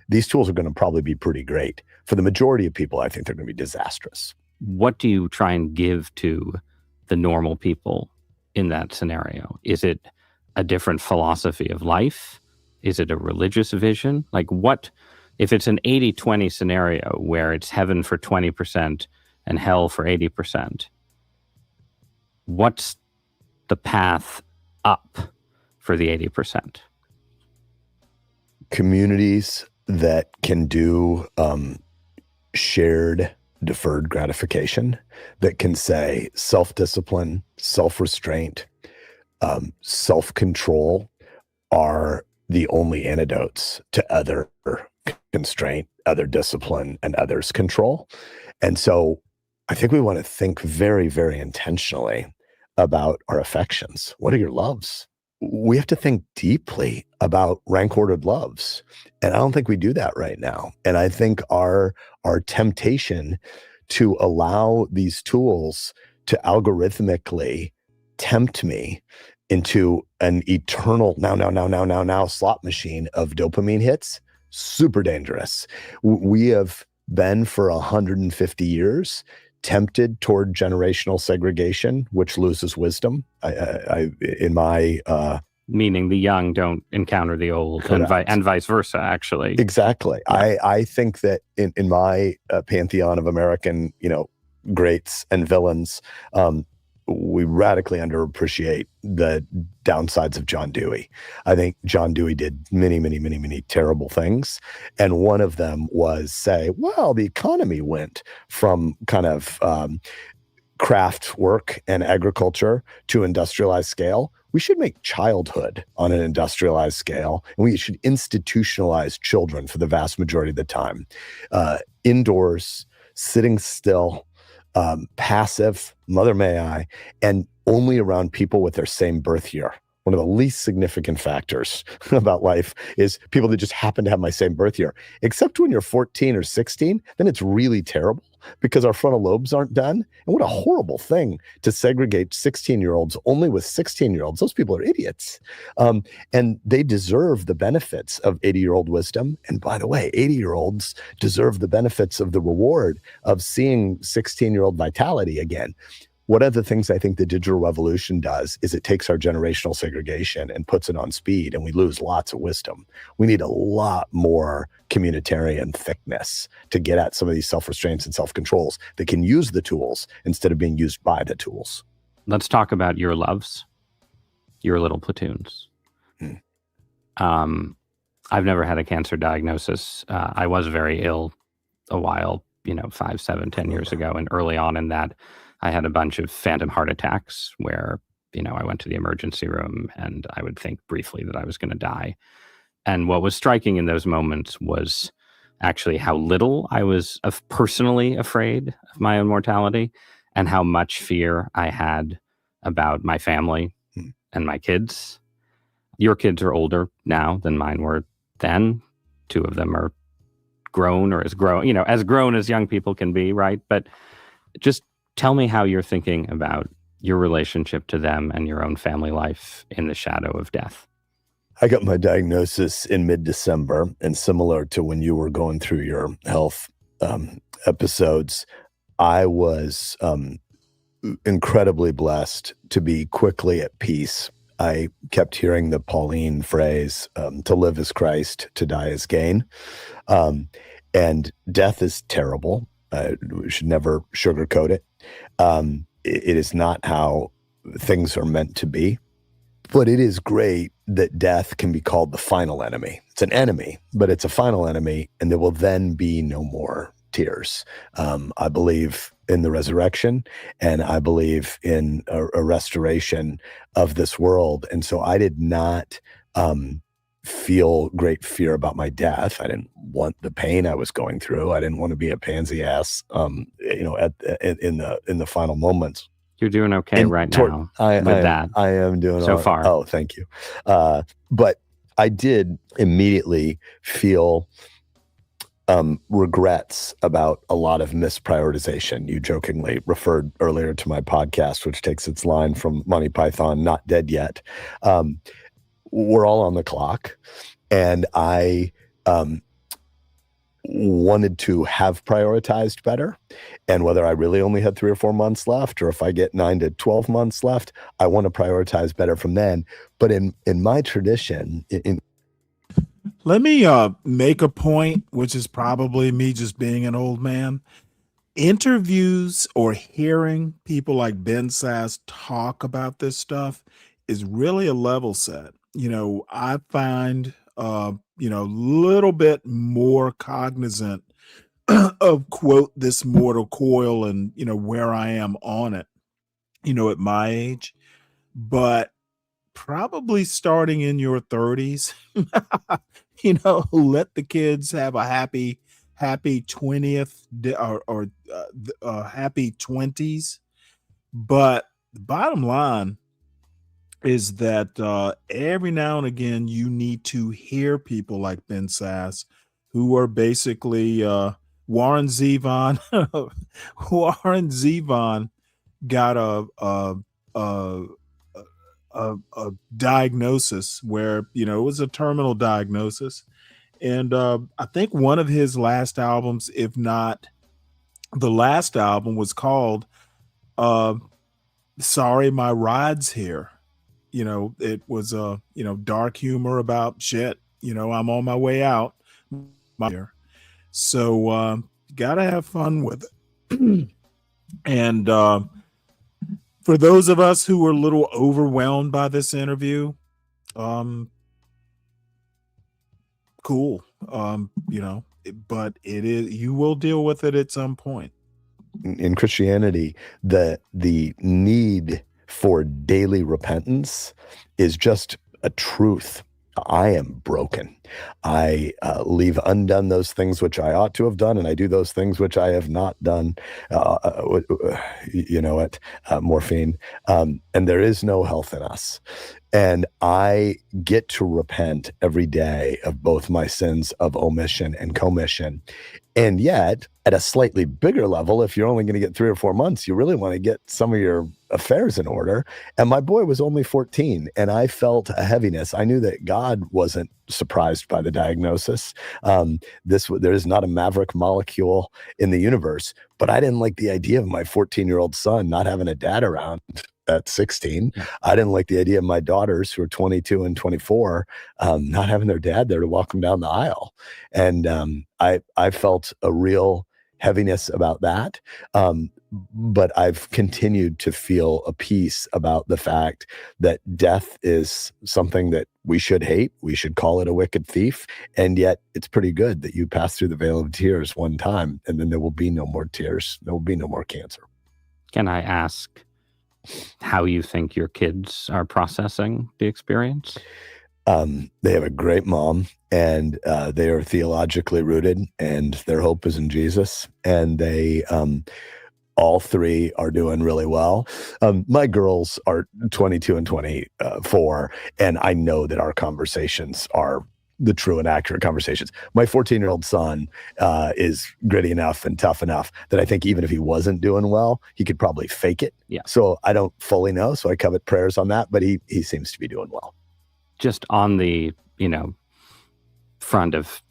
These tools are going to probably be pretty great. For the majority of people, I think they're going to be disastrous. What do you try and give to the normal people in that scenario? Is it a different philosophy of life? Is it a religious vision? Like what, if it's an 80-20 scenario where it's heaven for 20% and hell for 80%, what's the path up for the 80%? Communities that can do shared deferred gratification, that can say self-discipline, self-restraint, self-control are the only antidotes to other constraint, other discipline, and others' control. And so I think we want to think very, very intentionally about our affections. What are your loves? We have to think deeply about rank-ordered loves. And I don't think we do that right now. And I think our temptation to allow these tools to algorithmically tempt me into an eternal now slot machine of dopamine hits, super dangerous. We have been for 150 years tempted toward generational segregation, which loses wisdom. Meaning the young don't encounter the old, and vice versa, actually. Exactly. Yeah. I think that in my pantheon of American, greats and villains, we radically underappreciate the downsides of John Dewey. I think John Dewey did many, many, many, many terrible things. And one of them was say, well, the economy went from kind of craft work and agriculture to industrialized scale. We should make childhood on an industrialized scale, and we should institutionalize children for the vast majority of the time. Indoors, sitting still, passive, mother may I, and only around people with their same birth year. One of the least significant factors about life is people that just happen to have my same birth year. Except when you're 14 or 16, then it's really terrible because our frontal lobes aren't done. And what a horrible thing to segregate 16-year-olds only with 16-year-olds. Those people are idiots. And they deserve the benefits of 80-year-old wisdom. And by the way, 80-year-olds deserve the benefits of the reward of seeing 16-year-old vitality again. One of the things I think the digital revolution does is it takes our generational segregation and puts it on speed, and we lose lots of wisdom. We need a lot more communitarian thickness to get at some of these self-restraints and self-controls that can use the tools instead of being used by the tools. Let's talk about your loves, your little platoons. I've never had a cancer diagnosis. I was very ill a while, 5, 7, 10 years ago. And early on in that, I had a bunch of phantom heart attacks where, I went to the emergency room and I would think briefly that I was going to die. And what was striking in those moments was actually how little I was personally afraid of my own mortality and how much fear I had about my family and my kids. Your kids are older now than mine were then. 2 of them are grown or as grown as young people can be, right? But just tell me how you're thinking about your relationship to them and your own family life in the shadow of death. I got my diagnosis in mid-December, and similar to when you were going through your health episodes, I was incredibly blessed to be quickly at peace I kept hearing the Pauline phrase, to live is Christ, to die is gain. And death is terrible. We should never sugarcoat it. It is not how things are meant to be. But it is great that death can be called the final enemy. It's an enemy, but it's a final enemy, and there will then be no more tears. I believe in the resurrection, and I believe in a restoration of this world. And so I did not feel great fear about my death. I didn't want the pain I was going through. I didn't want to be a pansy ass, in the final moments. You're doing okay now with that. I am doing so far. Oh, thank you. But I did immediately feel regrets about a lot of misprioritization. You jokingly referred earlier to my podcast, which takes its line from Monty Python, Not Dead Yet. We're all on the clock, and I wanted to have prioritized better. And whether I really only had 3 or 4 months left, or if I get 9 to 12 months left, I want to prioritize better from then. But in my tradition, let me make a point, which is probably me just being an old man. Interviews or hearing people like Ben Sass talk about this stuff is really a level set. I find, little bit more cognizant of, quote, this mortal coil and, where I am on it, at my age. But probably starting in your 30s, let the kids have a happy 20th or happy 20s. But the bottom line is that every now and again, you need to hear people like Ben Sass, who are basically Warren Zevon. Warren Zevon got a diagnosis where, it was a terminal diagnosis. And I think one of his last albums, if not the last album, was called Sorry My Ride's Here. It was dark humor about shit. I'm on my way out. So gotta have fun with it. And for those of us who were a little overwhelmed by this interview, cool. But it is, you will deal with it at some point. In Christianity, the need for daily repentance is just a truth. I am broken. I leave undone those things which I ought to have done, and I do those things which I have not done. Morphine. And there is no health in us. And I get to repent every day of both my sins of omission and commission. And yet, at a slightly bigger level, if you're only going to get 3 or 4 months, you really want to get some of your affairs in order. And my boy was only 14, and I felt a heaviness. I knew that God wasn't surprised by the diagnosis. There is not a maverick molecule in the universe, but I didn't like the idea of my 14-year-old son not having a dad around at 16. I didn't like the idea of my daughters, who are 22 and 24, not having their dad there to walk them down the aisle. And I felt a real heaviness about that. But I've continued to feel a peace about the fact that death is something that we should hate. We should call it a wicked thief. And yet it's pretty good that you pass through the veil of tears one time, and then there will be no more tears. There will be no more cancer. Can I ask how you think your kids are processing the experience? They have a great mom, and they are theologically rooted, and their hope is in Jesus. And they, all 3 are doing really well. My girls are 22 and 24, and I know that our conversations are the true and accurate conversations. My 14-year-old son is gritty enough and tough enough that I think even if he wasn't doing well, he could probably fake it. Yeah. So I don't fully know. So I covet prayers on that, but he seems to be doing well. Just on the, front of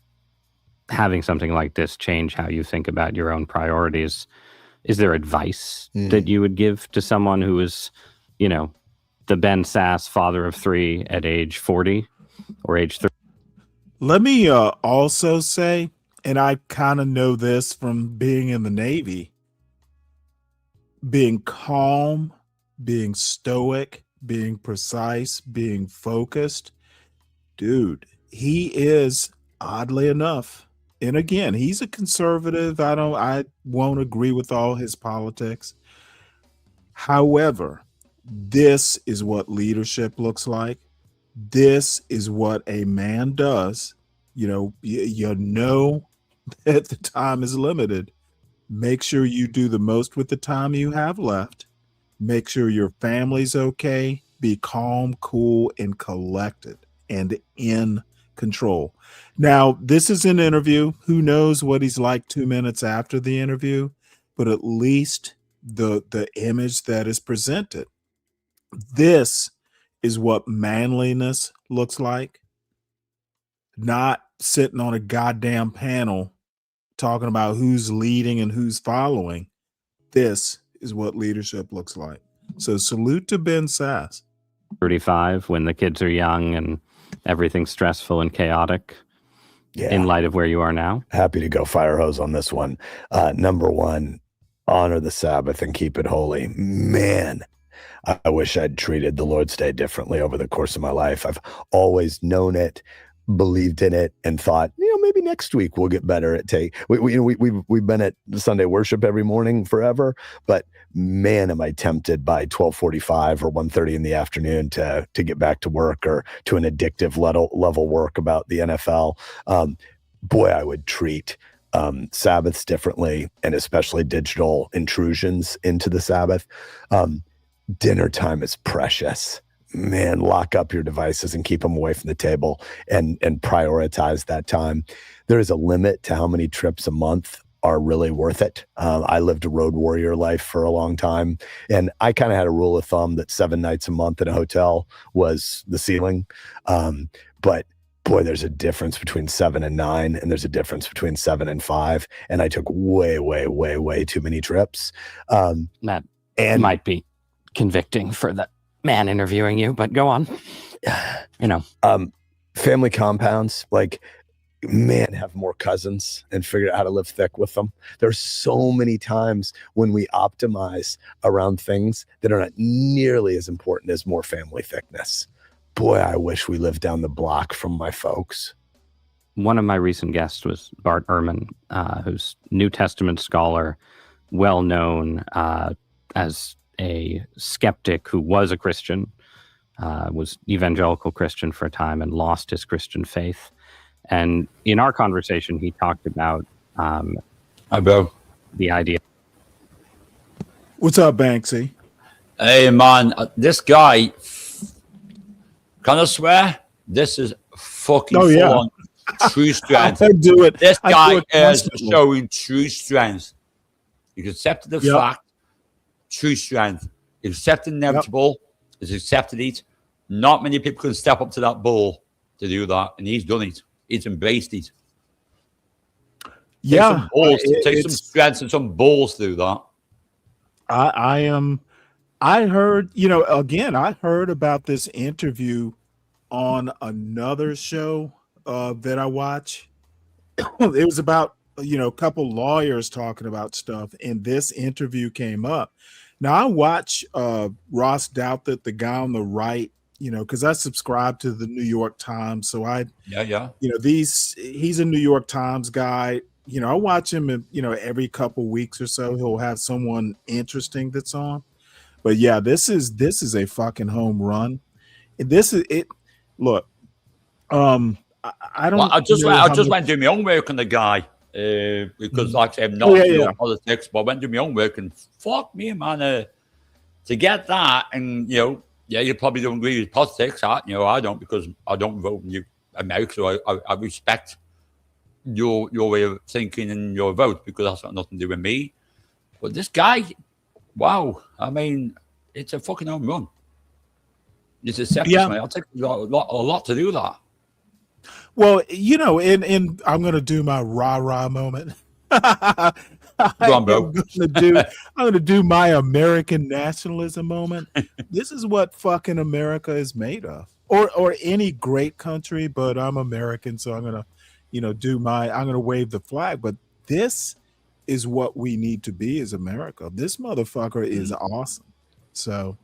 having something like this change how you think about your own priorities, is there advice that you would give to someone who is, the Ben Sass father of 3 at age 40 or age 30. Let me also say, and I kind of know this from being in the Navy, being calm, being stoic, being precise, being focused. Dude, he is, oddly enough, and again, he's a conservative. I won't agree with all his politics. However, this is what leadership looks like. This is what a man does. You know that the time is limited. Make sure you do the most with the time you have left. Make sure your family's okay. Be calm, cool, and collected and in control. Now, this is an interview. Who knows what he's like 2 minutes after the interview, but at least the image that is presented. This is what manliness looks like. Not sitting on a goddamn panel talking about who's leading and who's following. This is what leadership looks like. So salute to Ben Sass. 35 when the kids are young and everything's stressful and chaotic. Yeah. In light of where you are now. Happy to go fire hose on this one. Number one, honor the Sabbath and keep it holy. Man, I wish I'd treated the Lord's Day differently over the course of my life. I've always known it, believed in it, and thought, maybe next week we'll get better at we've been at Sunday worship every morning forever, but man, am I tempted by 12:45 or 1:30 in the afternoon to get back to work or to an addictive level work about the NFL. Boy, I would treat Sabbaths differently, and especially digital intrusions into the Sabbath. Dinner time is precious. Man, lock up your devices and keep them away from the table and prioritize that time. There is a limit to how many trips a month are really worth it. I lived a road warrior life for a long time, and I kind of had a rule of thumb that 7 nights a month in a hotel was the ceiling. But boy, there's a difference between 7 and 9, and there's a difference between 7 and 5. And I took way, way, way, way too many trips. That might be convicting for the man interviewing you, but go on. Family compounds, have more cousins and figure out how to live thick with them. There's so many times when we optimize around things that are not nearly as important as more family thickness. Boy, I wish we lived down the block from my folks. One of my recent guests was Bart Ehrman, who's New Testament scholar, well known as a skeptic who was a Christian, was evangelical Christian for a time and lost his Christian faith. And in our conversation, he talked about the idea. What's up, Banksy? Hey, man, this guy, can I swear? This is fucking full on true strength. I do it. This guy is constantly. showing true strength. He's accepted the fact, true strength. He's accepted the inevitable. He's accepted it. Not many people can step up to that bull to do that, and he's done it. He's embraced it. Yeah, take some strength and some balls to do that. I heard, I heard about this interview on another show that I watch. It was about, a couple lawyers talking about stuff, and this interview came up. Now, I watch Ross Douthat, the guy on the right, because I subscribe to the New York Times. So he's a New York Times guy. I watch him, every couple weeks or so, he'll have someone interesting that's on. But yeah, this is a fucking home run. This is it. Look, I don't. Well, I just went to do my own work on the guy because, like I said, I'm not politics, but I went to do my own work and fuck me, man. To get that, and you probably don't agree with politics. I don't, because I don't vote in America, so I respect your way of thinking and your vote, because that's got nothing to do with me. But this guy, wow, I mean, it's a fucking home run. It's a separate, man. I'll take a lot to do that. Well, and I'm going to do my rah-rah moment. on, bro. I'm gonna do my American nationalism moment. This is what fucking America is made of, or any great country. But I'm American, so I'm gonna, I'm gonna wave the flag. But this is what we need to be as America. This motherfucker is awesome. So,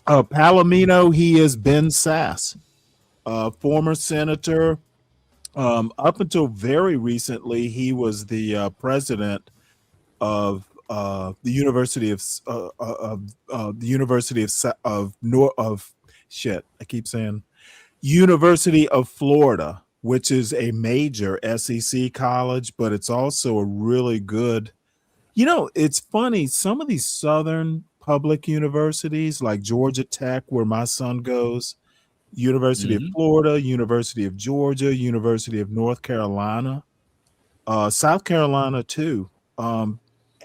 Palomino, he is Ben Sass, former senator. Up until very recently, he was the president of the University of University of Florida, which is a major SEC college, but it's also a really good. It's funny. Some of these Southern public universities, like Georgia Tech, where my son goes, University of Florida, University of Georgia, University of North Carolina, South Carolina too.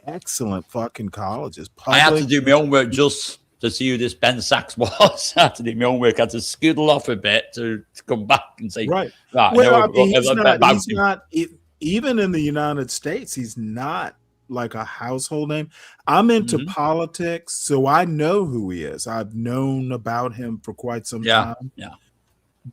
Excellent fucking colleges. I had to do my own work just to see who this Ben Sachs was. I had to do my own work. I had to scoodle off a bit to come back and say, right. Well, he's not even in the United States. He's not like a household name. I'm into politics, so I know who he is. I've known about him for quite some time. Yeah.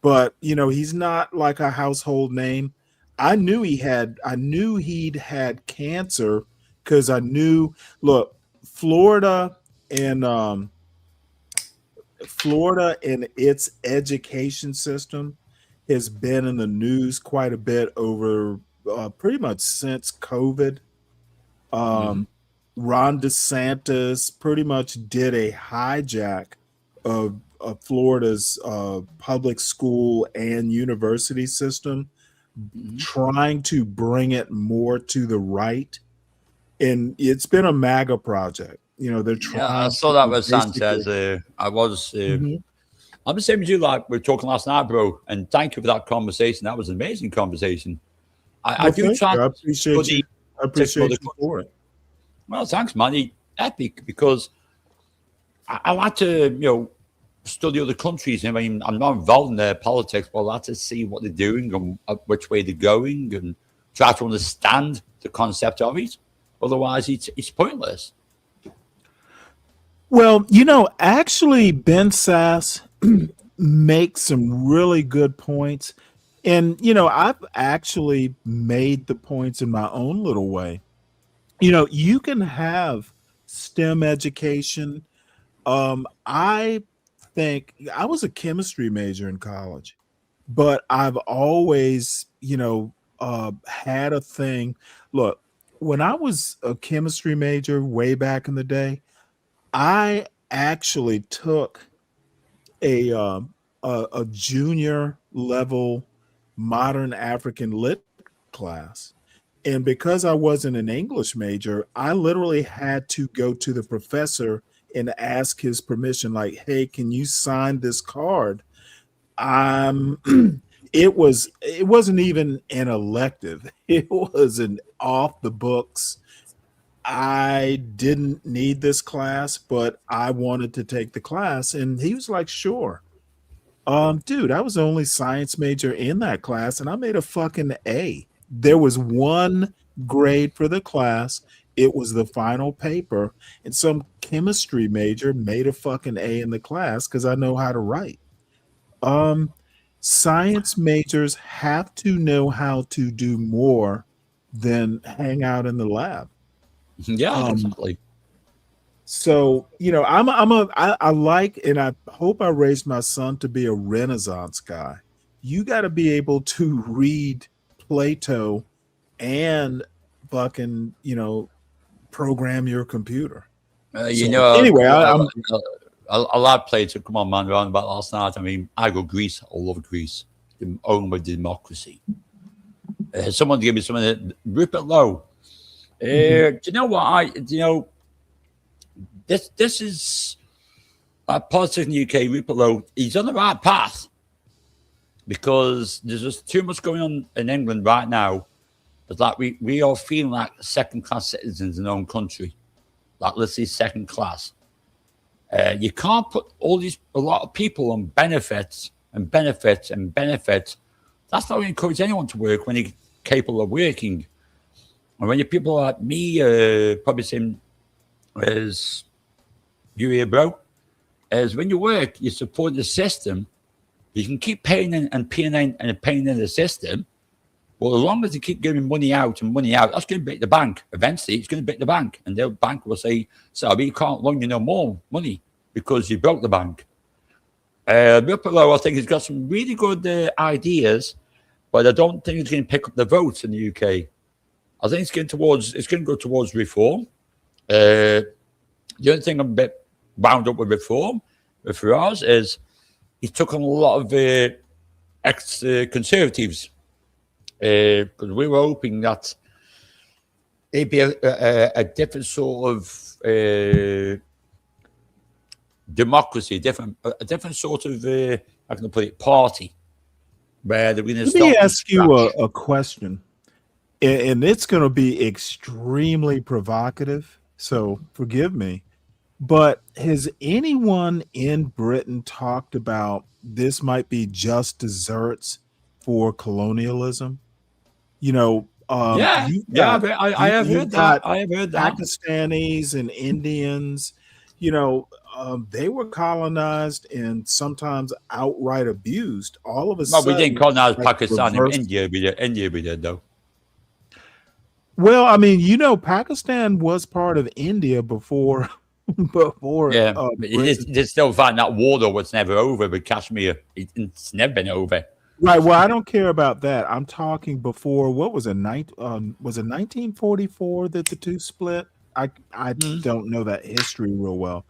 But he's not like a household name. I knew he'd had cancer because I knew. Look, Florida and its education system has been in the news quite a bit over pretty much since COVID. Ron DeSantis pretty much did a hijack of Florida's public school and university system, trying to bring it more to the right. And it's been a MAGA project. They're trying. Yeah, I saw that with Sanchez. I'm the same as you. Like we were talking last night, bro. And thank you for that conversation. That was an amazing conversation. I do try. I appreciate you. I appreciate you for it. Well, thanks, man. Epic, because I like to, study other countries. I mean, I'm not involved in their politics, but I like to see what they're doing and which way they're going and try to understand the concept of it. Otherwise, it's pointless. Well, actually, Ben Sass makes some really good points. And, I've actually made the points in my own little way. You can have STEM education. I think I was a chemistry major in college, but I've always, had a thing. Look, when I was a chemistry major way back in the day, I actually took a junior level modern African lit class. And because I wasn't an English major, I literally had to go to the professor and ask his permission, like, hey, can you sign this card? It wasn't even an elective. It was an off the books. I didn't need this class, but I wanted to take the class. And he was like, sure. Dude, I was the only science major in that class and I made a fucking A. There was one grade for the class. It was the final paper, and some chemistry major made a fucking A in the class because I know how to write. Science majors have to know how to do more than hang out in the lab. Yeah, exactly. So, I like, and I hope I raised my son to be a Renaissance guy. You got to be able to read Plato and fucking, program your computer. Anyway, I like Plato. Come on, man. We're on about last night. I mean, I go Greece. I love Greece. Owned by democracy. Someone give me something. Rupert Lowe. Do you know what this is politics in the UK. Rupert Lowe, he's on the right path because there's just too much going on in England right now. It's like we are feeling like second-class citizens in our own country. Like, let's say second class. You can't put a lot of people on benefits and benefits and benefits. That's not going to encourage anyone to work when you're capable of working. And when you people like me, probably same as you here, bro, is when you work, you support the system. You can keep paying and paying and paying in the system. Well, as long as you keep giving money out and money out, that's going to break the bank. Eventually, it's going to break the bank. And the bank will say, sorry, we can't loan you no more money because you broke the bank. Ripple, I think he's got some really good ideas, but I don't think it's going to pick up the votes in the UK. I think it's going to go towards reform. The only thing I'm a bit wound up with reform with Farage is he took on a lot of ex-conservatives because we were hoping that it'd be a different sort of democracy, a different sort of how can I put it, party where they're going to stop. Let me ask you a question, and it's going to be extremely provocative, so forgive me. But has anyone in Britain talked about this might be just desserts for colonialism? You know, I have heard that. I have heard that. Pakistanis and Indians, you know, they were colonized and sometimes outright abused. All of a sudden, we didn't colonize like, Pakistan and India. India we did, though. Well, I mean, you know, Pakistan was part of India before. Yeah, they still find that war though was never over with Kashmir. It's never been over. Right. Well, I don't care about that. I'm talking before. What was it? Was it 1944 that the two split? I don't know that history real well,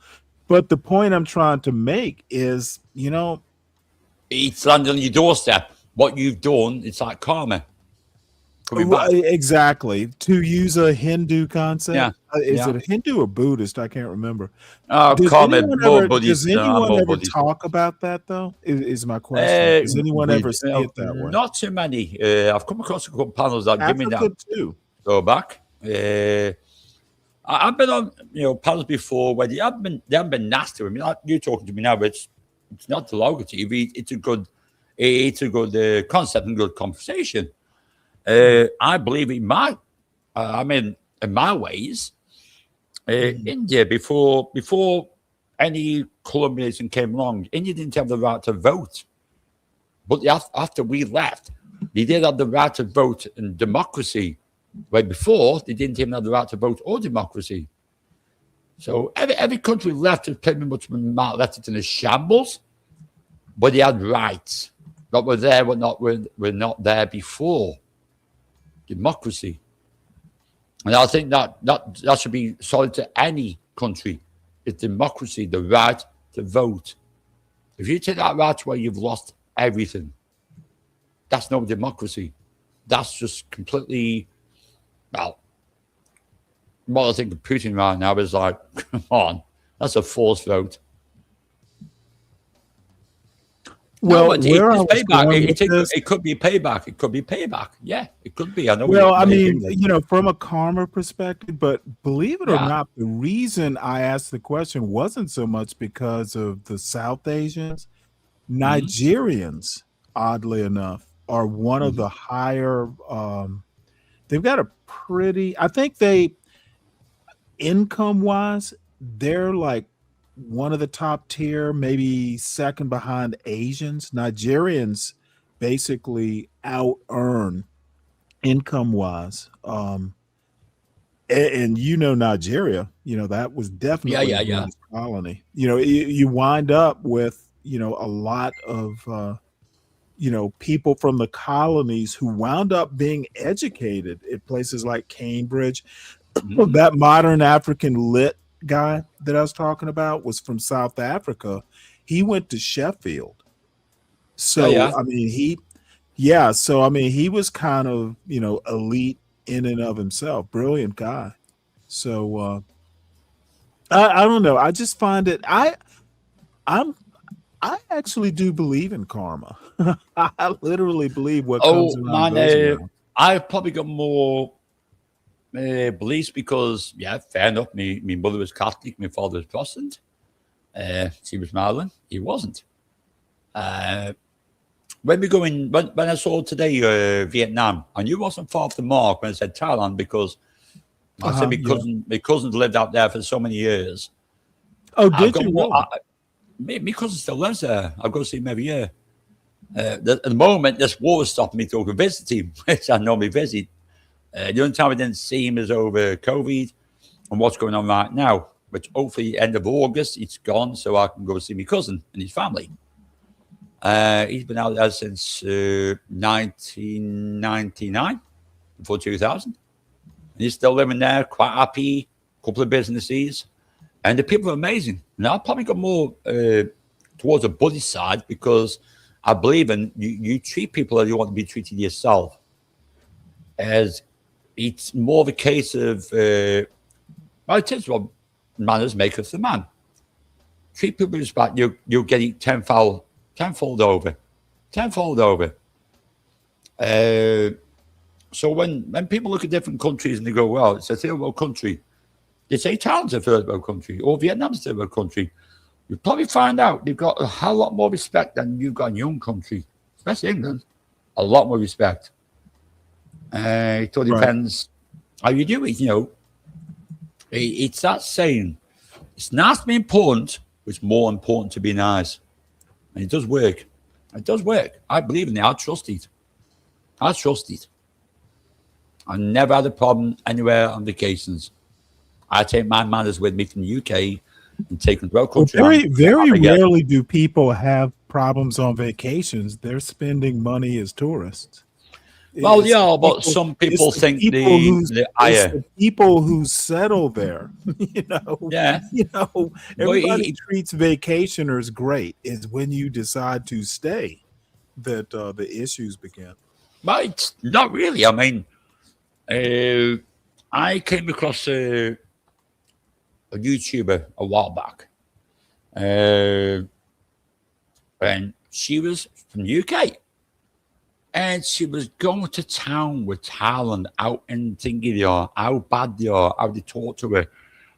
but the point I'm trying to make is, you know, it's landed on your doorstep. What you've done, it's like karma. Exactly. To use a Hindu concept, is it a Hindu or Buddhist? I can't remember. Does anyone ever talk about that though? Is my question. Does anyone ever see it that way? Not too many. I've come across a couple panels that give me that. Too. Go back. I've been on panels before where they haven't been nasty with me. Like you talking to me now, but it's not derogatory. It's a good concept and good conversation. I believe in my ways, India before any colonialism came along, India didn't have the right to vote. But after we left, they did have the right to vote in democracy. Where before they didn't even have the right to vote or democracy. So every country left is pretty much left it in a shambles, but they had rights that were there, were not there before. Democracy. And I think that should be solid to any country. It's democracy, the right to vote. If you take that right away, you've lost everything. That's no democracy. That's just completely, well, what I think of Putin right now is like, come on, that's a forced vote. Well, it's payback. It could be payback. It could be payback. Yeah, it could be. I know. Well, I mean, from a karma perspective, but believe it or not, the reason I asked the question wasn't so much because of the South Asians. Nigerians, oddly enough, are one of the higher. They've got a pretty. I think income-wise, they're like one of the top tier, maybe second behind Asians. Nigerians basically out earn income wise. And Nigeria, that was definitely a colony. You wind up with, a lot of, people from the colonies who wound up being educated at places like Cambridge. That modern African lit guy that I was talking about was from South Africa. He went to Sheffield. So, I mean, he was kind of, elite in and of himself. Brilliant guy. So, I don't know. I just find it, I actually do believe in karma. I literally believe what comes around goes around. I've probably got more beliefs because, fair enough. My mother was Catholic, my father was Protestant. She was from Ireland, he wasn't. when we go in, when I saw today Vietnam, I knew it wasn't far off the mark when I said Thailand because I said my cousins lived out there for so many years. Oh, did you? Really? My cousin still lives there. I go see him every year. At the moment, this war is stopping me to go visit him, which I normally visit. The only time I didn't see him is over COVID and what's going on right now, which hopefully end of August, it's gone so I can go see my cousin and his family. He's been out there since 1999, before 2000. And he's still living there, quite happy, couple of businesses. And the people are amazing. Now, I've probably got more towards the buddy side because I believe in you treat people as you want to be treated yourself. As it's more of a case of, well, it is what manners maketh the man. Treat people with respect, you'll get it tenfold over. So when people look at different countries and they go, well, it's a third world country, they say Thailand's a third world country or Vietnam's a third world country. You probably find out they've got a hell lot more respect than you've got in your own country, especially England. A lot more respect. It all depends how you do it, you know. It's that saying, it's nice to be important, but it's more important to be nice. And it does work. It does work. I believe in it. I trust it. I never had a problem anywhere on vacations. I take my manners with me from the UK and take them to our country. Well, very rarely do people have problems on vacations. They're spending money as tourists. Well, but some people think the people who settle there, everybody treats vacationers great. It's when you decide to stay that the issues begin. But it's not really. I mean, I came across a YouTuber a while back, and she was from the UK. And she was going to town with Thailand, out in Tingiri, how bad they are, how they talk to her.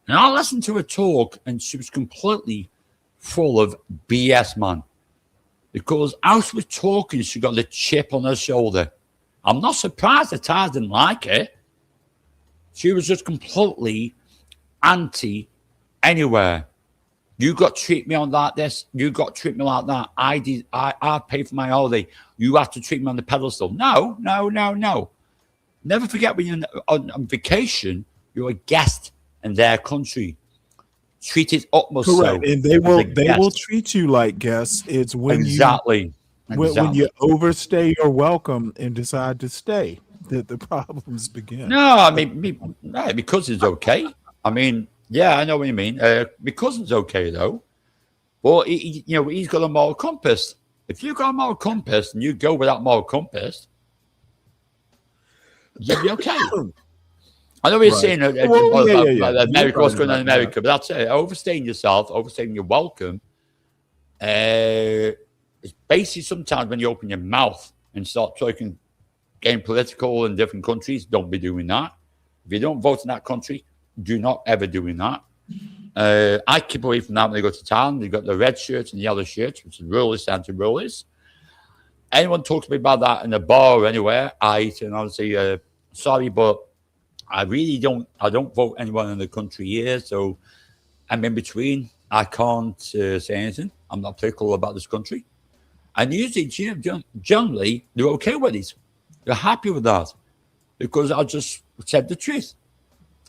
And I listened to her talk, and she was completely full of BS, man. Because as she was talking, she got the chip on her shoulder. I'm not surprised the Thais didn't like her. She was just completely anti anywhere. You got to treat me on like this. You got to treat me like that. I pay for my holiday. You have to treat me on the pedestal. No. Never forget when you're on vacation, you're a guest in their country. Treat it utmost. Correct. So. And they will treat you like guests. It's when when you overstay your welcome and decide to stay that the problems begin. No, I mean, because it's okay. I mean, yeah, I know what you mean. My cousin's okay though, but he's got a moral compass. If you've got a moral compass and you go with that moral compass, you'll be okay. I know what you're saying about America, what's going on in America, but that's it. Overstaying yourself, overstaying your welcome. It's basically sometimes when you open your mouth and start talking, getting political in different countries, don't be doing that. If you don't vote in that country, do not ever doing that. I keep away from that when I go to town. They've got the red shirts and the yellow shirts, which is ruralist, anti-ruralist. Anyone talks to me about that in a bar or anywhere, and I'll say, sorry, but I don't vote anyone in the country here, so I'm in between. I can't say anything. I'm not political about this country. And usually, generally, they're okay with it. They're happy with that because I just said the truth.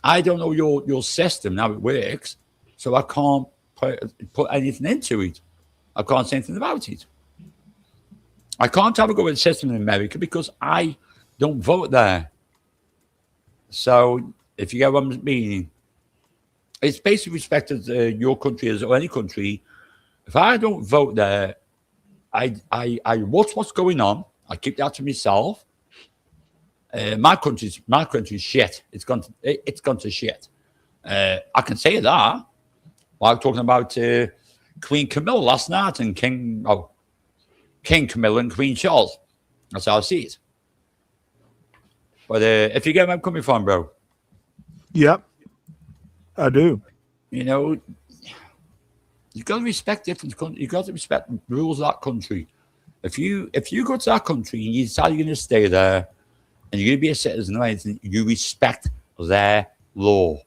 I don't know your system, how it works, so I can't put anything into it. I can't say anything about it. I can't have a go with the system in America because I don't vote there. So if you get what I'm meaning, it's basically respected your country as or any country. If I don't vote there, I watch what's going on. I keep that to myself. My country's shit. It's gone to shit. I can say that. While talking about Queen Camilla last night and King Camilla and Queen Charles. That's how I see it. But if you get where I'm coming from, bro. Yep, I do. You know, you got to respect different countries. You got to respect the rules of that country. If you go to that country and you decide you're going to stay there and you're going to be a citizen or anything, you respect their law.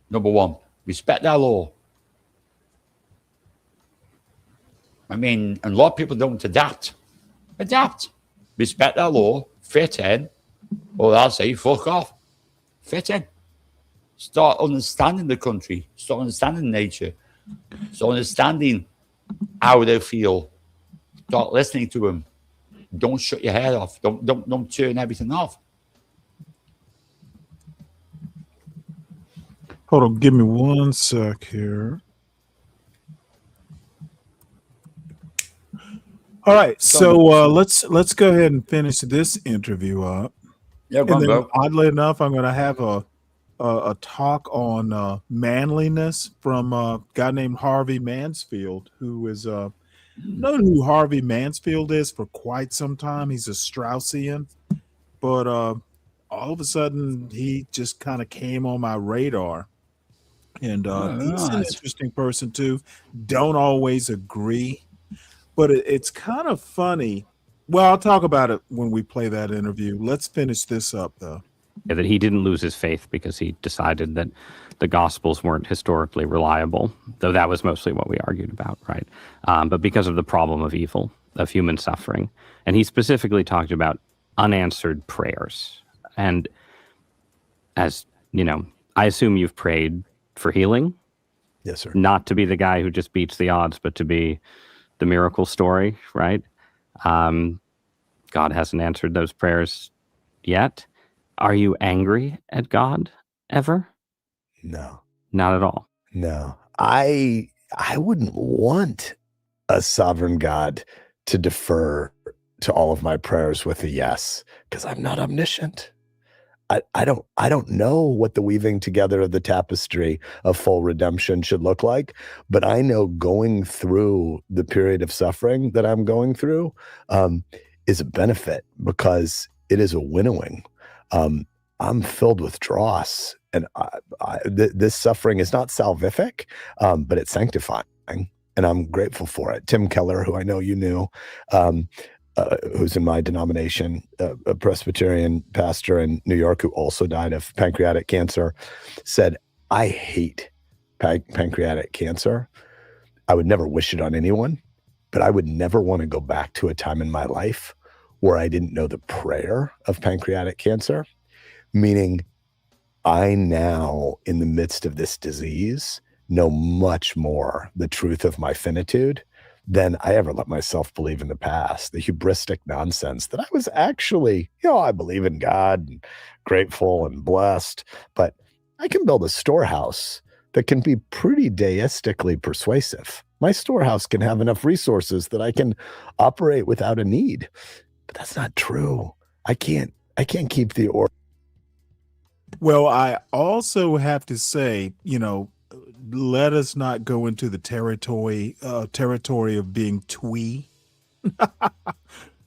Number one, respect their law. I mean, and a lot of people don't adapt. Adapt. Respect their law, fit in, or I'll say fuck off. Fit in. Start understanding the country. Start understanding nature. Start understanding how they feel. Start listening to them. Don't shut your head off. Don't turn everything off. Hold on, give me 1 sec here. All right, so let's go ahead and finish this interview up. Yeah, and then, oddly enough, I'm going to have a talk on manliness from a guy named Harvey Mansfield, who is known who Harvey Mansfield is for quite some time. He's a Straussian, but all of a sudden he just kind of came on my radar. And he's an interesting person too. Don't always agree, but it's kind of funny. Well, I'll talk about it when we play that interview. Let's finish this up though. Yeah, that he didn't lose his faith because he decided that the Gospels weren't historically reliable, though that was mostly what we argued about, right? But because of the problem of evil, of human suffering. And he specifically talked about unanswered prayers. And as, you know, I assume you've prayed for healing. Yes, sir. Not to be the guy who just beats the odds, but to be the miracle story, right? God hasn't answered those prayers yet. Are you angry at God ever? No. Not at all. No. I wouldn't want a sovereign God to defer to all of my prayers with a yes, because I'm not omniscient. I don't know what the weaving together of the tapestry of full redemption should look like, but I know going through the period of suffering that I'm going through is a benefit because it is a winnowing. I'm filled with dross, and this suffering is not salvific, but it's sanctifying, and I'm grateful for it. Tim Keller, who I know you knew, who's in my denomination, a Presbyterian pastor in New York who also died of pancreatic cancer, said, I hate pancreatic cancer. I would never wish it on anyone, but I would never want to go back to a time in my life where I didn't know the prayer of pancreatic cancer, meaning I now, in the midst of this disease, know much more the truth of my finitude than I ever let myself believe in the past. The hubristic nonsense that I was actually, I believe in God and grateful and blessed, but I can build a storehouse that can be pretty deistically persuasive. My storehouse can have enough resources that I can operate without a need, but that's not true. I can't keep the order. Well, I also have to say, let us not go into the territory of being twee.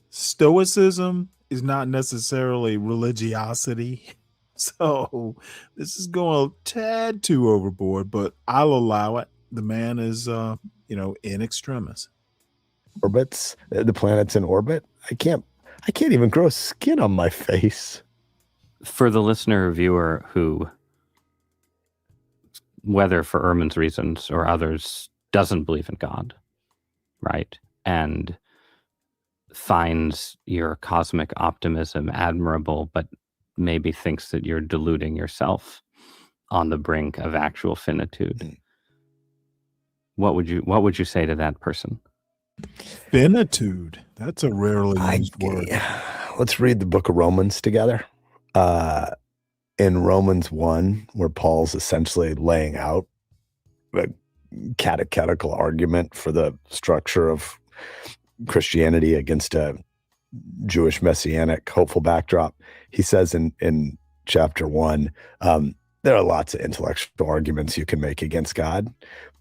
Stoicism is not necessarily religiosity. So this is going a tad too overboard, but I'll allow it. The man is, in extremis. Orbits, the planet's in orbit. I can't even grow skin on my face. For the listener or viewer who, whether for Ehrman's reasons or others, doesn't believe in God, right? And finds your cosmic optimism admirable, but maybe thinks that you're deluding yourself on the brink of actual finitude. What would you say to that person? Finitude. That's a rarely used word. Let's read the book of Romans together. In Romans 1, where Paul's essentially laying out a catechetical argument for the structure of Christianity against a Jewish messianic hopeful backdrop, he says in chapter 1, there are lots of intellectual arguments you can make against God,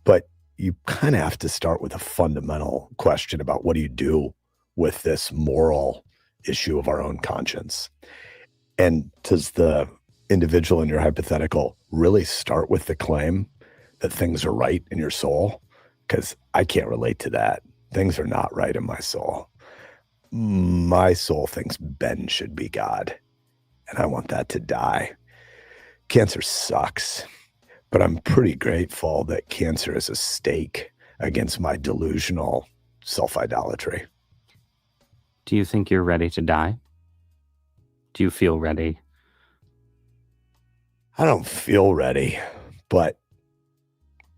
but you kind of have to start with a fundamental question about what do you do with this moral issue of our own conscience. And does the individual in your hypothetical really start with the claim that things are right in your soul? Because I can't relate to that. things are not right in my soul. My soul thinks Ben should be God, and I want that to die. Cancer sucks, but I'm pretty grateful that cancer is a stake against my delusional self-idolatry. Do you think you're ready to die? Do you feel ready? I don't feel ready, but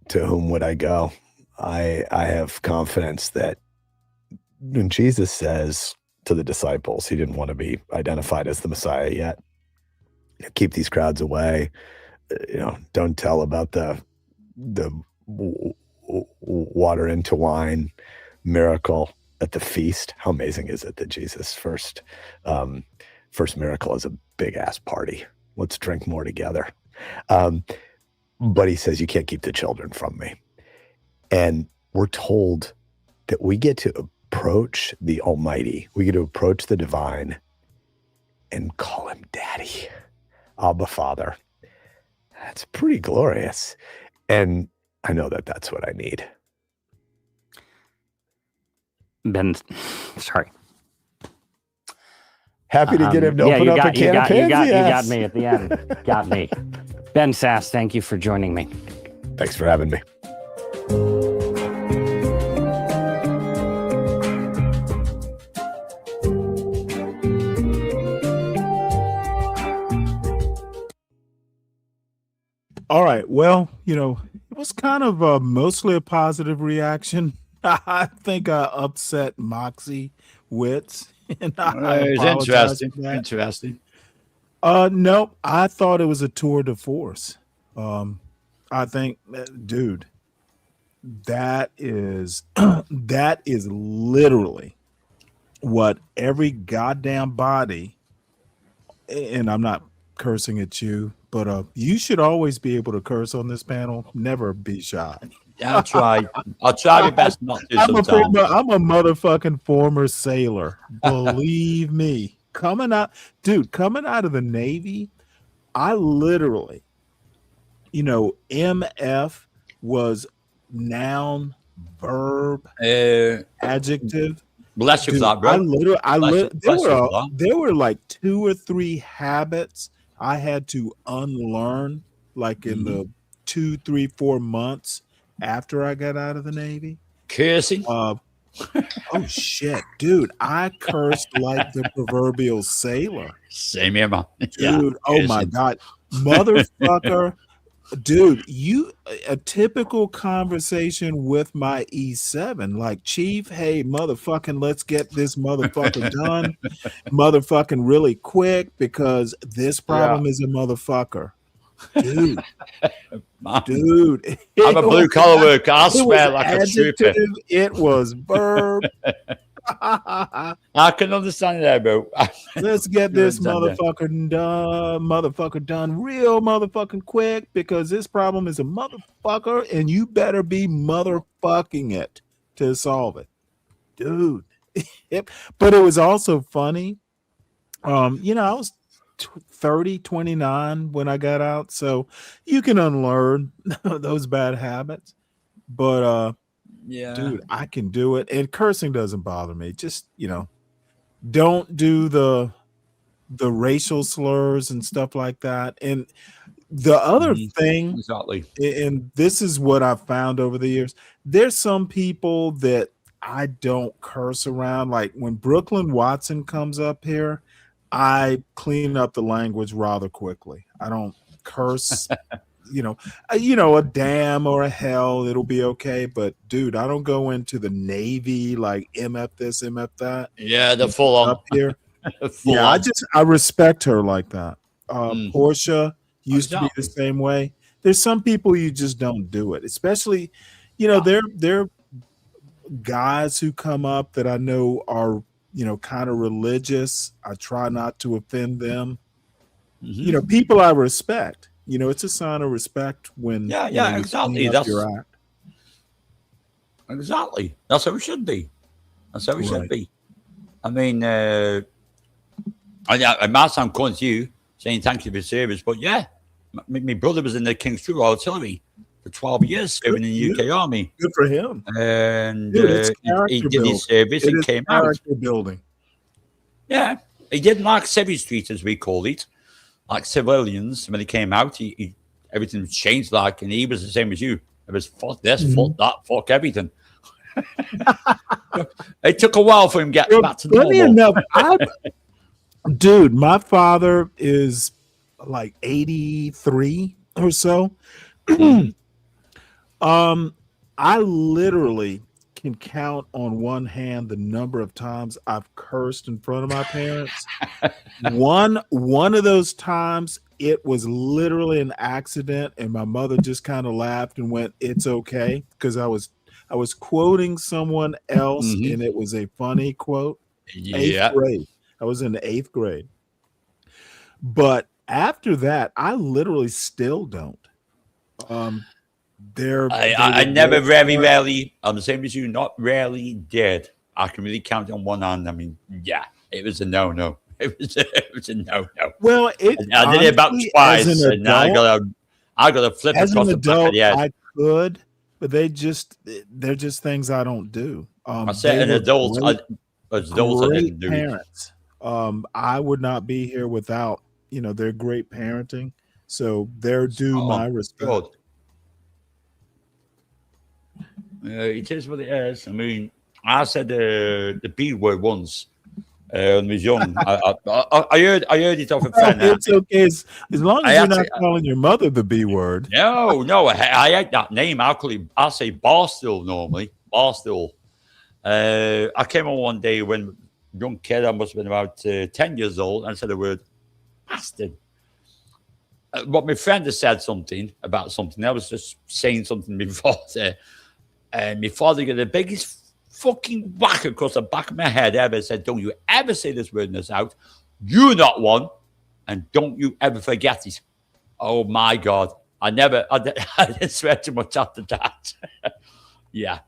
to whom would I go? I have confidence that when Jesus says to the disciples, he didn't want to be identified as the Messiah yet. Keep these crowds away. Don't tell about the water into wine miracle at the feast. How amazing is it that Jesus' first miracle is a big ass party? Let's drink more together. But he says, you can't keep the children from me. And we're told that we get to approach the Almighty. We get to approach the divine and call him Daddy, Abba Father. That's pretty glorious. And I know that that's what I need. Ben, sorry. Happy to get him to open up a can of pansy. You got me at the end. Got me. Ben Sass, thank you for joining me. Thanks for having me. All right. Well, it was kind of mostly a positive reaction. I think I upset Moxie wits. And it's interesting. Interesting. No, I thought it was a tour de force. I think, dude, that is literally what every goddamn body, and I'm not cursing at you, but you should always be able to curse on this panel. Never be shy. Yeah, I'll try. I'll try my best not to. I'm a motherfucking former sailor. Believe me. Coming out of the Navy, I literally, MF was noun, verb, adjective. Bless you for that, bro. There were like 2 or 3 habits I had to unlearn, like in the 2, 3, 4 months after I got out of the Navy. Cursing. Oh shit, dude! I cursed like the proverbial sailor. Same here, man. Dude, Yeah, oh my god, motherfucker, dude! A typical conversation with my E7, like, Chief, hey, motherfucking, let's get this motherfucker done, motherfucking, really quick, because this problem is a motherfucker. Dude, dude, I'm a blue collar worker. I swear like a trooper. It was verb. I can understand that, bro. Let's get this motherfucker done real motherfucking quick, because this problem is a motherfucker and you better be motherfucking it to solve it, dude. But it was also funny. I was 29 when I got out, so you can unlearn those bad habits, but dude, I can do it, and cursing doesn't bother me. Just don't do the racial slurs and stuff like that. And the other thing, exactly, and this is what I've found over the years, there's some people that I don't curse around. Like when Brooklyn Watson comes up here, I clean up the language rather quickly. I don't curse, a damn or a hell, it'll be okay. But dude, I don't go into the Navy like MF this, MF that. Yeah, the full on up here. I respect her like that. Portia used to be the same way. There's some people you just don't do it, especially, they're guys who come up that I know are kind of religious. I try not to offend them. People I respect. It's a sign of respect when exactly. That's your act. Exactly. That's how it should be. That's how it should be. I mean, I might sound corny to you saying thank you for your service, but yeah, my brother was in the King's Troop Artillery, for 12 years serving in the UK Army. Good for him. And Dude, it's he character did his service and came out. Character building. Yeah. He didn't like Civvy Street, as we call it. Like civilians, when he came out, he everything changed, like, and he was the same as you. It was fuck this, fuck that, fuck everything. It took a while for him to get back to normal. Funny enough, dude, my father is like 83 or so. I literally can count on one hand the number of times I've cursed in front of my parents. One of those times, it was literally an accident, and my mother just kind of laughed and went, "It's okay," because I was quoting someone else, and it was a funny quote. Yeah. 8th grade. I was in the 8th grade. But after that, I literally still don't. I never very rarely, I'm the same as you, not rarely did. I can really count on one hand. I mean, yeah, it was a no-no. It was a no-no. Well, I did it about twice, and I got a flip as across an the back of adult, the head. I could, but they're just things I don't do. I said an adult, as adults, I didn't do. Parents. I would not be here without their great parenting. So they're due my respect. God. It is what it is. I mean, I said the B word once when I was young. I heard it off a friend. It's okay as long as you're not calling your mother the B word. No, I hate that name. I say Barstool normally. Barstool. I came on one day when young kid, I must have been about 10 years old, and I said the word bastard. But my friend has said something about something. I was just saying something before there. And my father got the biggest fucking whack across the back of my head ever. Said, "Don't you ever say this word in this out. You're not one. And don't you ever forget it." Oh, my God. I didn't swear too much after that. Yeah.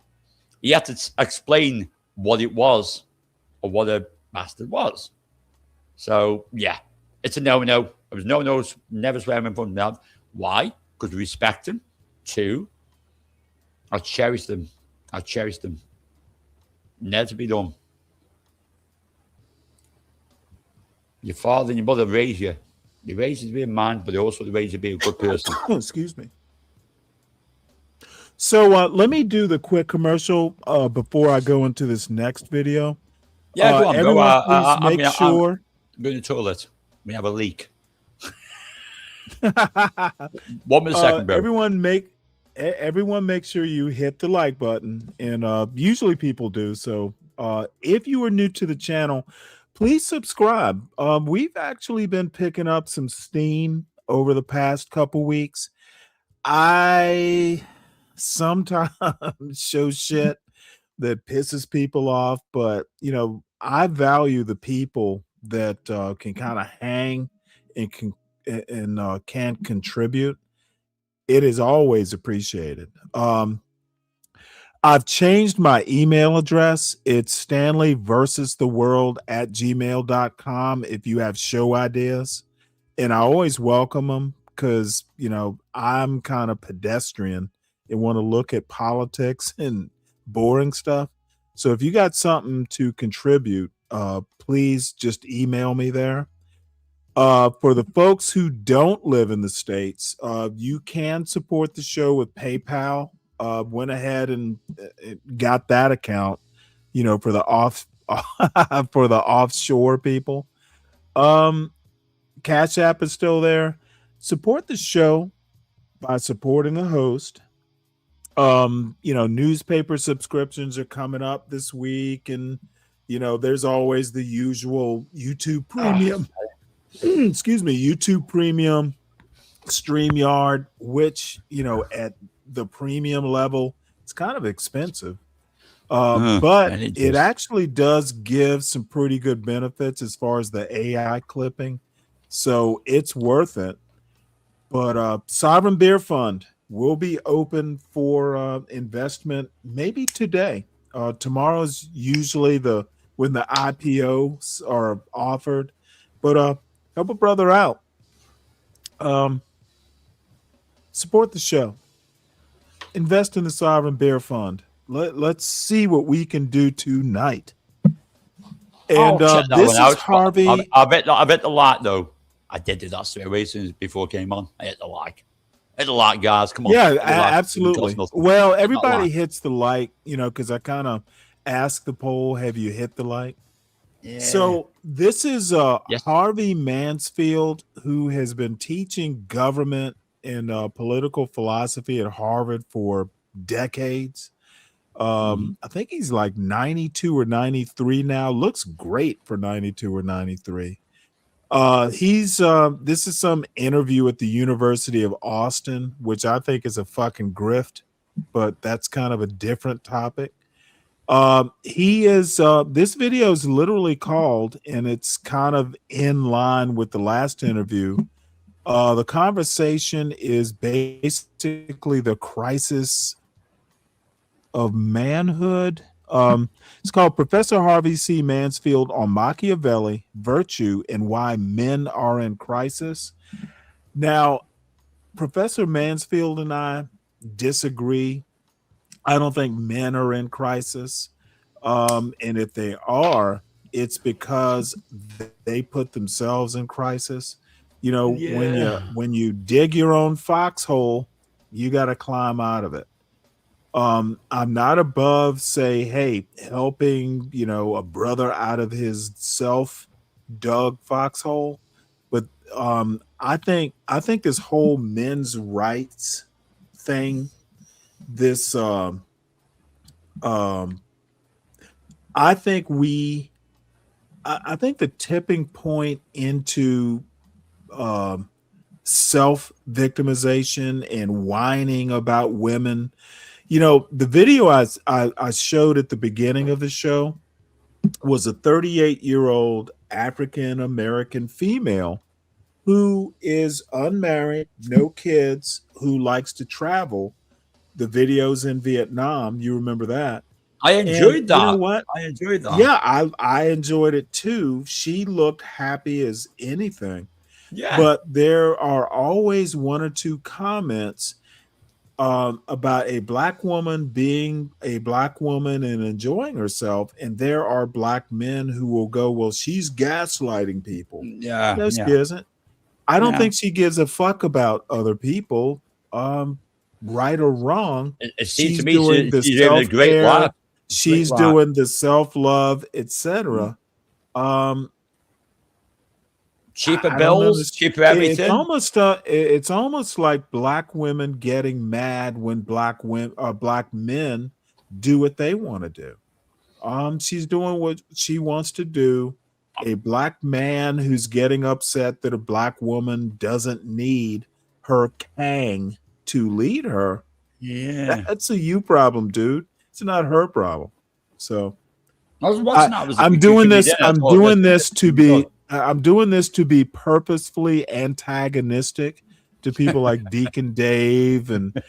He had to explain what it was or what a bastard was. So, yeah. It's a no-no. There was no-nos. Never swear in front of them. Why? Because we respect them. 2, I cherish them. Never to be done. Your father and your mother raised you. They raised you to be a man, but they also raised you to be a good person. Excuse me. So let me do the quick commercial before I go into this next video. Yeah, go on. Everyone, please make sure. I'm going to the toilet. We have a leak. 1 minute, second, bro. Everyone make sure you hit the like button, and usually people do. So if you are new to the channel, please subscribe. We've actually been picking up some steam over the past couple weeks. I sometimes show shit that pisses people off, but I value the people that can kind of hang and can contribute. It is always appreciated. I've changed my email address. It's stanleyversustheworld@gmail.com if you have show ideas. And I always welcome them because, I'm kind of pedestrian and want to look at politics and boring stuff. So if you got something to contribute, please just email me there. For the folks who don't live in the States, you can support the show with PayPal. Went ahead and got that account, for the offshore people. Cash App is still there. Support the show by supporting the host. Newspaper subscriptions are coming up this week, and there's always the usual YouTube Premium. YouTube Premium, StreamYard, which at the premium level, it's kind of expensive. But it actually does give some pretty good benefits as far as the AI clipping. So it's worth it. But Sovereign Beer Fund will be open for investment maybe today. Tomorrow's usually when the IPOs are offered. But help a brother out. Support the show. invest in the sovereign bear fund. Let's see what we can do tonight. And check that this one is out. Harvey. I bet the like though. I did do that straight away since before it came on. I hit the like. Hit the like, guys. Come on. Yeah, Hit the like. absolutely. It doesn't cost Well, nothing. everybody Like. hits the like, because I kind of asked the poll, have you hit the like? Yeah. So this is Harvey Mansfield, who has been teaching government and political philosophy at Harvard for decades. I think he's like 92 or 93 now. Looks great for 92 or 93. This is some interview at the University of Austin, which I think is a fucking grift, but that's kind of a different topic. This video is literally called, and it's kind of in line with the last interview. The conversation is basically the crisis of manhood. It's called Professor Harvey C. Mansfield on Machiavelli, Virtue, and Why Men Are in Crisis. Now, Professor Mansfield and I disagree. I don't think men are in crisis. And if they are, it's because they put themselves in crisis. When you dig your own foxhole, you got to climb out of it. I'm not above, helping, a brother out of his self-dug foxhole. But I think this whole men's rights thing, I think the tipping point into self-victimization and whining about women. The video I showed at the beginning of the show was a 38-year-old African-American female who is unmarried, no kids, who likes to travel. The video's in Vietnam. You remember that? I enjoyed that. You know what? I enjoyed that. Yeah, I enjoyed it too. She looked happy as anything. Yeah. But there are always one or two comments about a black woman being a black woman and enjoying herself, and there are black men who will go, well, she's gaslighting people. Yeah. No, she isn't. I don't think she gives a fuck about other people, right or wrong. She's doing a great life. She's doing the self-love, etc. Cheaper bills, cheaper everything. It's almost like black women getting mad when black men do what they want to do. She's doing what she wants to do. A black man who's getting upset that a black woman doesn't need her king to lead her. Yeah, that's a you problem, dude. It's not her problem. So I'm doing this to be purposefully antagonistic to people like Deacon Dave and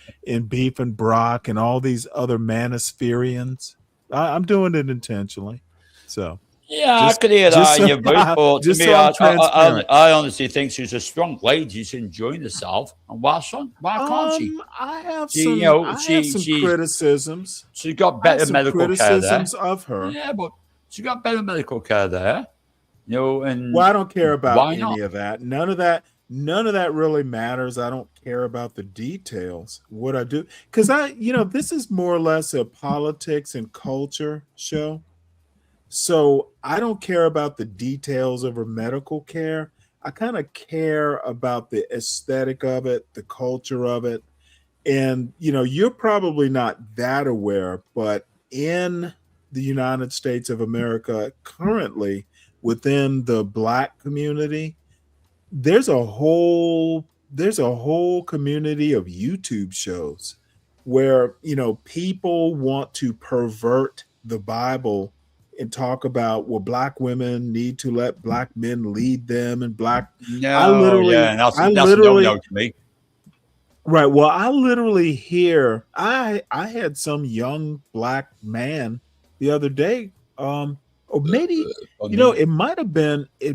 Beef and Brock and all these other manosphereans. I'm doing it intentionally. So I could hear that in your voice, but to me, I honestly think she's a strong lady. She's enjoying herself, and why can't she? I have some criticisms. She's got better medical care there. Of her. Yeah, but she got better medical care there. And I don't care about any of that. None of that really matters. I don't care about the details. What I do, because this is more or less a politics and culture show. So I don't care about the details of her medical care. I kind of care about the aesthetic of it, the culture of it. And, you're probably not that aware, but in the United States of America currently, within the black community, there's a whole community of YouTube shows where, people want to pervert the Bible and talk about, well, black women need to let black men lead them, and black. That's a no-no to me. Right. Well, I literally hear. I had some young black man the other day. Or maybe it might have been a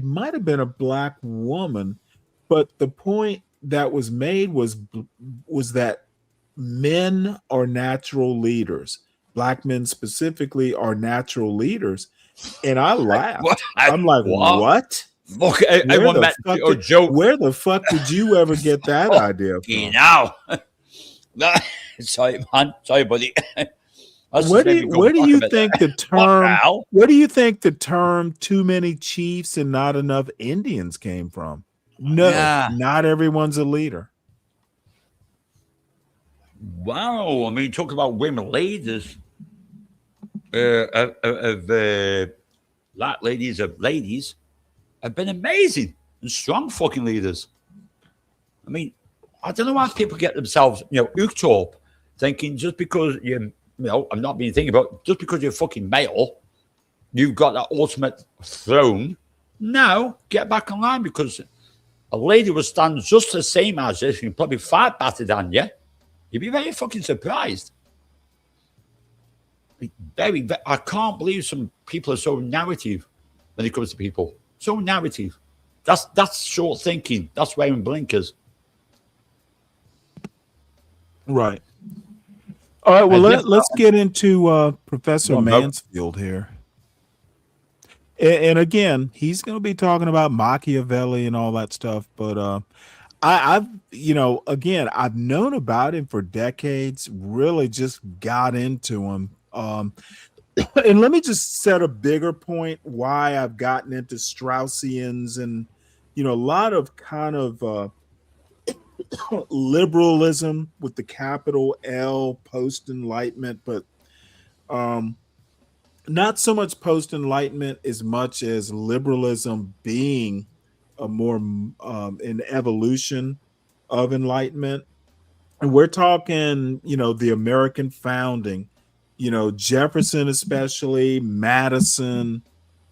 black woman, but the point that was made was that men are natural leaders. Black men specifically are natural leaders. And I laughed. I'm like, what? Look, everyone met Joe. Where the fuck did you ever get that idea from? Now. Sorry, man. Sorry, buddy. Where do you think the term? Where do you think the term "too many chiefs and not enough Indians" came from? No, not everyone's a leader. Wow, I mean, talk about women leaders. Black ladies of ladies have been amazing and strong fucking leaders. I mean, I don't know why people get themselves, hooked up, thinking just because I'm not being thinking about just because you're fucking male, you've got that ultimate throne. No, get back in line, because a lady will stand just the same as this and probably far better than you. You'd be very fucking surprised. I can't believe some people are so narrative when it comes to people. So narrative. That's short thinking. That's wearing blinkers. Right. All right. Well, let's get into Professor Mansfield here. And again, he's going to be talking about Machiavelli and all that stuff. But I've known about him for decades. Really, just got into him. And let me just set a bigger point why I've gotten into Straussians and a lot of kind of liberalism with the capital L, post-Enlightenment, but not so much post-Enlightenment as much as liberalism being a more an evolution of Enlightenment. And we're talking, the American founding, Jefferson especially, Madison,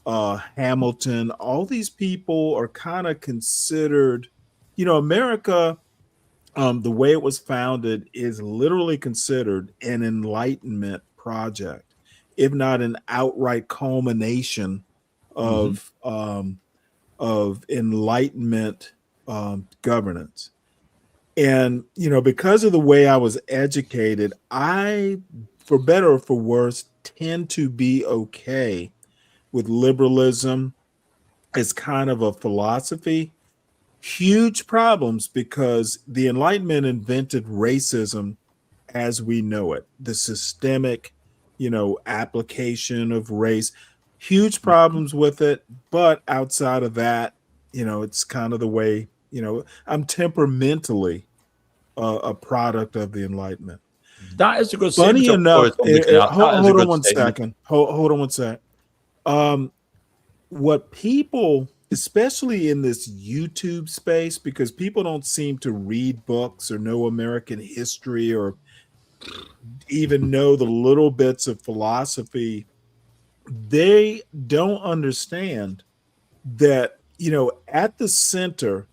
Hamilton, all these people are kind of considered, America, the way it was founded is literally considered an Enlightenment project, if not an outright culmination of Enlightenment governance. And, because of the way I was educated, I, for better or for worse, tend to be okay with liberalism as kind of a philosophy. Huge problems because the Enlightenment invented racism as we know it, the systemic, application of race. Huge problems with it. But outside of that, it's kind of the way, I'm temperamentally a product of the Enlightenment. That is a good Funny enough, hold on one second. Hold on one sec. What people, especially in this YouTube space, because people don't seem to read books or know American history or even know the little bits of philosophy, they don't understand that, at the center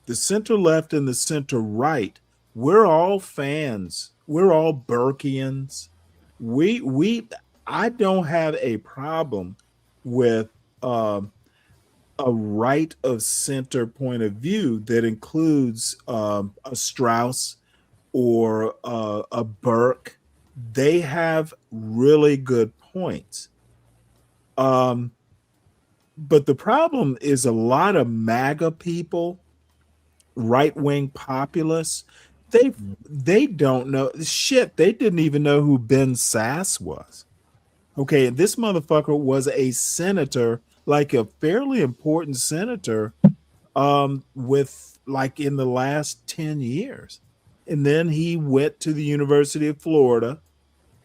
left and the center right, we're all fans. We're all Burkeans. I don't have a problem with a right of center point of view that includes a Strauss or a Burke. They have really good points. But the problem is a lot of MAGA people, right-wing populists, they don't know shit. They didn't even know who Ben Sass was. Okay, and this motherfucker was a senator, like a fairly important senator, with like in the last 10 years. And then he went to the University of Florida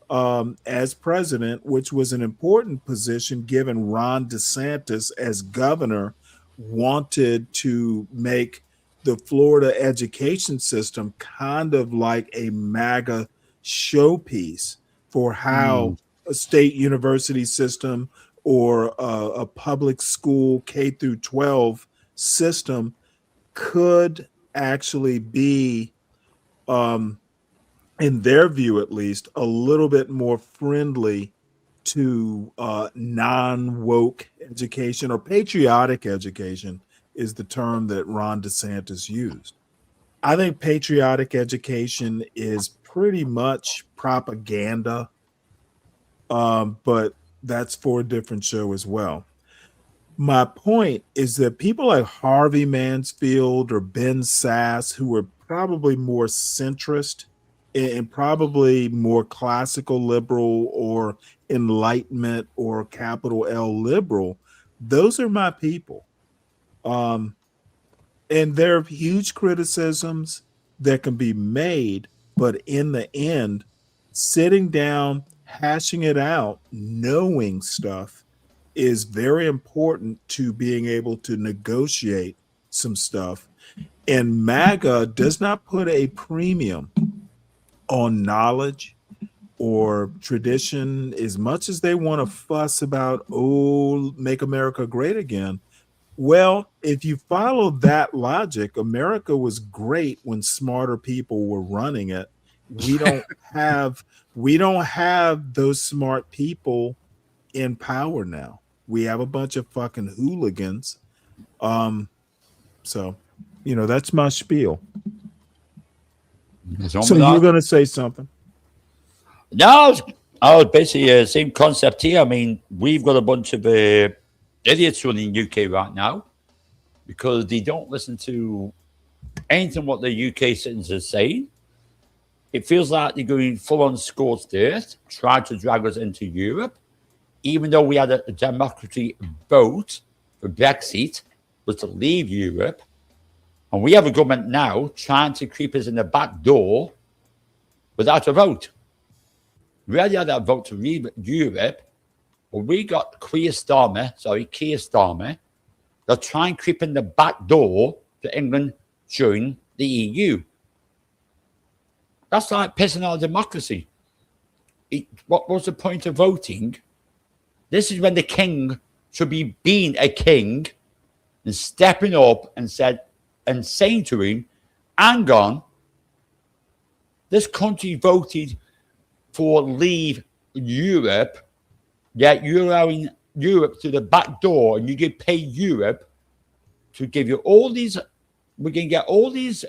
as president, which was an important position given Ron DeSantis as governor wanted to make the Florida education system kind of like a MAGA showpiece for how a state university system or a public school K through 12 system could actually be, in their view at least, a little bit more friendly to non-woke education, or patriotic education is the term that Ron DeSantis used. I think patriotic education is pretty much propaganda. But that's for a different show as well. My point is that people like Harvey Mansfield or Ben Sass, who are probably more centrist and probably more classical liberal or Enlightenment or capital L liberal, those are my people. And there are huge criticisms that can be made, but in the end, sitting down, hashing it out, knowing stuff is very important to being able to negotiate some stuff. And MAGA does not put a premium on knowledge or tradition as much as they want to fuss about, oh, make America great again. Well, if you follow that logic, America was great when smarter people were running it. We don't have those smart people in power now. We have a bunch of fucking hooligans. So, that's my spiel. So you're going to say something? No, I was basically same concept here. I mean, we've got a bunch of idiots running UK right now because they don't listen to anything what the UK citizens are saying. It feels like they're going full on scorched earth, trying to drag us into Europe, even though we had a democracy vote for Brexit, was to leave Europe. And we have a government now trying to creep us in the back door without a vote. We already had that vote to leave Europe, but we got Keir Starmer, they'll try and creep in the back door to England join the EU. That's like pissing our democracy. What was the point of voting? This is when the king should be being a king and stepping up and saying to him, hang on, this country voted for leave Europe, yet you're allowing Europe to the back door and you get paid Europe to give you all these, we can get all these,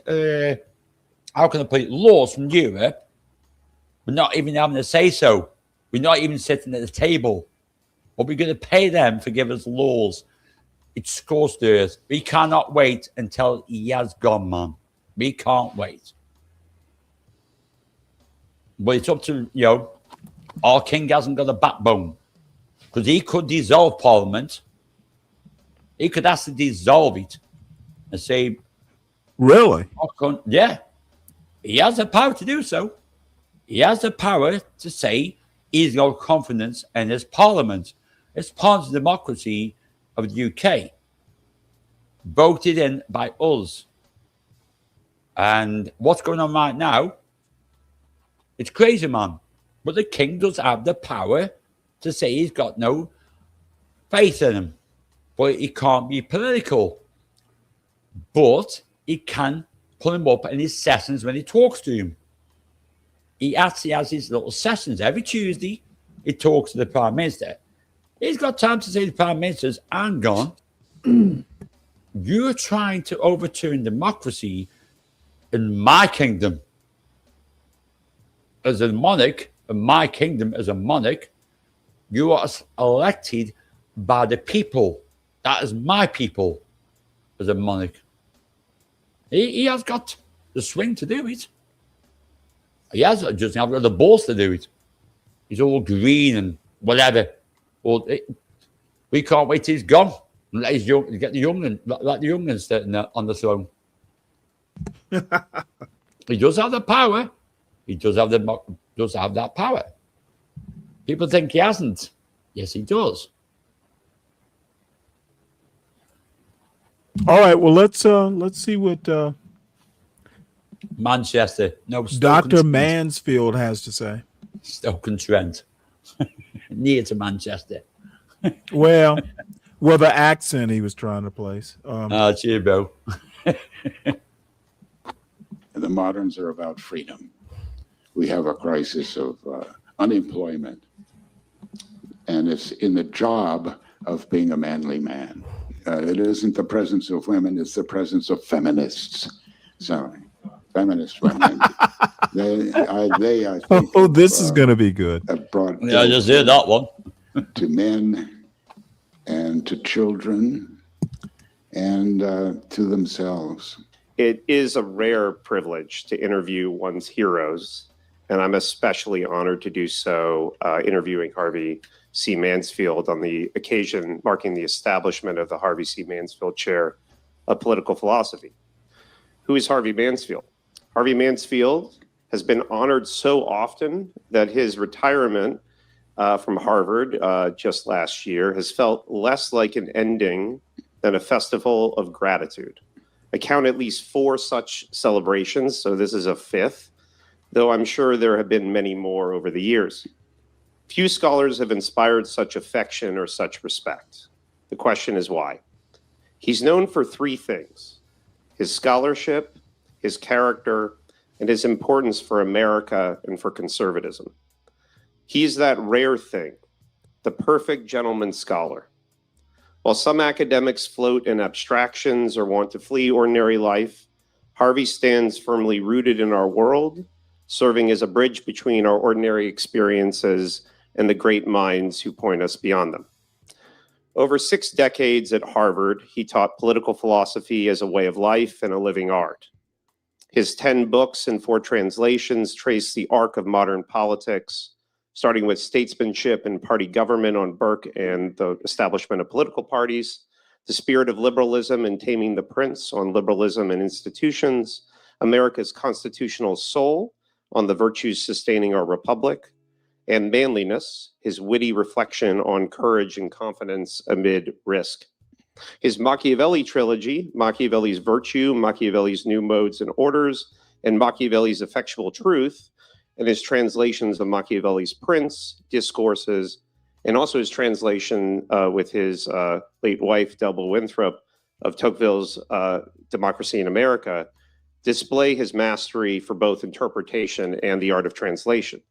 how can I put it, laws from Europe, but not even having to say so. We're not even sitting at the table. But we're going to pay them for giving us laws. It's scorched earth. We cannot wait until he has gone, man. We can't wait. But it's up to, our king hasn't got a backbone. Because he could dissolve Parliament. He could actually dissolve it and say... Really? Yeah. He has the power to do so. He has the power to say he's got confidence in his Parliament. It's part of the democracy of the UK. Voted in by us. And what's going on right now, it's crazy, man. But the king does have the power to say he's got no faith in him. But he can't be political. But he can pull him up in his sessions when he talks to him. He actually has his little sessions every Tuesday. He talks to the Prime Minister. He's got time to say to the Prime Ministers, hang on, you're trying to overturn democracy in my kingdom. As a monarch, in my kingdom as a monarch, you are elected by the people. That is my people as a monarch. He has got the swing to do it. He has just got the balls to do it. He's all green and whatever. Well, we can't wait till he's gone. Let get the young'uns sitting on the throne. He does have the power. He does have that power. People think he hasn't. Yes, he does. All right. Well, let's see what Manchester. No, Dr. Mansfield has to say. Stoke-on-Trent. Near to Manchester. well, the accent he was trying to place. Cheer, Bill. The moderns are about freedom. We have a crisis of unemployment, and it's in the job of being a manly man. It isn't the presence of women, it's the presence of feminists. Sorry. feminist women. they I think, Oh, this is going to be good. have brought Yeah, I just did that one. to men and to children and to themselves. It is a rare privilege to interview one's heroes, and I'm especially honored to do so interviewing Harvey C. Mansfield on the occasion marking the establishment of the Harvey C. Mansfield Chair of Political Philosophy. Who is Harvey Mansfield? Harvey Mansfield has been honored so often that his retirement from Harvard just last year has felt less like an ending than a festival of gratitude. I count at least 4 such celebrations, so this is a 5th, though I'm sure there have been many more over the years. Few scholars have inspired such affection or such respect. The question is why? He's known for 3 things: his scholarship, his character, and his importance for America and for conservatism. He's that rare thing, the perfect gentleman scholar. While some academics float in abstractions or want to flee ordinary life, Harvey stands firmly rooted in our world, serving as a bridge between our ordinary experiences and the great minds who point us beyond them. Over 6 decades at Harvard, he taught political philosophy as a way of life and a living art. His 10 books and 4 translations trace the arc of modern politics, starting with statesmanship and party government on Burke and the establishment of political parties, The Spirit of Liberalism and Taming the Prince on liberalism and institutions, America's Constitutional Soul on the virtues sustaining our republic, and Manliness, his witty reflection on courage and confidence amid risk. His Machiavelli trilogy, Machiavelli's Virtue, Machiavelli's New Modes and Orders, and Machiavelli's Effectual Truth, and his translations of Machiavelli's Prince, Discourses, and also his translation with his late wife, Delbel Winthrop, of Tocqueville's Democracy in America, display his mastery for both interpretation and the art of translation.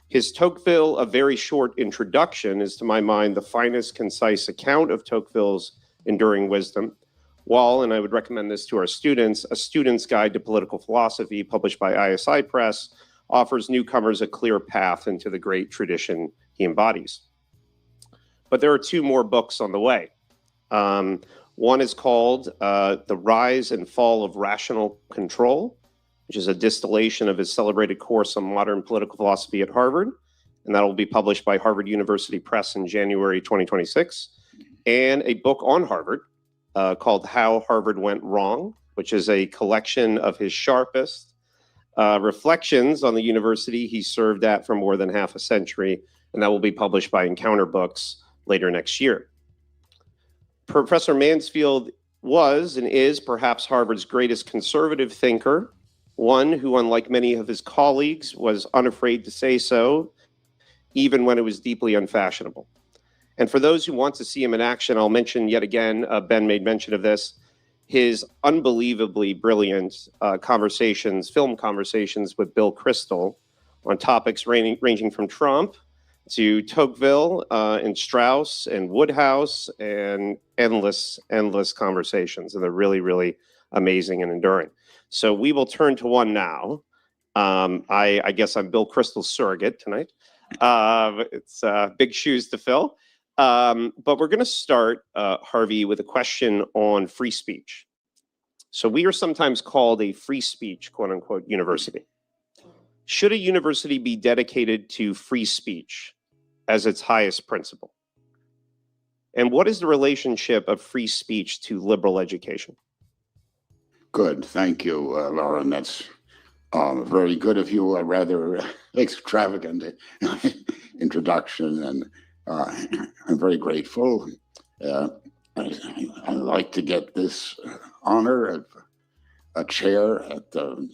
His Tocqueville, A Very Short Introduction, is to my mind the finest concise account of Tocqueville's enduring wisdom, while, and I would recommend this to our students, A Student's Guide to Political Philosophy, published by ISI Press, offers newcomers a clear path into the great tradition he embodies. But there are 2 more books on the way. One is called The Rise and Fall of Rational Control, which is a distillation of his celebrated course on modern political philosophy at Harvard, and that will be published by Harvard University Press in January 2026, and a book on Harvard called How Harvard Went Wrong, which is a collection of his sharpest reflections on the university he served at for more than half a century, and that will be published by Encounter Books later next year. Professor Mansfield was and is perhaps Harvard's greatest conservative thinker, one who, unlike many of his colleagues, was unafraid to say so, even when it was deeply unfashionable. And for those who want to see him in action, I'll mention yet again, Ben made mention of this, his unbelievably brilliant film conversations with Bill Kristol on topics ranging from Trump to Tocqueville and Strauss and Woodhouse, and endless conversations. And they're really, really amazing and enduring. So we will turn to one now. I guess I'm Bill Kristol's surrogate tonight. It's big shoes to fill. But we're going to start, Harvey, with a question on free speech. So we are sometimes called a free speech, quote unquote, university. Should a university be dedicated to free speech as its highest principle? And what is the relationship of free speech to liberal education? Good. Thank you, Lauren. That's very good of you. A rather extravagant introduction, and I'm very grateful. I like to get this honor of a chair at the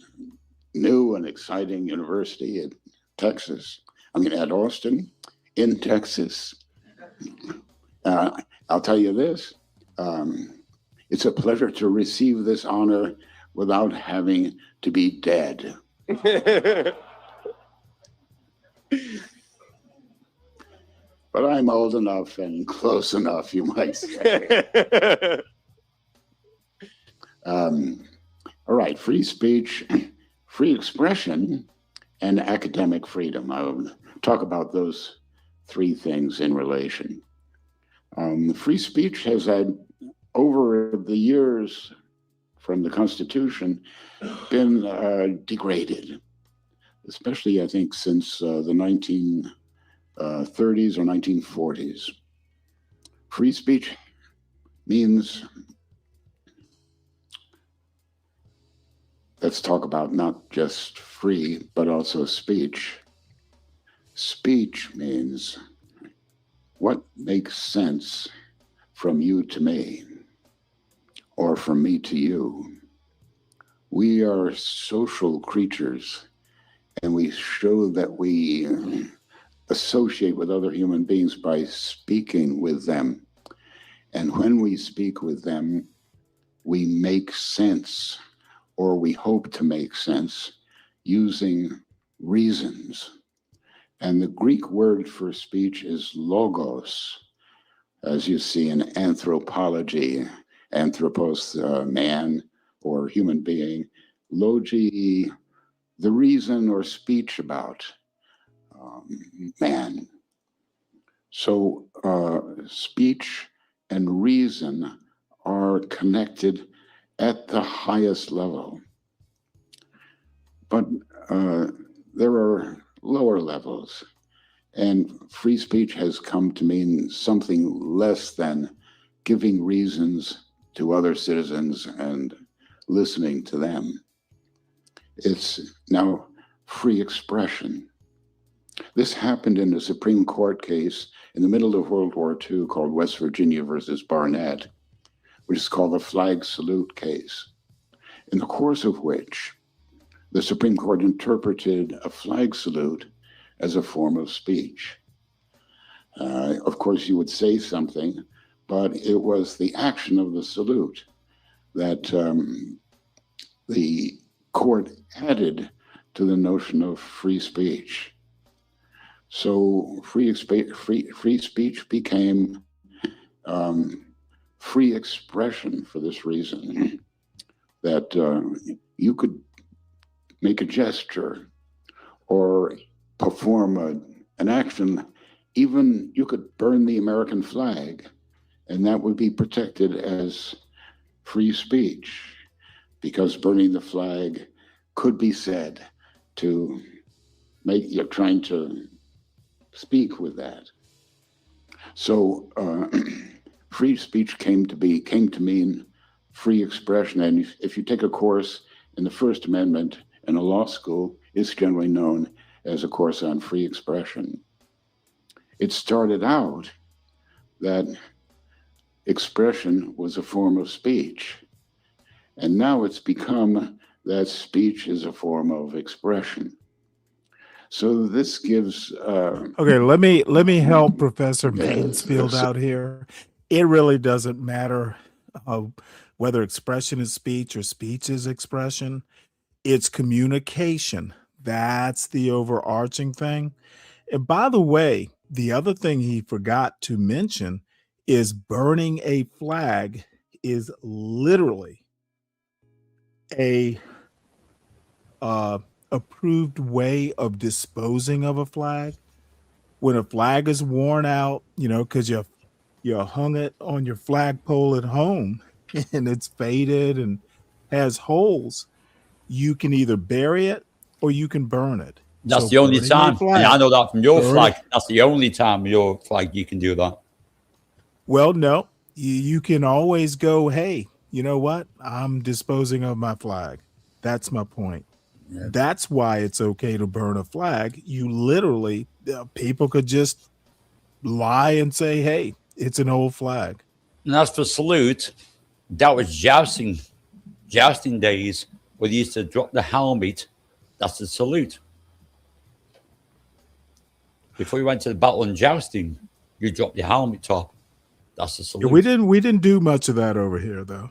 new and exciting university in Texas. I mean, at Austin, in Texas. I'll tell you this. It's a pleasure to receive this honor without having to be dead. But I'm old enough and close enough, you might say. All right, free speech, free expression, and academic freedom. I'll talk about those three things in relation. Free speech has had, over the years from the Constitution, been degraded, especially, I think, since the 1930s or 1940s. Free speech means, let's talk about not just free, but also speech. Speech means what makes sense from you to me, or from me to you. We are social creatures, and we show that we associate with other human beings by speaking with them. And when we speak with them, we make sense, or we hope to make sense, using reasons. And the Greek word for speech is logos, as you see in anthropology, anthropos, man or human being, logi, the reason or speech about man. So speech and reason are connected at the highest level. But there are lower levels, and free speech has come to mean something less than giving reasons to other citizens and listening to them. It's now free expression. This happened in a Supreme Court case in the middle of World War II called West Virginia versus Barnett, which is called the flag salute case, in the course of which the Supreme Court interpreted a flag salute as a form of speech. Of course, you would say something, but it was the action of the salute that the court added to the notion of free speech. So free speech became free expression for this reason, that you could make a gesture or perform an action. Even you could burn the American flag, and that would be protected as free speech, because burning the flag could be said to make, you're trying to speak with that. So free speech came to mean free expression. And if you take a course in the First Amendment in a law school, it's generally known as a course on free expression. It started out that expression was a form of speech, and now it's become that speech is a form of expression. So this gives okay, let me help Professor Mansfield out here. It really doesn't matter whether expression is speech or speech is expression. It's communication. That's the overarching thing. And by the way, the other thing he forgot to mention is burning a flag is literally a approved way of disposing of a flag. When a flag is worn out, because you hung it on your flagpole at home and it's faded and has holes, you can either bury it or you can burn it. That's So the only burning a time. flag- Yeah, I know that from your burn flag. it- That's the only time your flag you can do that. Well, no, you can always go, hey, you know what? I'm disposing of my flag. That's my point. Yeah. That's why it's okay to burn a flag. You literally, people could just lie and say, hey, it's an old flag. And as for salute, that was jousting days where they used to drop the helmet. That's the salute. Before you went to the battle and jousting, you dropped your helmet top. That's the salute. We didn't do much of that over here, though.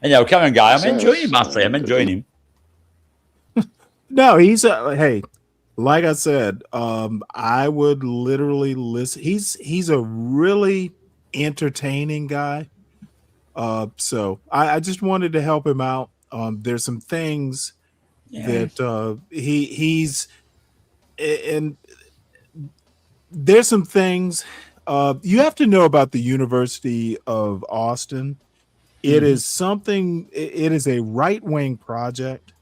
And come on, guy. I'm enjoying him, actually. I'm enjoying him. No, he's hey, like I said, I would literally listen. He's a really entertaining guy. So I just wanted to help him out. There's some things that he's and there's some things you have to know about the University of Austin. It is something. It is a right-wing project.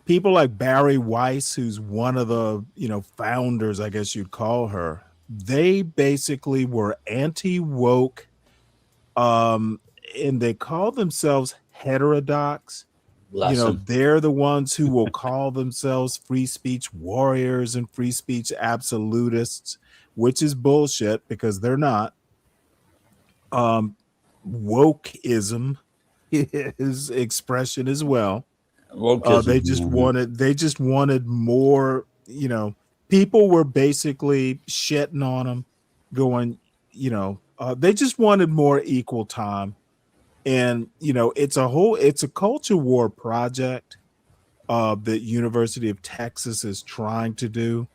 People like Barry Weiss, who's one of the founders, I guess you'd call her. They basically were anti-woke, and they call themselves heterodox. They're the ones who will call themselves free speech warriors and free speech absolutists, which is bullshit because they're not. Wokeism is expression as well. They just wanted more, people were basically shitting on them, going, they just wanted more equal time. And, it's a culture war project that University of Texas is trying to do.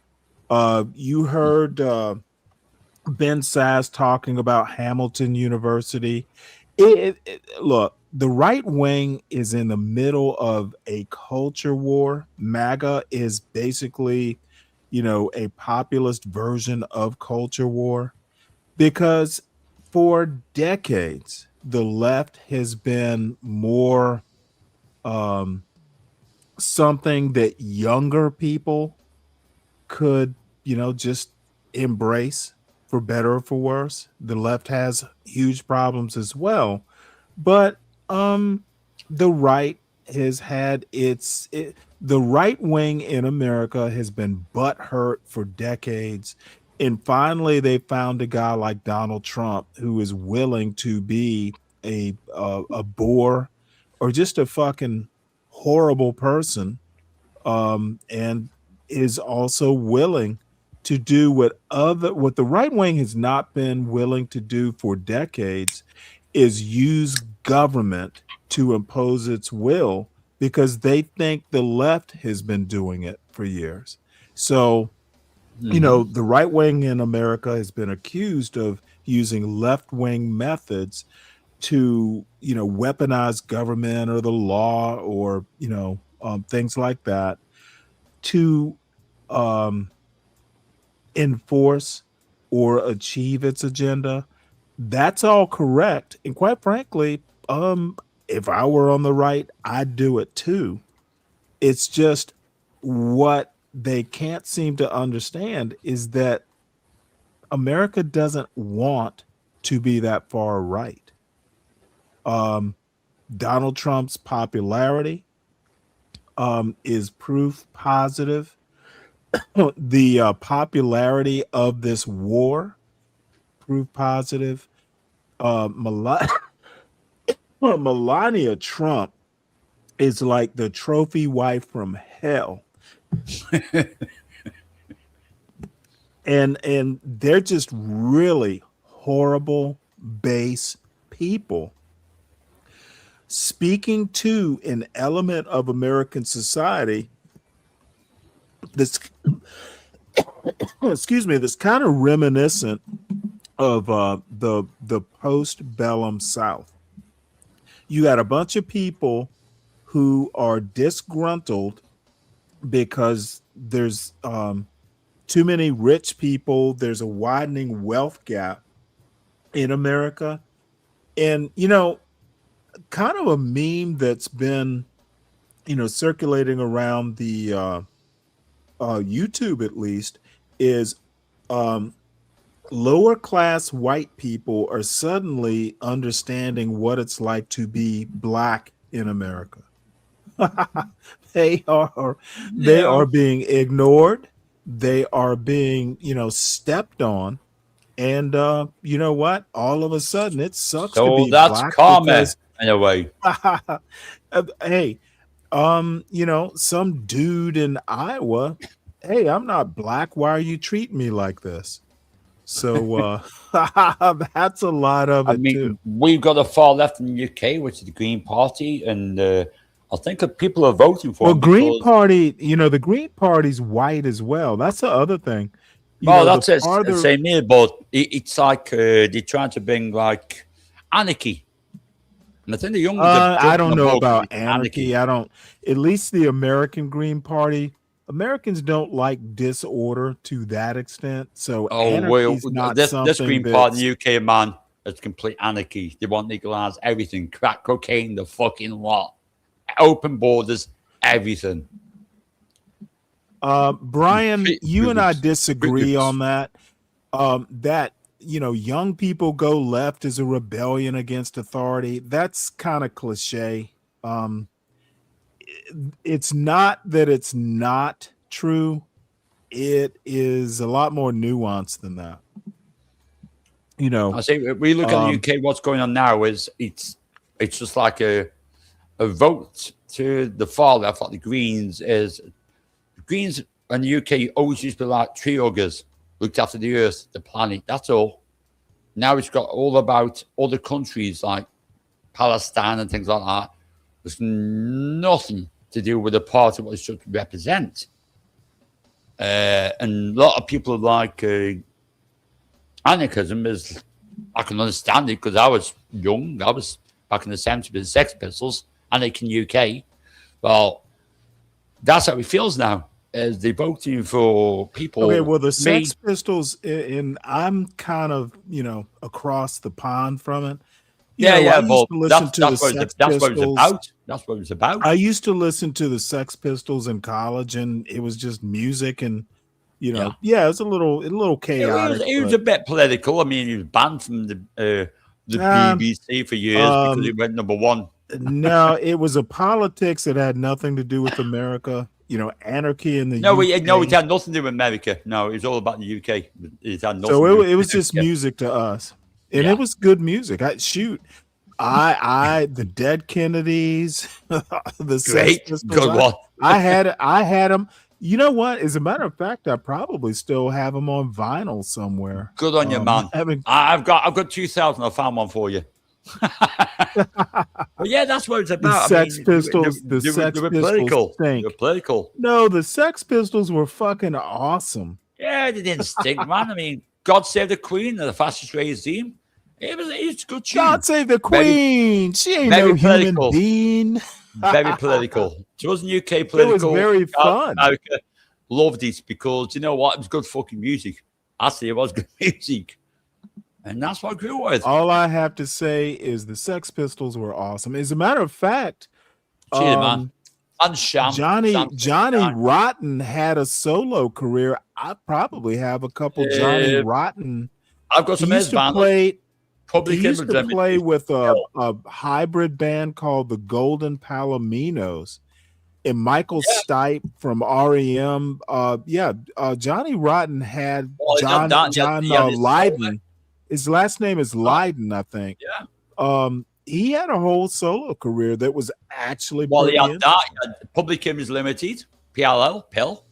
You heard Ben Sass talking about Hamilton University. Look, the right wing is in the middle of a culture war. MAGA is basically, a populist version of culture war, because for decades, the left has been more something that younger people could, just embrace, for better or for worse. The left has huge problems as well, but the right has had the right wing in America has been butthurt for decades, and finally they found a guy like Donald Trump who is willing to be a bore or just a fucking horrible person, and is also willing to do what the right wing has not been willing to do for decades, is use government to impose its will, because they think the left has been doing it for years. So, the right wing in America has been accused of using left wing methods to, weaponize government or the law or, things like that to enforce or achieve its agenda. That's all correct. And quite frankly, if I were on the right, I'd do it too. It's just what they can't seem to understand is that America doesn't want to be that far right. Donald Trump's popularity is proof positive. The popularity of this war, proof positive. Melania Trump is like the trophy wife from hell. and they're just really horrible, base people, speaking to an element of American society that's excuse me, that's kind of reminiscent of the post-bellum South. You got a bunch of people who are disgruntled because there's too many rich people. There's a widening wealth gap in America. And, kind of a meme that's been, circulating around the YouTube at least is lower class white people are suddenly understanding what it's like to be black in America. They are being ignored. They are being, stepped on. And you know what? All of a sudden it sucks to be that's black. karma in a way. Hey, some dude in Iowa, hey, I'm not black. Why are you treating me like this? So that's a lot of it too. We've got a far left in the UK, which is the Green Party, and I think that people are voting for. Well, Green Party, the Green Party's white as well. That's the other thing. That's it. Same here, but it's like they're trying to bring like anarchy. And I think the young I don't know about anarchy. I don't. At least the American Green Party, Americans don't like disorder to that extent. So anarchy's not this something Green Party in the UK, man, it's complete anarchy. They want to legalize everything, crack cocaine, the fucking lot, open borders, everything. Brian, you and I disagree on that. That young people go left as a rebellion against authority. That's kind of cliche. It's not that it's not true. It is a lot more nuanced than that. I say we look at the UK. What's going on now is it's just like a vote to the far left, like the Greens. Is the Greens in the UK always used to be like tree huggers, looked after the earth, the planet. That's all. Now it's got all about other countries like Palestine and things like that. There's nothing to do with the party what it should represent. And a lot of people like anarchism is, I can understand it because I was young. I was back in the 70s with the Sex Pistols, anarchy in UK. Well, that's how it feels now. As they're voting for people. Okay, well, the Sex Pistols, and I'm kind of, across the pond from it. Yeah, but that's what it was about. I used to listen to the Sex Pistols in college, and it was just music, and it was a little chaotic. It was a bit political. I mean, he was banned from the BBC for years because he went #1. No, it was a politics that had nothing to do with America. Anarchy in the UK. It had nothing to do with America. No, it was all about the UK. It had nothing. So it was just music to us. And it was good music. The Dead Kennedys, the great, good one. I had them. You know what? As a matter of fact, I probably still have them on vinyl somewhere. Good on you, man. I've got 2,000. I found one for you. But yeah, that's what it's about. The Sex Pistols. The Sex Pistols stink. They were political. No, the Sex Pistols were fucking awesome. Yeah, they didn't stink, man. I mean, God Save the Queen, the fastest raised team. It's a good tune. God Save the Queen. She ain't no human being. Very political. It wasn't UK political. It was very fun. America loved it because you know what? It was good fucking music. Actually, it was good music. And that's what I grew with. All I have to say is the Sex Pistols were awesome. As a matter of fact, man. Johnny Rotten had a solo career. I probably have a couple Johnny Rotten. I've got some. He used to play with a hybrid band called the Golden Palominos, and Michael Stipe from REM. Johnny Rotten had John Lydon. His last name is Lydon, I think. Yeah. He had a whole solo career that was actually he had that. He had Public Image Limited, PLL, Pill.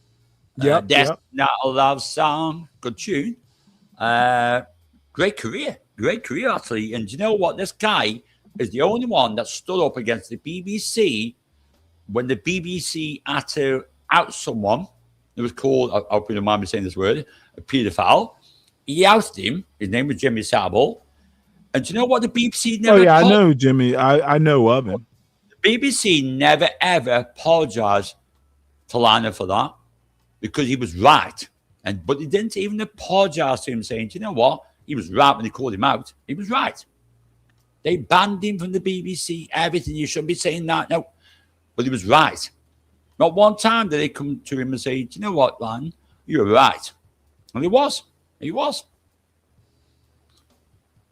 That's not a love song. Good tune. Great career actually. And you know what? This guy is the only one that stood up against the BBC when the BBC had to out someone. It was called, I hope you don't mind me saying this word, a paedophile. He ousted him. His name was Jimmy Savile. And do you know what the BBC never... I know Jimmy. I know of him. The BBC never, ever apologized to Lionel for that because he was right. But he didn't even apologize to him saying, do you know what? He was right when they called him out. He was right. They banned him from the BBC. Everything. You shouldn't be saying that. No. But he was right. Not one time did they come to him and say, do you know what, Lan? You were right. And he was. He was.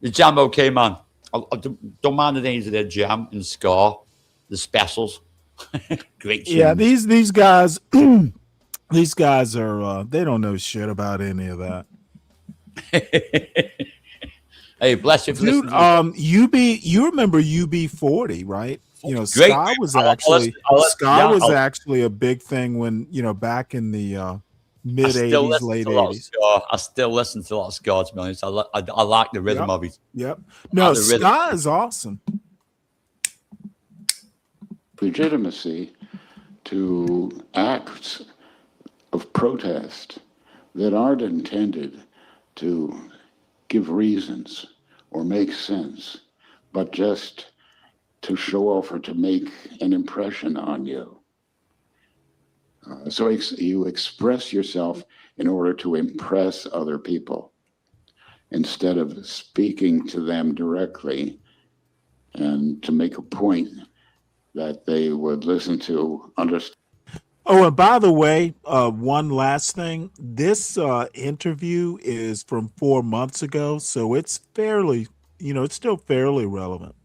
The Jam, okay, man. I don't mind the names of their Jam and Scar, the specials. Great. Yeah, these guys, these guys are they don't know shit about any of that. Hey, bless you for dude. You remember UB40, right? Ska was actually a big thing when back in the mid 80s, late 80s. I still listen to a lot of ska, to be honest. I like the rhythm of it. Yep. No, ska is awesome. Legitimacy to acts of protest that aren't intended to give reasons or make sense, but just to show off or to make an impression on you. So you express yourself in order to impress other people instead of speaking to them directly and to make a point that they would listen to, understand. Oh, and by the way, one last thing. This interview is from 4 months ago, so it's fairly, it's still fairly relevant.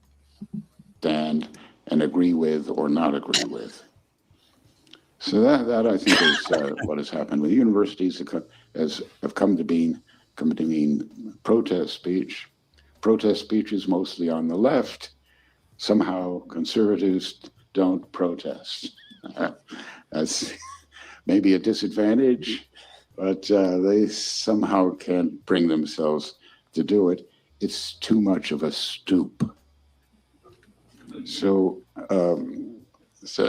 And agree with or not agree with. So that I think is what has happened with universities have come to mean protest speech. Protest speech is mostly on the left. Somehow conservatives don't protest. That's maybe a disadvantage, but they somehow can't bring themselves to do it. It's too much of a stoop. So this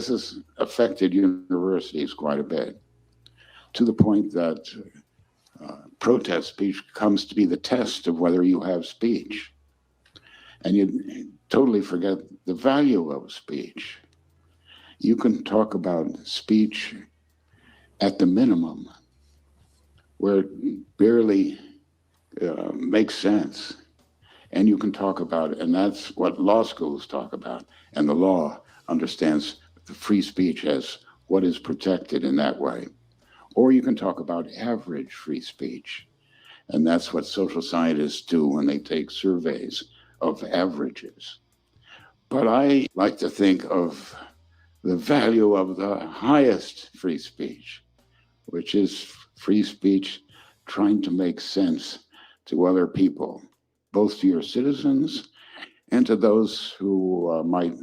has affected universities quite a bit, to the point that protest speech comes to be the test of whether you have speech. And you totally forget the value of speech. You can talk about speech at the minimum, where it barely makes sense. And you can talk about it, and that's what law schools talk about. And the law understands the free speech as what is protected in that way. Or you can talk about average free speech. And that's what social scientists do when they take surveys of averages. But I like to think of the value of the highest free speech, which is free speech trying to make sense to other people, both to your citizens and to those who might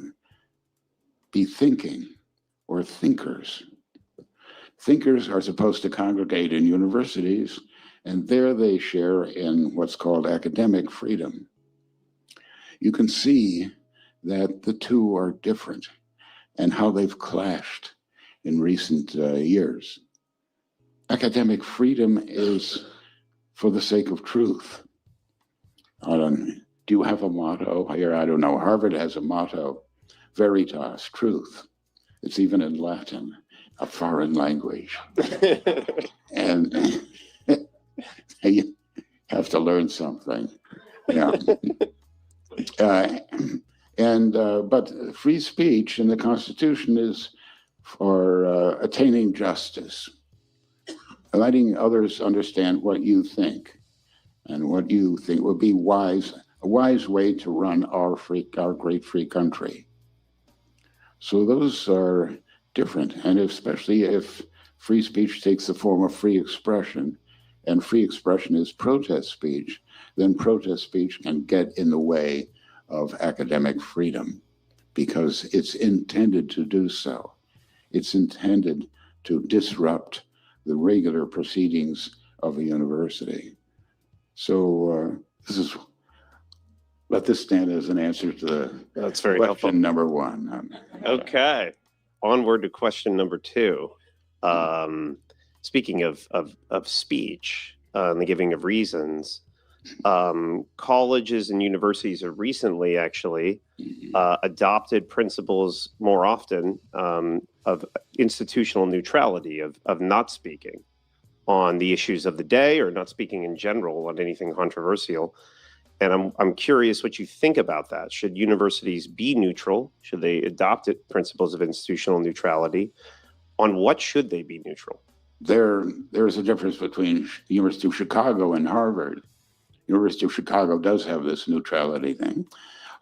be thinking or thinkers. Thinkers are supposed to congregate in universities, and there they share in what's called academic freedom. You can see that the two are different and how they've clashed in recent years. Academic freedom is for the sake of truth. Do you have a motto here? I don't know. Harvard has a motto, veritas, truth. It's even in Latin, a foreign language. And you have to learn something. Yeah. But free speech in the Constitution is for attaining justice, letting others understand what you think and what you think would be a wise way to run our great free country. So those are different, and especially if free speech takes the form of free expression, and free expression is protest speech, then protest speech can get in the way of academic freedom because it's intended to do so. It's intended to disrupt the regular proceedings of a university. So let this stand as an answer to That's very question helpful. number one. Okay, onward to question number two. Speaking of speech and the giving of reasons, colleges and universities have recently actually adopted principles more often of institutional neutrality, of not speaking on the issues of the day or not speaking in general on anything controversial. And I'm curious what you think about that. Should universities be neutral? Should they adopt principles of institutional neutrality? On what should they be neutral? There's a difference between University of Chicago and Harvard. University of Chicago does have this neutrality thing.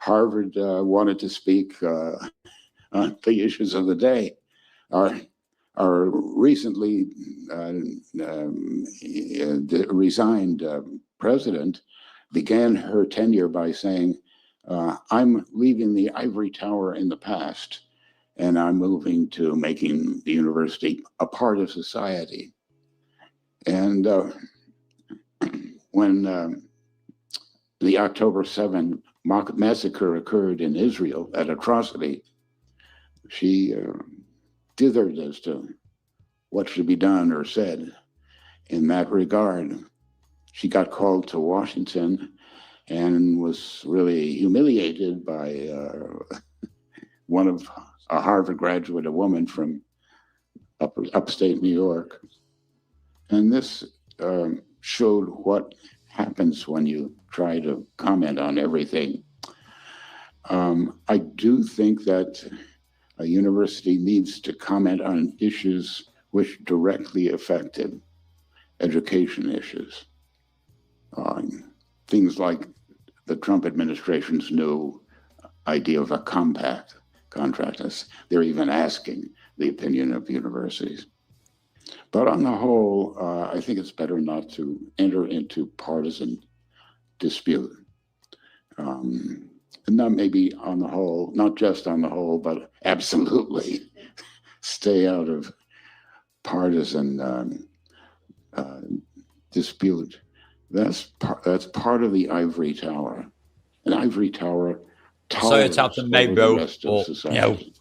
Harvard wanted to speak on the issues of the day. Our recently resigned president began her tenure by saying, I'm leaving the ivory tower in the past, and I'm moving to making the university a part of society. And when the October 7 massacre occurred in Israel, that atrocity, she dithered as to what should be done or said in that regard. She got called to Washington and was really humiliated by a Harvard graduate, a woman from upstate New York. And this showed what happens when you try to comment on everything. I do think that a university needs to comment on issues which directly affected education issues. Things like the Trump administration's new idea of a contract. They're even asking the opinion of universities. But on the whole, I think it's better not to enter into partisan dispute. Not maybe on the whole, not just on the whole, but absolutely stay out of partisan dispute. That's part of the ivory tower. An ivory tower towers over the rest of society.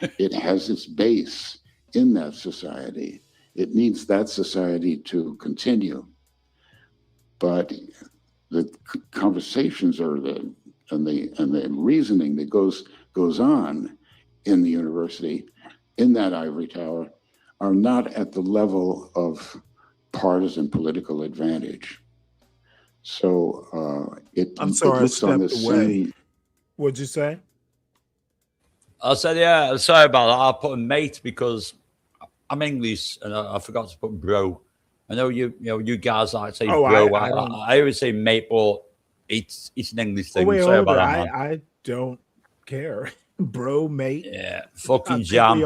It has its base in that society. It needs that society to continue. But the conversations and the reasoning that goes on in the university, in that ivory tower, are not at the level of partisan political advantage. So I'm sorry, I looks on the stepped away. same. What'd you say? I said, yeah, sorry about that. I put a mate because I'm English and I forgot to put bro. I know you guys like to say bro. I always say mate, but it's an English thing. Sorry about that, man. I don't care. Bro, mate. Yeah, fucking jam.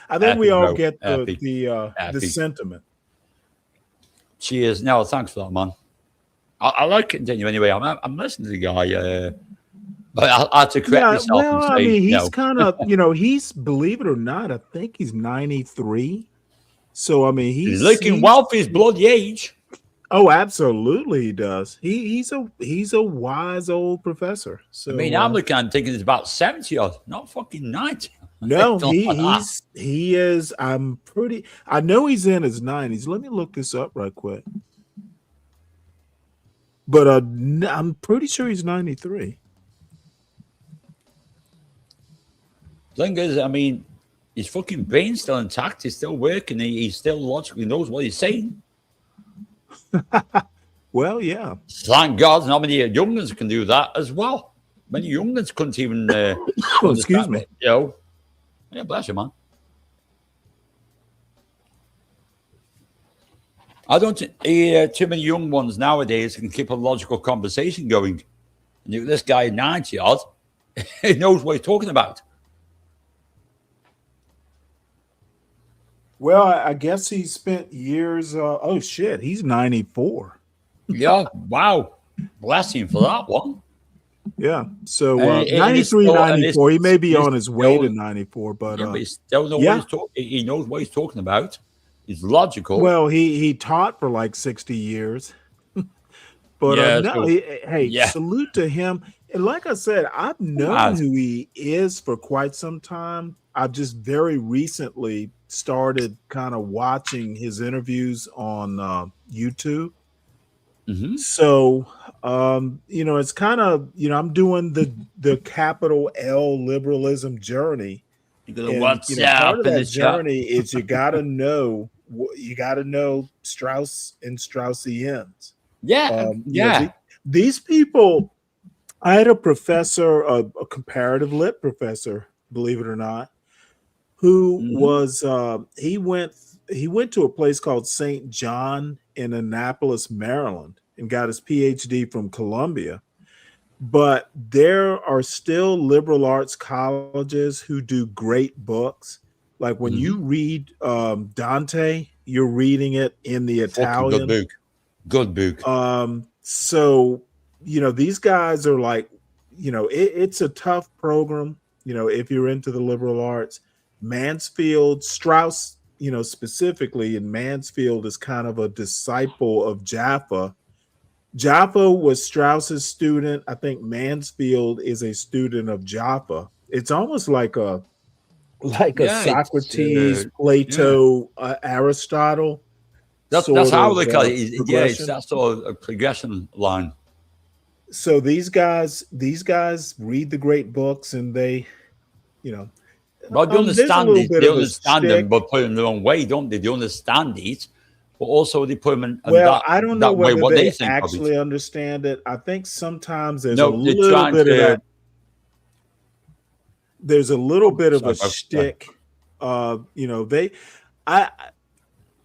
I think we all get the sentiment. Cheers. No, thanks for that, man. I like continue anyway. I'm listening to the guy, but I had to correct myself. Well, and say, I mean, he's kind of, he's, believe it or not, I think he's 93. So I mean, he's looking well for his bloody age. Oh, absolutely, he does. He's a wise old professor. So I mean, I'm looking and thinking he's about 70 or not fucking 90. No, he is. I know he's in his 90s. Let me look this up right quick. But I'm pretty sure he's 93. Thing is, I mean, his fucking brain's still intact. He's still working. He still logically knows what he's saying. Well, yeah. Thank God, not many youngins can do that as well. Many youngins couldn't even. Excuse me. Yeah, bless you, man. I don't think too many young ones nowadays can keep a logical conversation going. And this guy 90 odd, he knows what he's talking about. Well, I guess he spent years. Oh shit, he's 94. Yeah, wow. Bless him for that one. Yeah. So 93, 94. He may be on his way to 94, but he still knows he knows what he's talking about. He's logical. Well, he taught for like 60 years. But salute to him. And like I said, I've known who he is for quite some time. I've just very recently started kind of watching his interviews on YouTube. Mm-hmm. So, it's kind of, I'm doing the capital L liberalism journey. Part of that journey is you got to know Strauss and Straussians. These people. I had a professor, a comparative lit professor, believe it or not, who was he went to a place called St. John in Annapolis, Maryland, and got his PhD from Columbia. But there are still liberal arts colleges who do great books. Like when you read Dante, you're reading it in the Italian. Good book. So, these guys are like, it's a tough program, if you're into the liberal arts. Mansfield, Strauss, specifically in Mansfield is kind of a disciple of Jaffa. Jaffa was Strauss's student. I think Mansfield is a student of Jaffa. It's almost like a Socrates, Plato, That's how they call it. It's that sort of a progression line. So these guys read the great books, and they, you know, Well, they there's a understand little it. bit They of a understand them, shtick. but put them the wrong way, don't they? They understand it, but also they put them in Well, that I don't know that way whether what they they think of it. actually understand it. I think sometimes there's a No, they're little trying bit of to. that. There's a little bit of a Sorry, sorry. shtick. You know, I,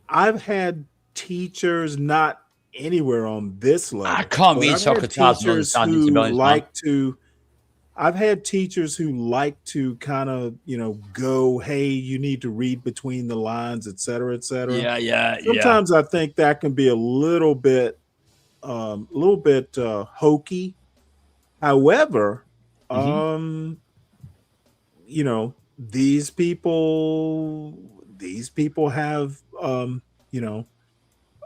I've had teachers, not anywhere on this level, I can't but read I've had Socrates and teachers understand it, to be who honest, man. like to. I've had teachers who like to kind of, go, hey, you need to read between the lines, et cetera, et cetera. Yeah. Sometimes I think that can be a little bit hokey. However, Mhm. these people have, you know,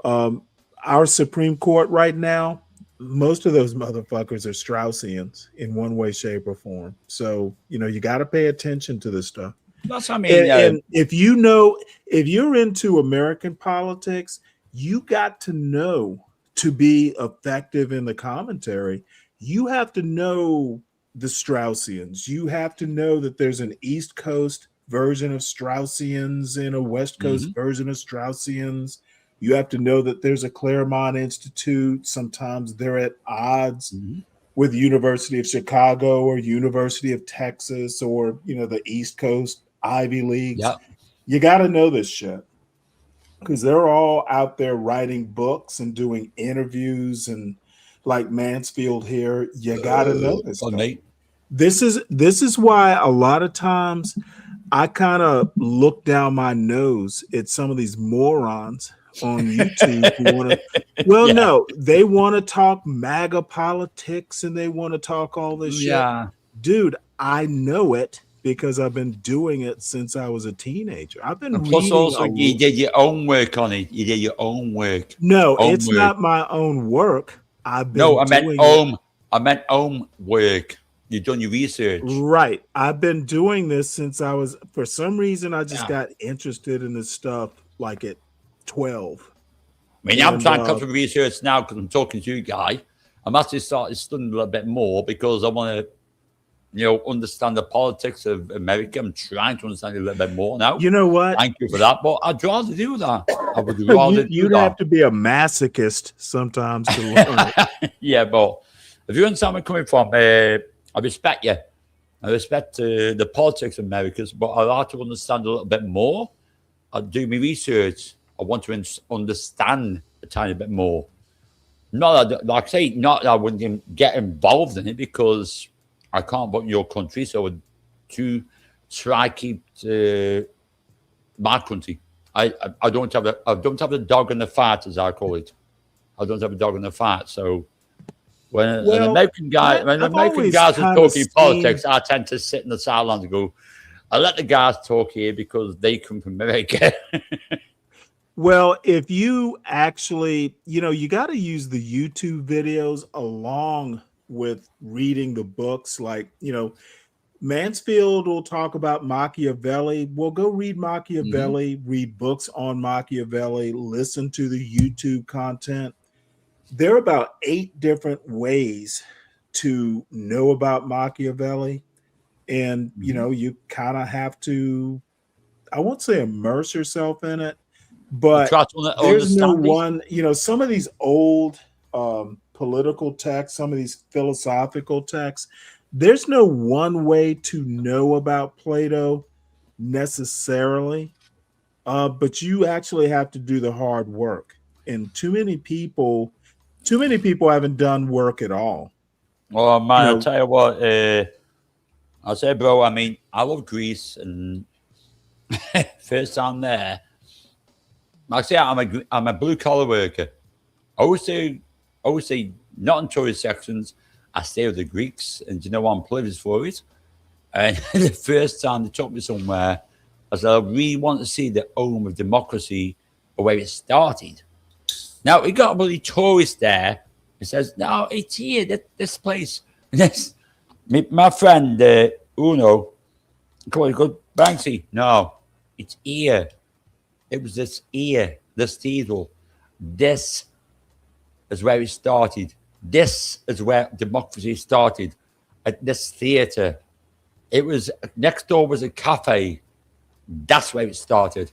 um, our Supreme Court right now. Most of those motherfuckers are Straussians in one way, shape, or form. So you got to pay attention to this stuff. That's what I mean. And if you're into American politics, you got to know, to be effective in the commentary, you have to know the Straussians. You have to know that there's an East Coast version of Straussians and a West Coast version of Straussians. You have to know that there's a Claremont Institute. Sometimes they're at odds with University of Chicago or University of Texas, or the East Coast Ivy Leagues. Yeah. You got to know this shit, because they're all out there writing books and doing interviews, and like Mansfield here, you got to know this stuff. This is why a lot of times I kind of look down my nose at some of these morons on YouTube who want to. No, they want to talk MAGA politics and they want to talk all this shit. Dude, I know it because I've been doing it since I was a teenager. I've been And plus, reading. also, you did your own work on it. You did your own work. No, Own it's work. not my own work. I've been No, I meant doing home. I meant home work. You've done your research. Right. I've been doing this since I was, for some reason, I just got interested in this stuff like at 12. I mean, I'm trying to come to research now because I'm talking to you, guy. I'm actually starting studying a little bit more because I want to, understand the politics of America. I'm trying to understand it a little bit more now. You know what? Thank you for that. But I'd rather do that. I would rather You'd do have that. to be a masochist sometimes to learn it. Yeah, but if you understand where I'm coming from, I respect you. I respect the politics of America, but I like to understand a little bit more. I do my research. I want to understand a tiny bit more. Not that, like I say, not that I wouldn't get involved in it because I can't vote in your country, so I would try to keep my country. I don't have a dog in the fight, as I call it. I don't have a dog in the fight. So when an American guy, guys are talking politics, I tend to sit in the sidelines and go, I let the guys talk here because they come from America. Well, if you actually, you got to use the YouTube videos along with reading the books. Like, Mansfield will talk about Machiavelli. Well, go read Machiavelli, read books on Machiavelli, listen to the YouTube content. There are about 8 different ways to know about Machiavelli. And, you kind of have to, I won't say immerse yourself in it, but there's no one, some of these old political texts, some of these philosophical texts, there's no one way to know about Plato necessarily, but you actually have to do the hard work. And too many people haven't done work at all. Oh, man, I'll tell you what, I'll say, bro, I mean, I love Greece, and first time there, like I say, I'm a blue collar worker. I always say, not in tourist sections. I stay with the Greeks, and you know I'm privileged for it. And the first time they took me somewhere, I said, I really want to see the home of democracy, or where it started. Now we got a bloody tourist there. He says, "No, it's here. This place." This, my friend Uno, come on, go Banksy. No, it's here. It was this cathedral. This is where it started. This is where democracy started, at this theatre. It was next door was a cafe. That's where it started.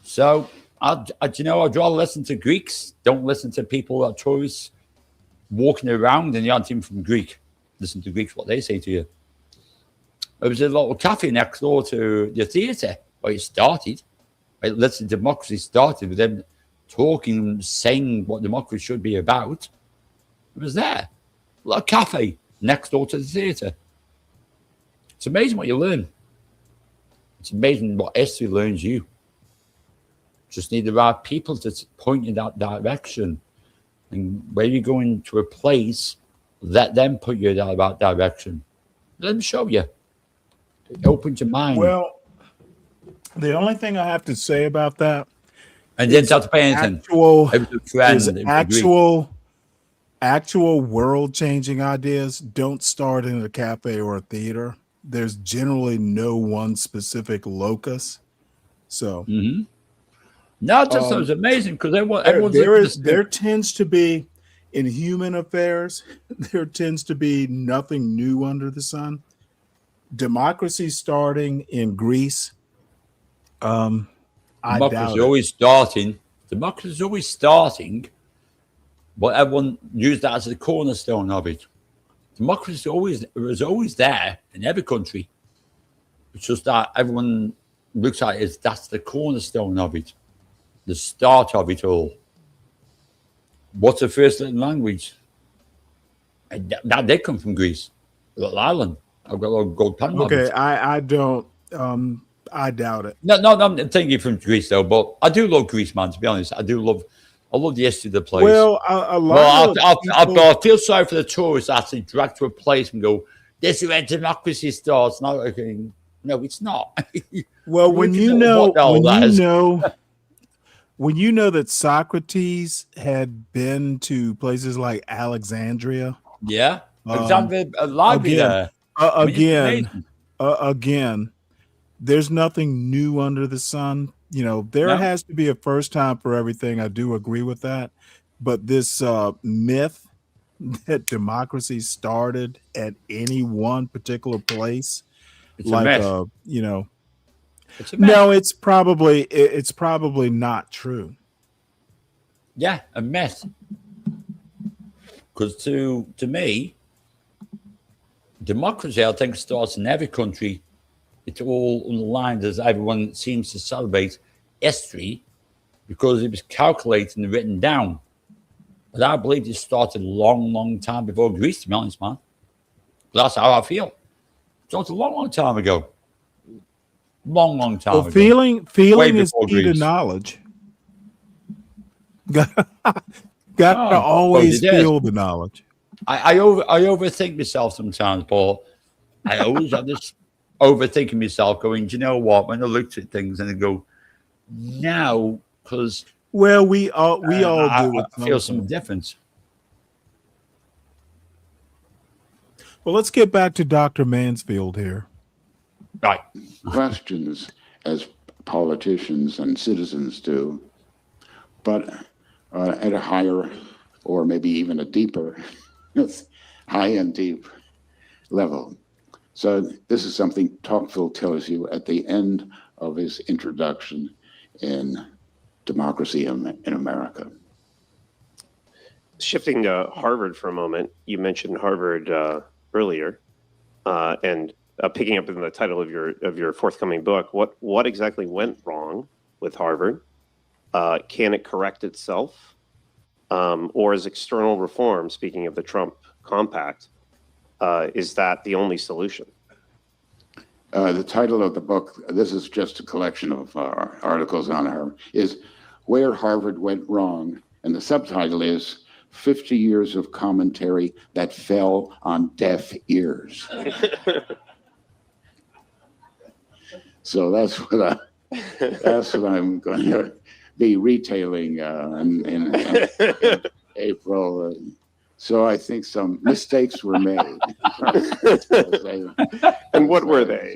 So, I'd rather listen to Greeks. Don't listen to people that are tourists walking around and you aren't even from Greek. Listen to Greeks, what they say to you. There was a little cafe next door to the theatre where it started. Let's say democracy started with them talking, saying what democracy should be about. It was there. A little cafe next door to the theatre. It's amazing what you learn. It's amazing what history learns you. Just need the right people to point you in that direction. And when you go into a place, let them put you in that right direction. Let them show you. It opens your mind. Well, the only thing I have to say about that, and didn't have to pay anything. Actual world-changing ideas don't start in a cafe or a theater. There's generally no one specific locus. So, no, it just sounds amazing because there tends to be, in human affairs, there tends to be nothing new under the sun. Democracy starting in Greece. Democracy is always starting. Democracy is always starting, but everyone used that as the cornerstone of it. Democracy was always there in every country. It's just that everyone looks at it as that's the cornerstone of it, the start of it all. What's the first little language? That did come from Greece, a little island. I've got a little gold pen. Okay, I don't. I doubt it. No, I'm thinking from Greece though, but I do love Greece, man. To be honest, I love the history of the place. Well, I feel sorry for the tourists actually dragged to a place and go, "This is where democracy starts." No, it's not. Well, when you know that Socrates had been to places like Alexandria, Alexandria, there. Again, there's nothing new under the sun. There has to be a first time for everything. I do agree with that. But this myth that democracy started at any one particular place, it's a myth. It's a myth. No, it's probably not true. Yeah, a myth. Because to me, democracy, I think, starts in every country. It's all underlined as everyone seems to celebrate history because it was calculated and written down. But I believe it started a long, long time before Greece, to be honest, man. But that's how I feel. It started a long, long time ago. Long time ago. Feeling is key to knowledge. Got to always feel the knowledge. I overthink myself sometimes, Paul. I always have this overthinking myself, going, do you know what? When I look at things and I go, now, because we all do. I feel some difference. Well, let's get back to Dr. Mansfield here. Right. Questions as politicians and citizens do, but at a higher or maybe even a deeper, high and deep level. So this is something Tocqueville tells you at the end of his introduction in Democracy in America. Shifting to Harvard for a moment, you mentioned Harvard earlier, and picking up in the title of your forthcoming book, what exactly went wrong with Harvard? Can it correct itself? Or is external reform, speaking of the Trump compact, is that the only solution? The title of the book, this is just a collection of articles on Harvard, is Where Harvard Went Wrong. And the subtitle is 50 Years of Commentary That Fell on Deaf Ears. So that's what I'm going to be retailing in April. So I think some mistakes were made. And what were they?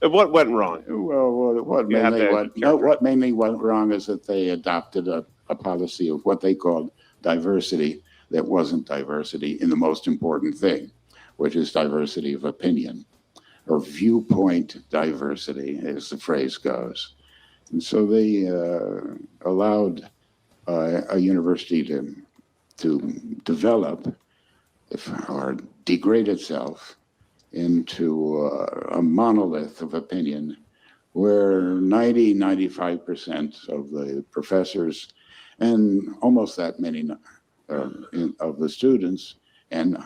What went wrong? Well, what mainly went wrong is that they adopted a policy of what they called diversity that wasn't diversity in the most important thing, which is diversity of opinion, or viewpoint diversity, as the phrase goes. And so they allowed a university to develop or degrade itself into a monolith of opinion where 95% of the professors and almost that many of the students, and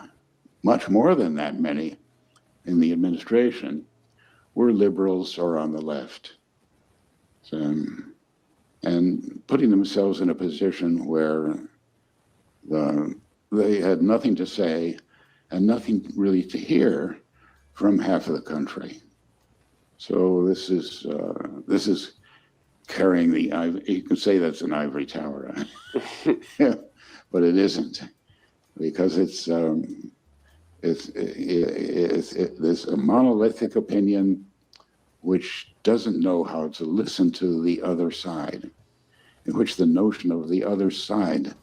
much more than that many in the administration, were liberals or on the left. So, and putting themselves in a position where they had nothing to say and nothing really to hear from half of the country. So this is carrying the you can say that's an ivory tower, but it isn't, because it's this a monolithic opinion which doesn't know how to listen to the other side, in which the notion of the other side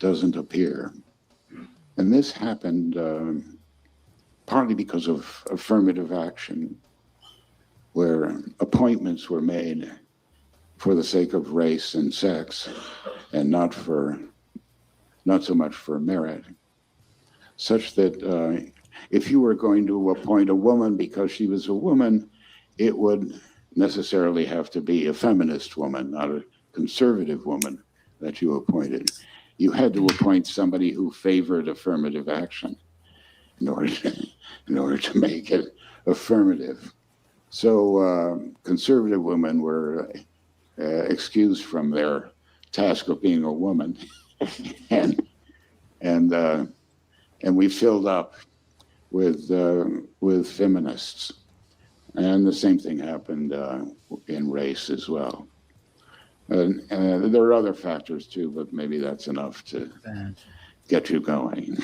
doesn't appear. And this happened partly because of affirmative action, where appointments were made for the sake of race and sex, and not so much for merit, such that if you were going to appoint a woman because she was a woman, it would necessarily have to be a feminist woman, not a conservative woman that you appointed. You had to appoint somebody who favored affirmative action in order to make it affirmative. So conservative women were excused from their task of being a woman, and we filled up with feminists, and the same thing happened in race as well. And there are other factors too, but maybe that's enough to get you going.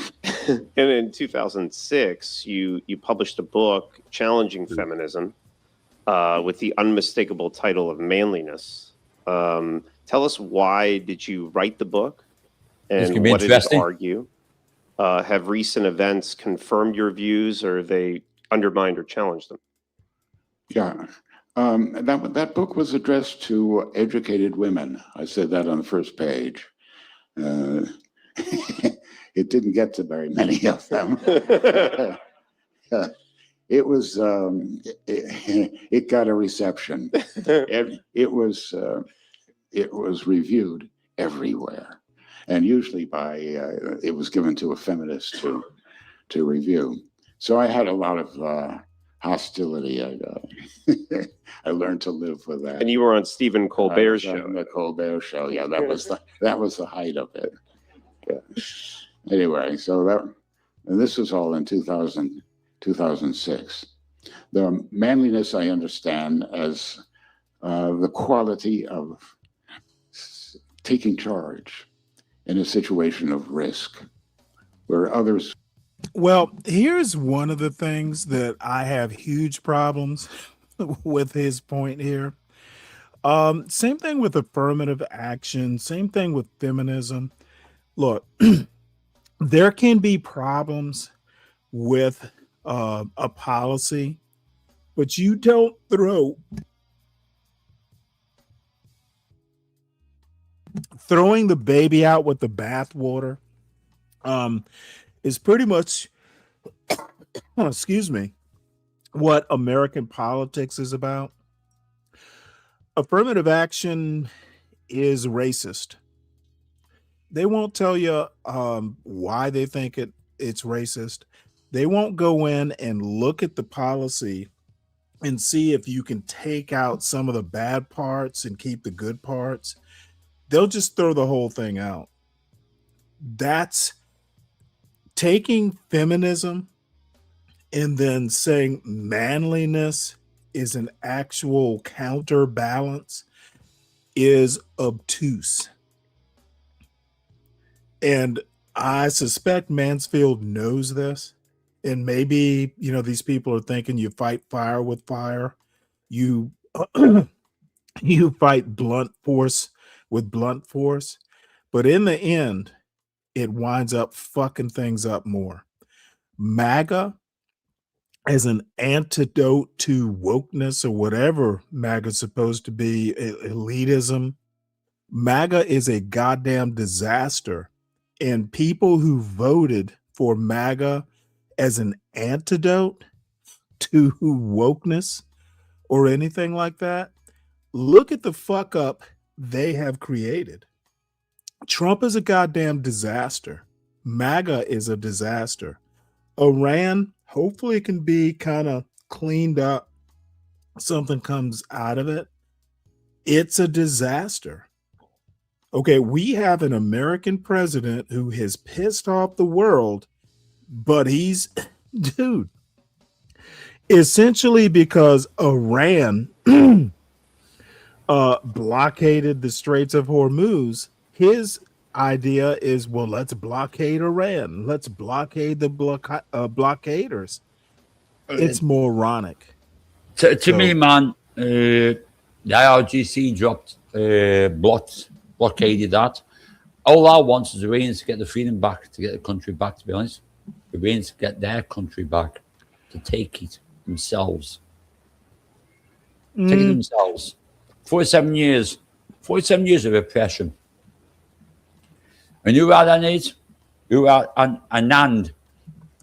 And in 2006, you published a book challenging feminism with the unmistakable title of Manliness. Tell us, why did you write the book, and what did it argue? Have recent events confirmed your views, or they undermined or challenged them? Yeah. That book was addressed to educated women. I said that on the first page. It didn't get to very many of them. It was it got a reception. It was reviewed everywhere, and usually by it was given to a feminist to review. So I had a lot of hostility. I learned to live with that. And you were on Stephen Colbert's show. On the Colbert show, yeah, that was the height of it. Yeah. Anyway, and this was all in 2006. The manliness I understand as the quality of taking charge in a situation of risk where others. Well, here's one of the things that I have huge problems with his point here. Same thing with affirmative action, same thing with feminism. Look, there can be problems with a policy, but you don't throwing the baby out with the bathwater is pretty much, excuse me, what American politics is about. Affirmative action is racist. They won't tell you why they think it's racist. They won't go in and look at the policy and see if you can take out some of the bad parts and keep the good parts. They'll just throw the whole thing out. That's taking feminism and then saying manliness is an actual counterbalance is obtuse. And I suspect Mansfield knows this. And maybe, these people are thinking you fight fire with fire. You you fight blunt force with blunt force. But in the end, it winds up fucking things up more. MAGA as an antidote to wokeness or whatever MAGA's supposed to be, elitism. MAGA is a goddamn disaster. And people who voted for MAGA as an antidote to wokeness or anything like that, look at the fuck up they have created. Trump is a goddamn disaster. MAGA is a disaster. Iran, hopefully it can be kind of cleaned up. Something comes out of it. It's a disaster. Okay, we have an American president who has pissed off the world, but he's, dude, essentially because Iran blockaded the Straits of Hormuz, his idea is, well, let's blockade Iran. Let's blockade the blockaders. It's moronic. To me, man, the IRGC blockaded that. All I want is the Iranians to get the freedom back, to get the country back, to be honest. The Iranians to get their country back, to take it themselves. Take it themselves. 47 years. 47 years of oppression. And you had an it? You had an Anand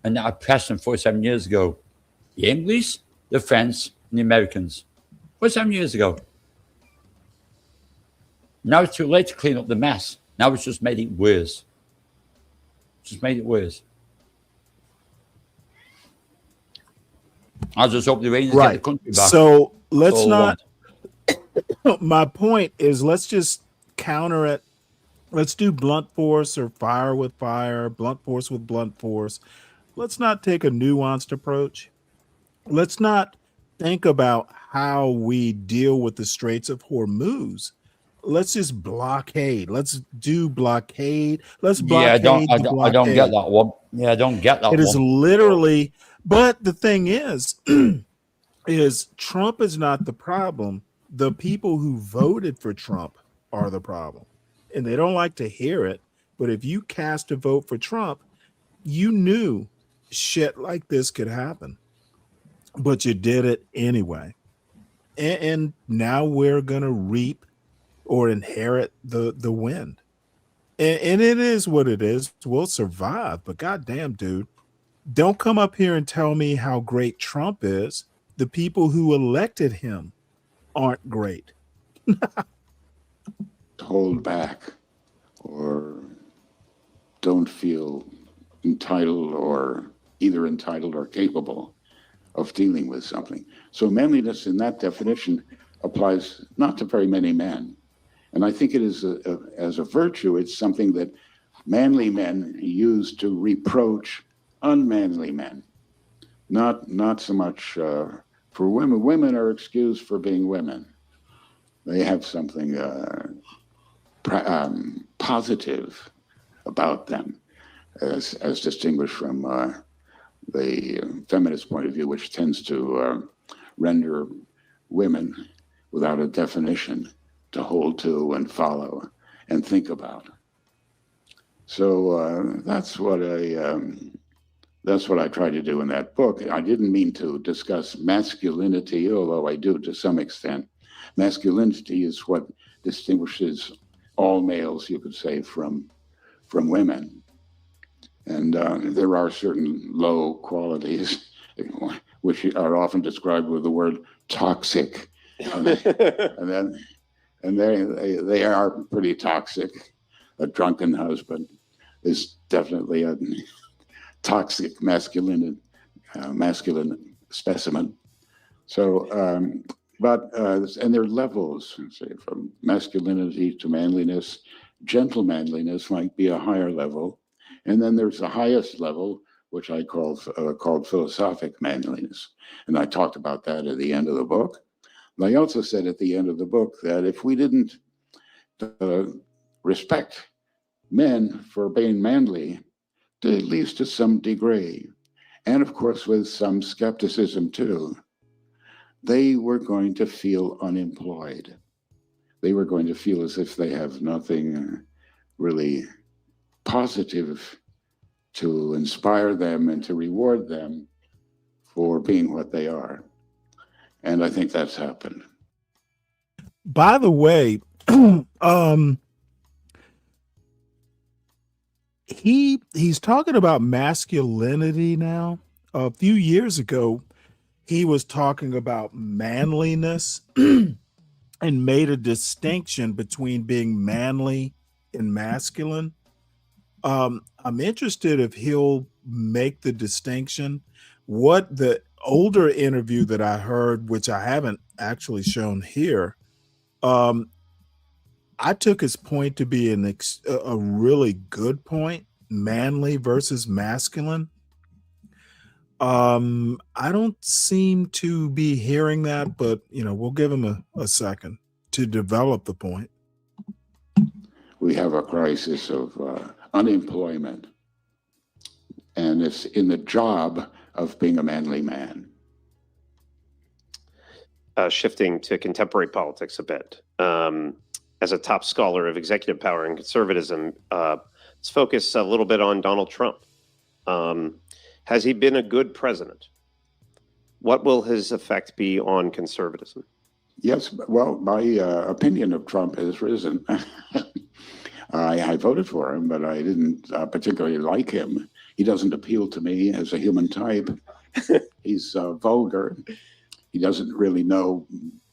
and that oppression 47 years ago. The English, the French, and the Americans. 47 years ago. Now it's too late to clean up the mess. Now it's just made it worse. Just made it worse. I just hope the Iranians get the country back. So let's not. My point is, let's just counter it. Let's do blunt force or fire with fire, blunt force with blunt force. Let's not take a nuanced approach. Let's not think about how we deal with the Straits of Hormuz. Let's just blockade. Let's do blockade. Let's blockade. I don't get that one. Yeah, I don't get that one. It is literally, but the thing is Trump is not the problem. The people who voted for Trump are the problem. And they don't like to hear it. But if you cast a vote for Trump, you knew shit like this could happen. But you did it anyway. And now we're going to reap or inherit the wind. And it is what it is. We'll survive. But goddamn, dude, don't come up here and tell me how great Trump is. The people who elected him aren't great. Hold back or don't feel entitled or either entitled or capable of dealing with something. So manliness in that definition applies not to very many men. And I think it is as a virtue, it's something that manly men use to reproach unmanly men. Not so much for women. Women are excused for being women. They have something positive about them, as distinguished from the feminist point of view, which tends to render women without a definition to hold to and follow and think about. So that's what I try to do in that book. I didn't mean to discuss masculinity, although I do to some extent. Masculinity is what distinguishes all males, you could say, from women. And there are certain low qualities which are often described with the word toxic. And they are pretty toxic. A drunken husband is definitely a toxic masculine specimen. So, and there are levels, say, from masculinity to manliness. Gentle manliness might be a higher level. And then there's the highest level, which I called philosophic manliness. And I talked about that at the end of the book. And I also said at the end of the book that if we didn't respect men for being manly, at least to some degree, and of course with some skepticism too, they were going to feel unemployed. They were going to feel as if they have nothing really positive to inspire them and to reward them for being what they are. And I think that's happened. By the way, he's talking about masculinity now. A few years ago, he was talking about manliness and made a distinction between being manly and masculine. I'm interested if he'll make the distinction. What the older interview that I heard, which I haven't actually shown here, I took his point to be a really good point, manly versus masculine. I don't seem to be hearing that, but we'll give him a second to develop the point. We have a crisis of unemployment, and it's in the job of being a manly man. Shifting to contemporary politics a bit. As a top scholar of executive power and conservatism, let's focus a little bit on Donald Trump. Has he been a good president? What will his effect be on conservatism? Yes, well, my opinion of Trump has risen. I voted for him, but I didn't particularly like him. He doesn't appeal to me as a human type. He's vulgar. He doesn't really know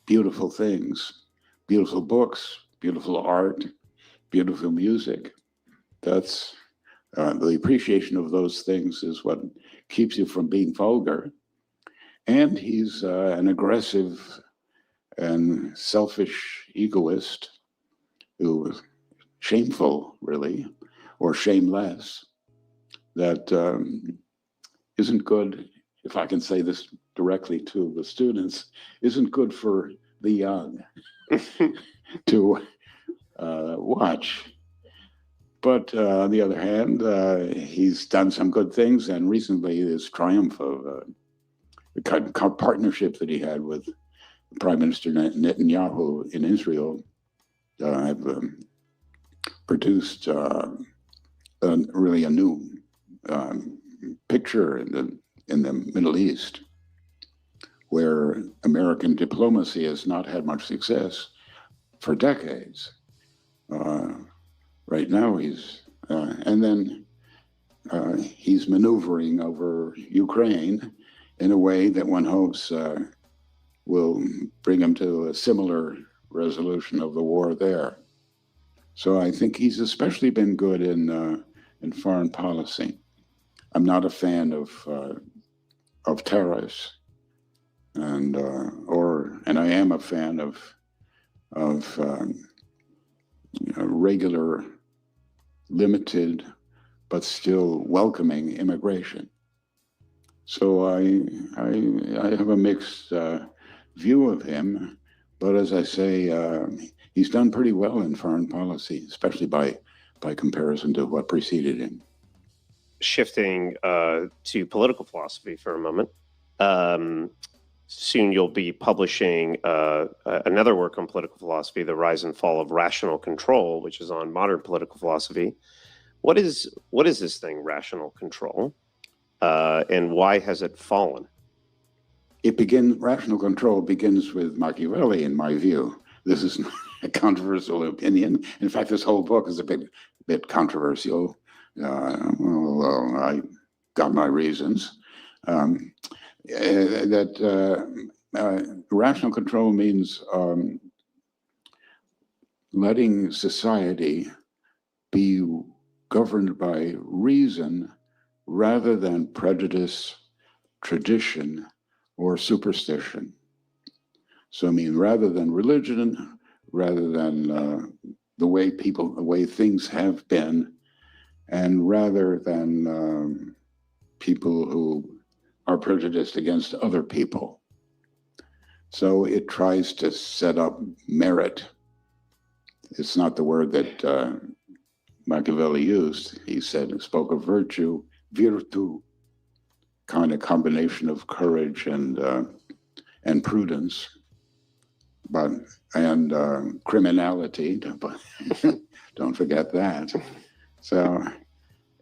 beautiful things, beautiful books, beautiful art, beautiful music. That's the appreciation of those things is what keeps you from being vulgar. And he's an aggressive and selfish egoist who is shameful, really, or shameless, that isn't good, if I can say this directly to the students, isn't good for the young to watch. But on the other hand, he's done some good things, and recently his triumph of the partnership that he had with Prime Minister Netanyahu in Israel have produced really a new picture in the Middle East, where American diplomacy has not had much success for decades. Right now, he's maneuvering over Ukraine in a way that one hopes will bring him to a similar resolution of the war there. So I think he's especially been good in foreign policy. I'm not a fan of tariffs, and I am a fan of regular, limited, but still welcoming immigration. So I have a mixed view of him, but as I say, he's done pretty well in foreign policy, especially by comparison to what preceded him. Shifting to political philosophy for a moment. Soon you'll be publishing another work on political philosophy, The Rise and Fall of Rational Control, which is on modern political philosophy. What is this thing, rational control, and why has it fallen? Rational control begins with Machiavelli, in my view. This is not a controversial opinion. In fact, this whole book is a bit controversial. Although I got my reasons. Rational control means letting society be governed by reason rather than prejudice, tradition, or superstition. So I mean, rather than religion, rather than the way things have been, and rather than people who are prejudiced against other people. So it tries to set up merit. It's not the word that Machiavelli used. He spoke of virtue, virtu, kind of combination of courage and prudence, and criminality. Don't forget that. So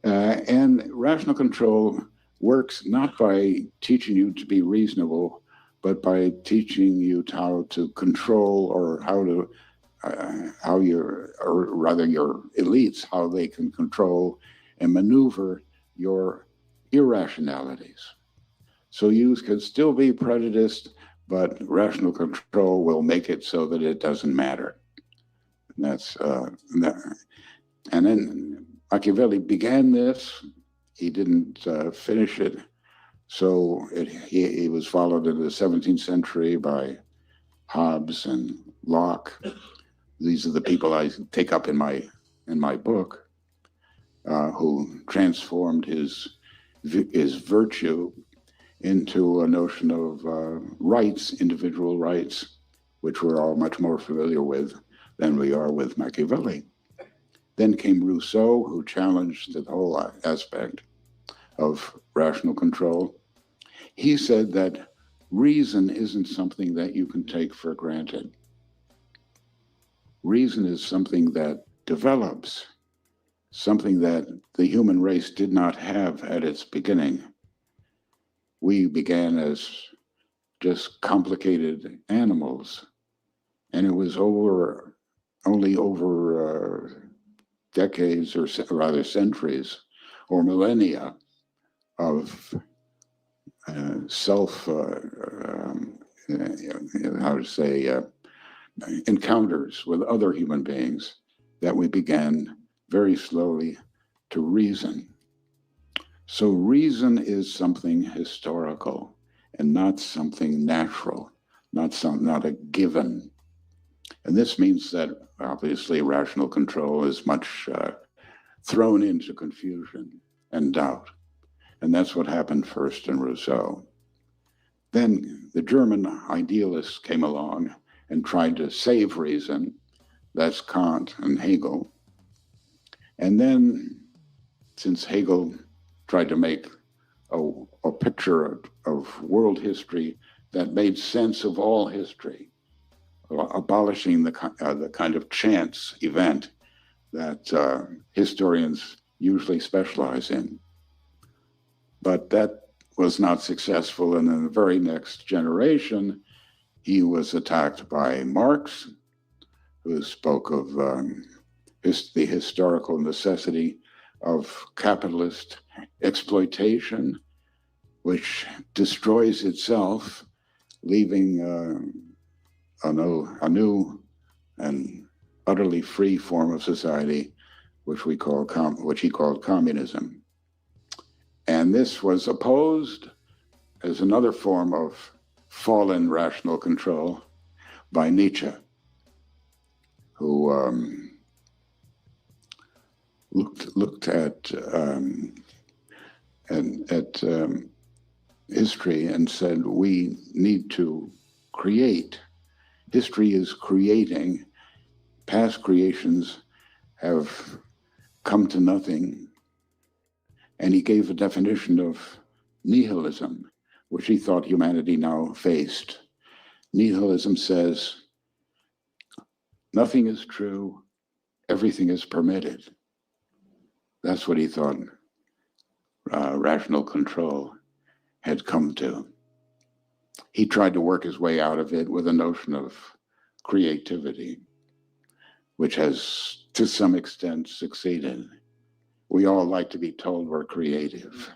And rational control works not by teaching you to be reasonable, but by teaching you how to control, or how your elites, how they can control and maneuver your irrationalities. So you can still be prejudiced, but rational control will make it so that it doesn't matter. And that's and then Machiavelli began this. He didn't finish it, so he was followed in the 17th century by Hobbes and Locke. These are the people I take up in my book, who transformed his virtue into a notion of rights, individual rights, which we're all much more familiar with than we are with Machiavelli. Then came Rousseau, who challenged the whole aspect of rational control. He said that reason isn't something that you can take for granted. Reason is something that develops, something that the human race did not have at its beginning. We began as just complicated animals, and it was only over decades, or rather centuries or millennia of encounters with other human beings that we began very slowly to reason. So reason is something historical and not something natural, not a given. And this means that obviously rational control is much thrown into confusion and doubt. And that's what happened first in Rousseau. Then the German idealists came along and tried to save reason. That's Kant and Hegel. And then, since Hegel tried to make a picture of world history that made sense of all history, abolishing the kind of chance event that historians usually specialize in. But that was not successful, and in the very next generation, he was attacked by Marx, who spoke of the historical necessity of capitalist exploitation, which destroys itself, leaving a new and utterly free form of society, which he called communism. And this was opposed as another form of fallen rational control by Nietzsche, who looked at history and said, we need to create. History is creating. Past creations have come to nothing. And he gave a definition of nihilism, which he thought humanity now faced. Nihilism says, nothing is true, everything is permitted. That's what he thought rational control had come to. He tried to work his way out of it with a notion of creativity, which has to some extent succeeded. We all like to be told we're creative,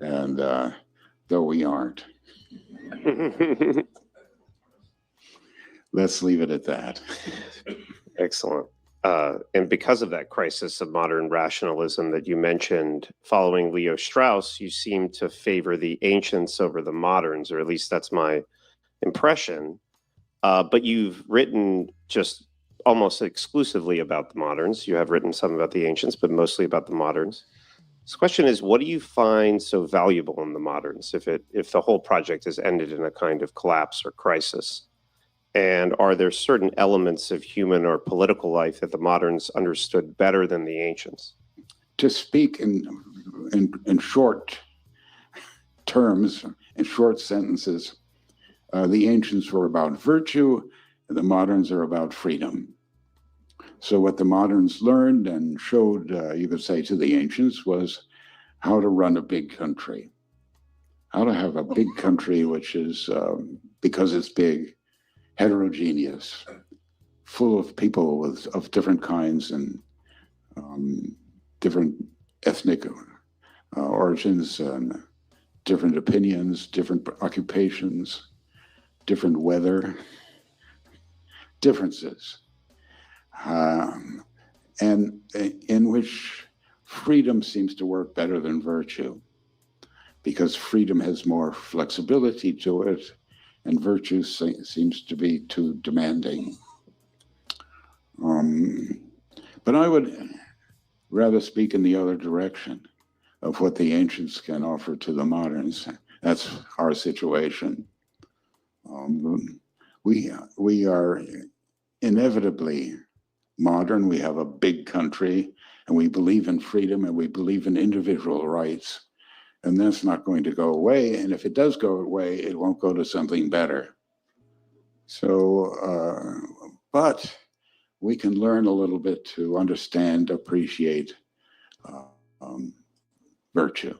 and though we aren't. Let's leave it at that. Excellent. And because of that crisis of modern rationalism that you mentioned, following Leo Strauss, you seem to favor the ancients over the moderns, or at least that's my impression. But you've written just almost exclusively about the moderns. You have written some about the ancients, but mostly about the moderns. This question is, what do you find so valuable in the moderns if the whole project has ended in a kind of collapse or crisis? And are there certain elements of human or political life that the moderns understood better than the ancients? To speak in short terms, in short sentences, the ancients were about virtue, and the moderns are about freedom. So what the moderns learned and showed, you could say, to the ancients was how to run a big country, how to have a big country which is, because it's big, heterogeneous, full of people of different kinds and different ethnic origins and different opinions, different occupations, different weather, differences, and in which freedom seems to work better than virtue, because freedom has more flexibility to it, and virtue seems to be too demanding. But I would rather speak in the other direction of what the ancients can offer to the moderns. That's our situation. We are inevitably modern. We have a big country, and we believe in freedom, and we believe in individual rights. And that's not going to go away. And if it does go away, it won't go to something better. So, but we can learn a little bit to understand, appreciate virtue,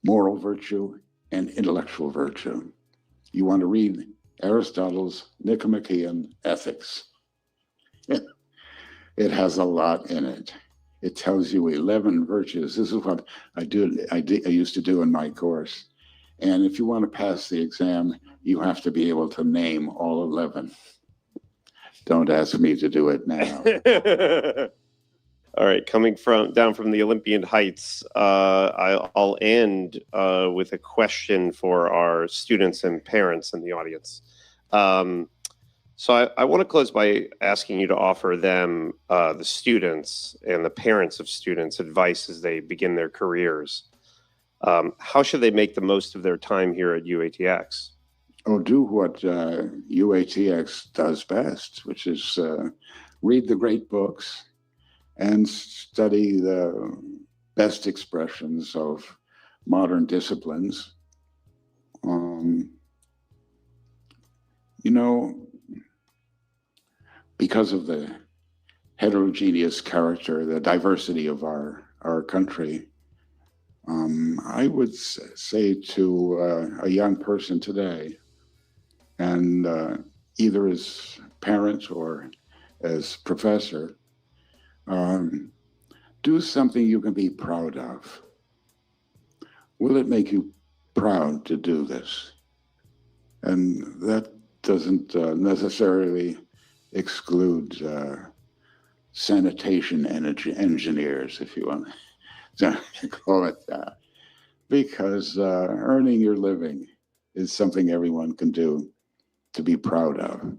moral virtue, and intellectual virtue. You want to read Aristotle's Nicomachean Ethics. It has a lot in it. It tells you 11 virtues. This is what I used to do in my course. And if you want to pass the exam, you have to be able to name all 11. Don't ask me to do it now. All right, coming down from the Olympian heights, I'll end with a question for our students and parents in the audience. So I want to close by asking you to offer them, the students and the parents of students, advice as they begin their careers. How should they make the most of their time here at UATX? Oh, do what UATX does best, which is read the great books and study the best expressions of modern disciplines. You know, because of the heterogeneous character, the diversity of our country, I would say to a young person today, and either as parent or as professor, do something you can be proud of. Will it make you proud to do this? And that doesn't necessarily exclude sanitation engineers, if you want to call it that, because earning your living is something everyone can do to be proud of.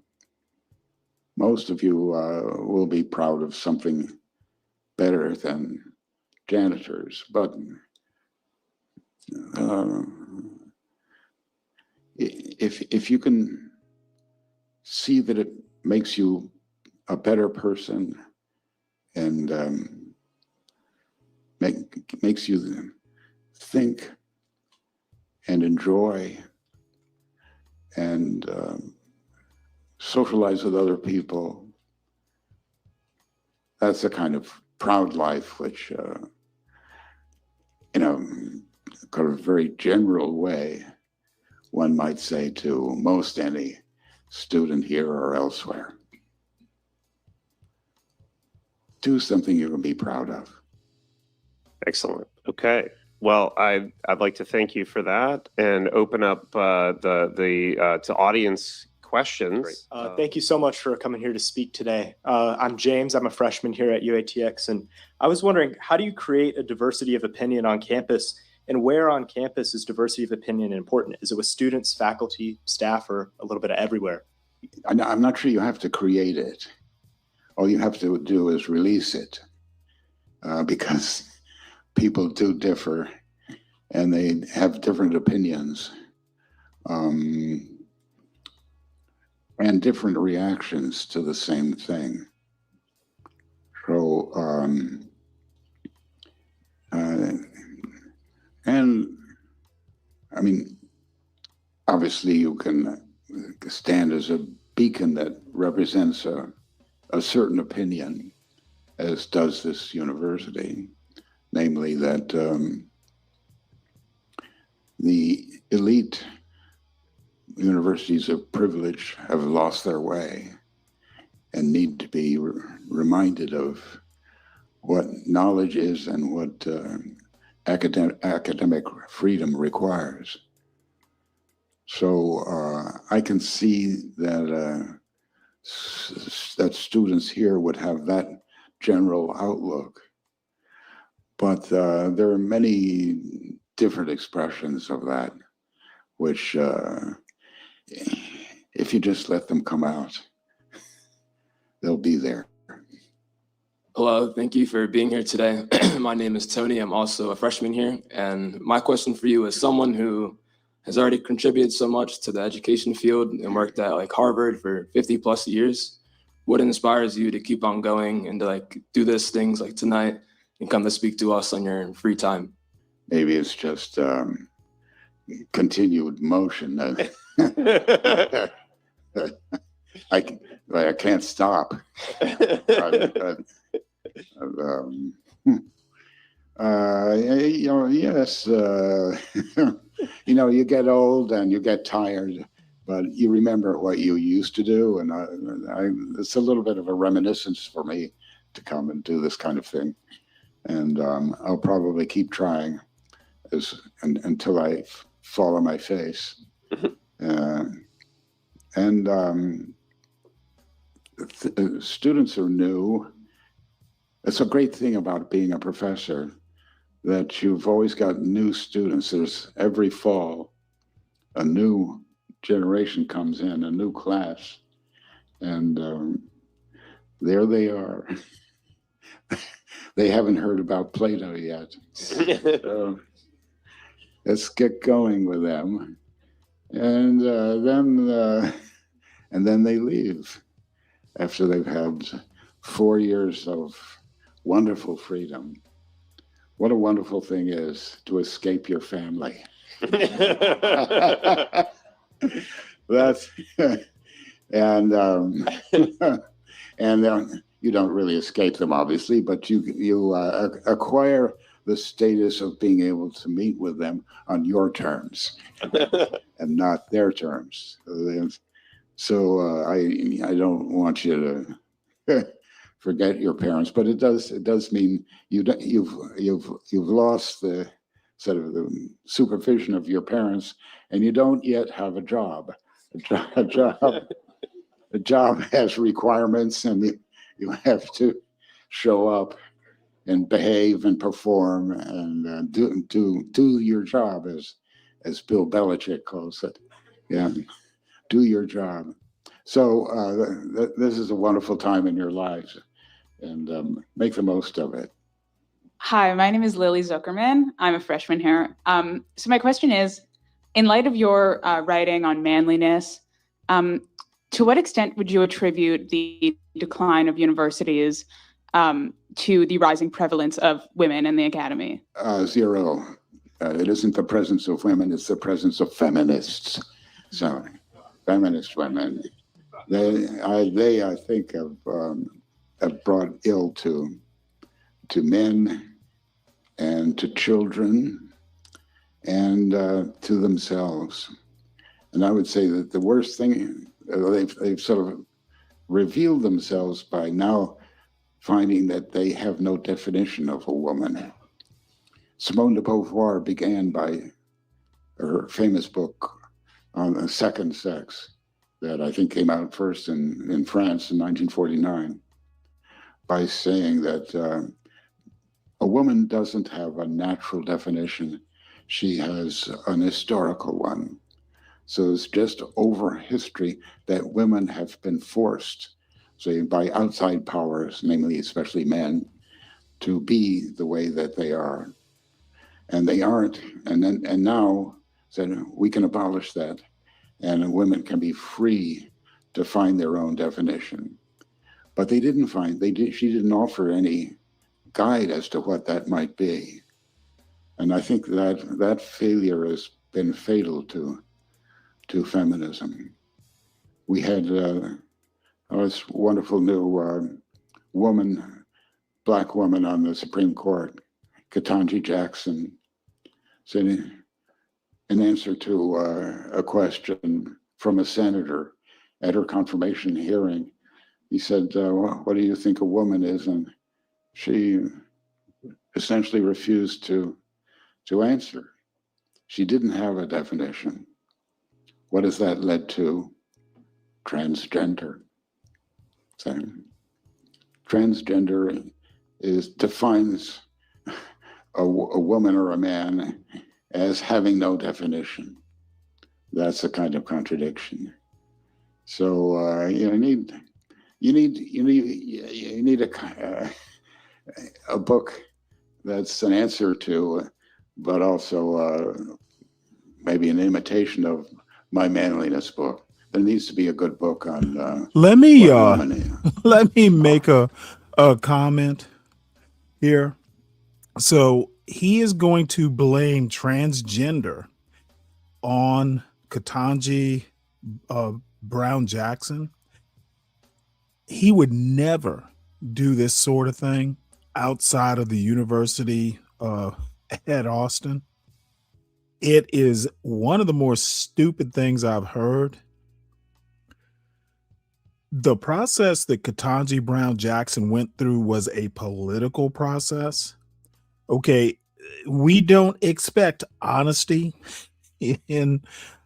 Most of you will be proud of something better than janitors, but if you can see that it makes you a better person and makes you think and enjoy and socialize with other people, that's a kind of proud life which, in a kind of very general way, one might say to most any student here or elsewhere. Do something you can be proud of. Excellent. Okay. Well, I'd like to thank you for that and open up to audience questions. Thank you so much for coming here to speak today. I'm James. I'm a freshman here at UATX, and I was wondering, how do you create a diversity of opinion on campus, and where on campus is diversity of opinion important? Is it with students, faculty, staff, or a little bit of everywhere? I'm not sure you have to create it. All you have to do is release it, because people do differ and they have different opinions and different reactions to the same thing. So, and I mean, obviously you can stand as a beacon that represents a a certain opinion, as does this university, namely that the elite universities of privilege have lost their way and need to be reminded of what knowledge is and what academic freedom requires. So I can see that that students here would have that general outlook, but there are many different expressions of that, which if you just let them come out, they'll be there. Hello, thank you for being here today. My name is Tony. I'm also a freshman here. And my question for you is someone who has already contributed so much to the education field and worked at like Harvard for 50 plus years. What inspires you to keep on going and to like do this things like tonight and come to speak to us on your free time? Maybe it's just continued motion. I can't stop. Yes, you get old and you get tired, but you remember what you used to do, and it's a little bit of a reminiscence for me to come and do this kind of thing, and I'll probably keep trying until I fall on my face, students are new. It's a great thing about being a professor that you've always got new students. There's every fall, a new generation comes in, a new class, and there they are. They haven't heard about Plato yet. So let's get going with them, and then they leave after they've had 4 years of wonderful freedom. What a wonderful thing is to escape your family. That's and you don't really escape them, obviously, but you acquire the status of being able to meet with them on your terms and not their terms. So I don't want you to forget your parents, but it does mean you've lost the sort of the supervision of your parents, and you don't yet have a job. A job has requirements, and you have to show up and behave and perform and do your job, as Bill Belichick calls it. Yeah, do your job. So this is a wonderful time in your lives, and make the most of it. Hi, my name is Lily Zuckerman. I'm a freshman here. So my question is, in light of your writing on manliness, to what extent would you attribute the decline of universities to the rising prevalence of women in the academy? Zero. It isn't the presence of women, it's the presence of feminists. So, feminist women. They I think, have brought ill to men and to children and to themselves. And I would say that the worst thing, they've sort of revealed themselves by now finding that they have no definition of a woman. Simone de Beauvoir began by her famous book on the second sex, that I think came out first in France in 1949, by saying that a woman doesn't have a natural definition, she has an historical one. So it's just over history that women have been forced, say, by outside powers, namely especially men, to be the way that they are. And they aren't, and now said we can abolish that, and women can be free to find their own definition. But they didn't she didn't offer any guide as to what that might be. And I think that failure has been fatal to feminism. We had this wonderful new black woman on the Supreme Court, Ketanji Jackson, said in answer to a question from a senator at her confirmation hearing, he said, what do you think a woman is? And she essentially refused to answer. She didn't have a definition. What has that led to? Transgender. So, transgender defines a woman or a man as having no definition. That's a kind of contradiction. So you need a book that's an answer to, but also maybe an imitation of my manliness book. There needs to be a good book on. Let me make a comment here. So he is going to blame transgender on Ketanji Brown Jackson. He would never do this sort of thing outside of the university at Austin. It is one of the more stupid things I've heard. The process that Ketanji Brown Jackson went through was a political process. Okay, we don't expect honesty in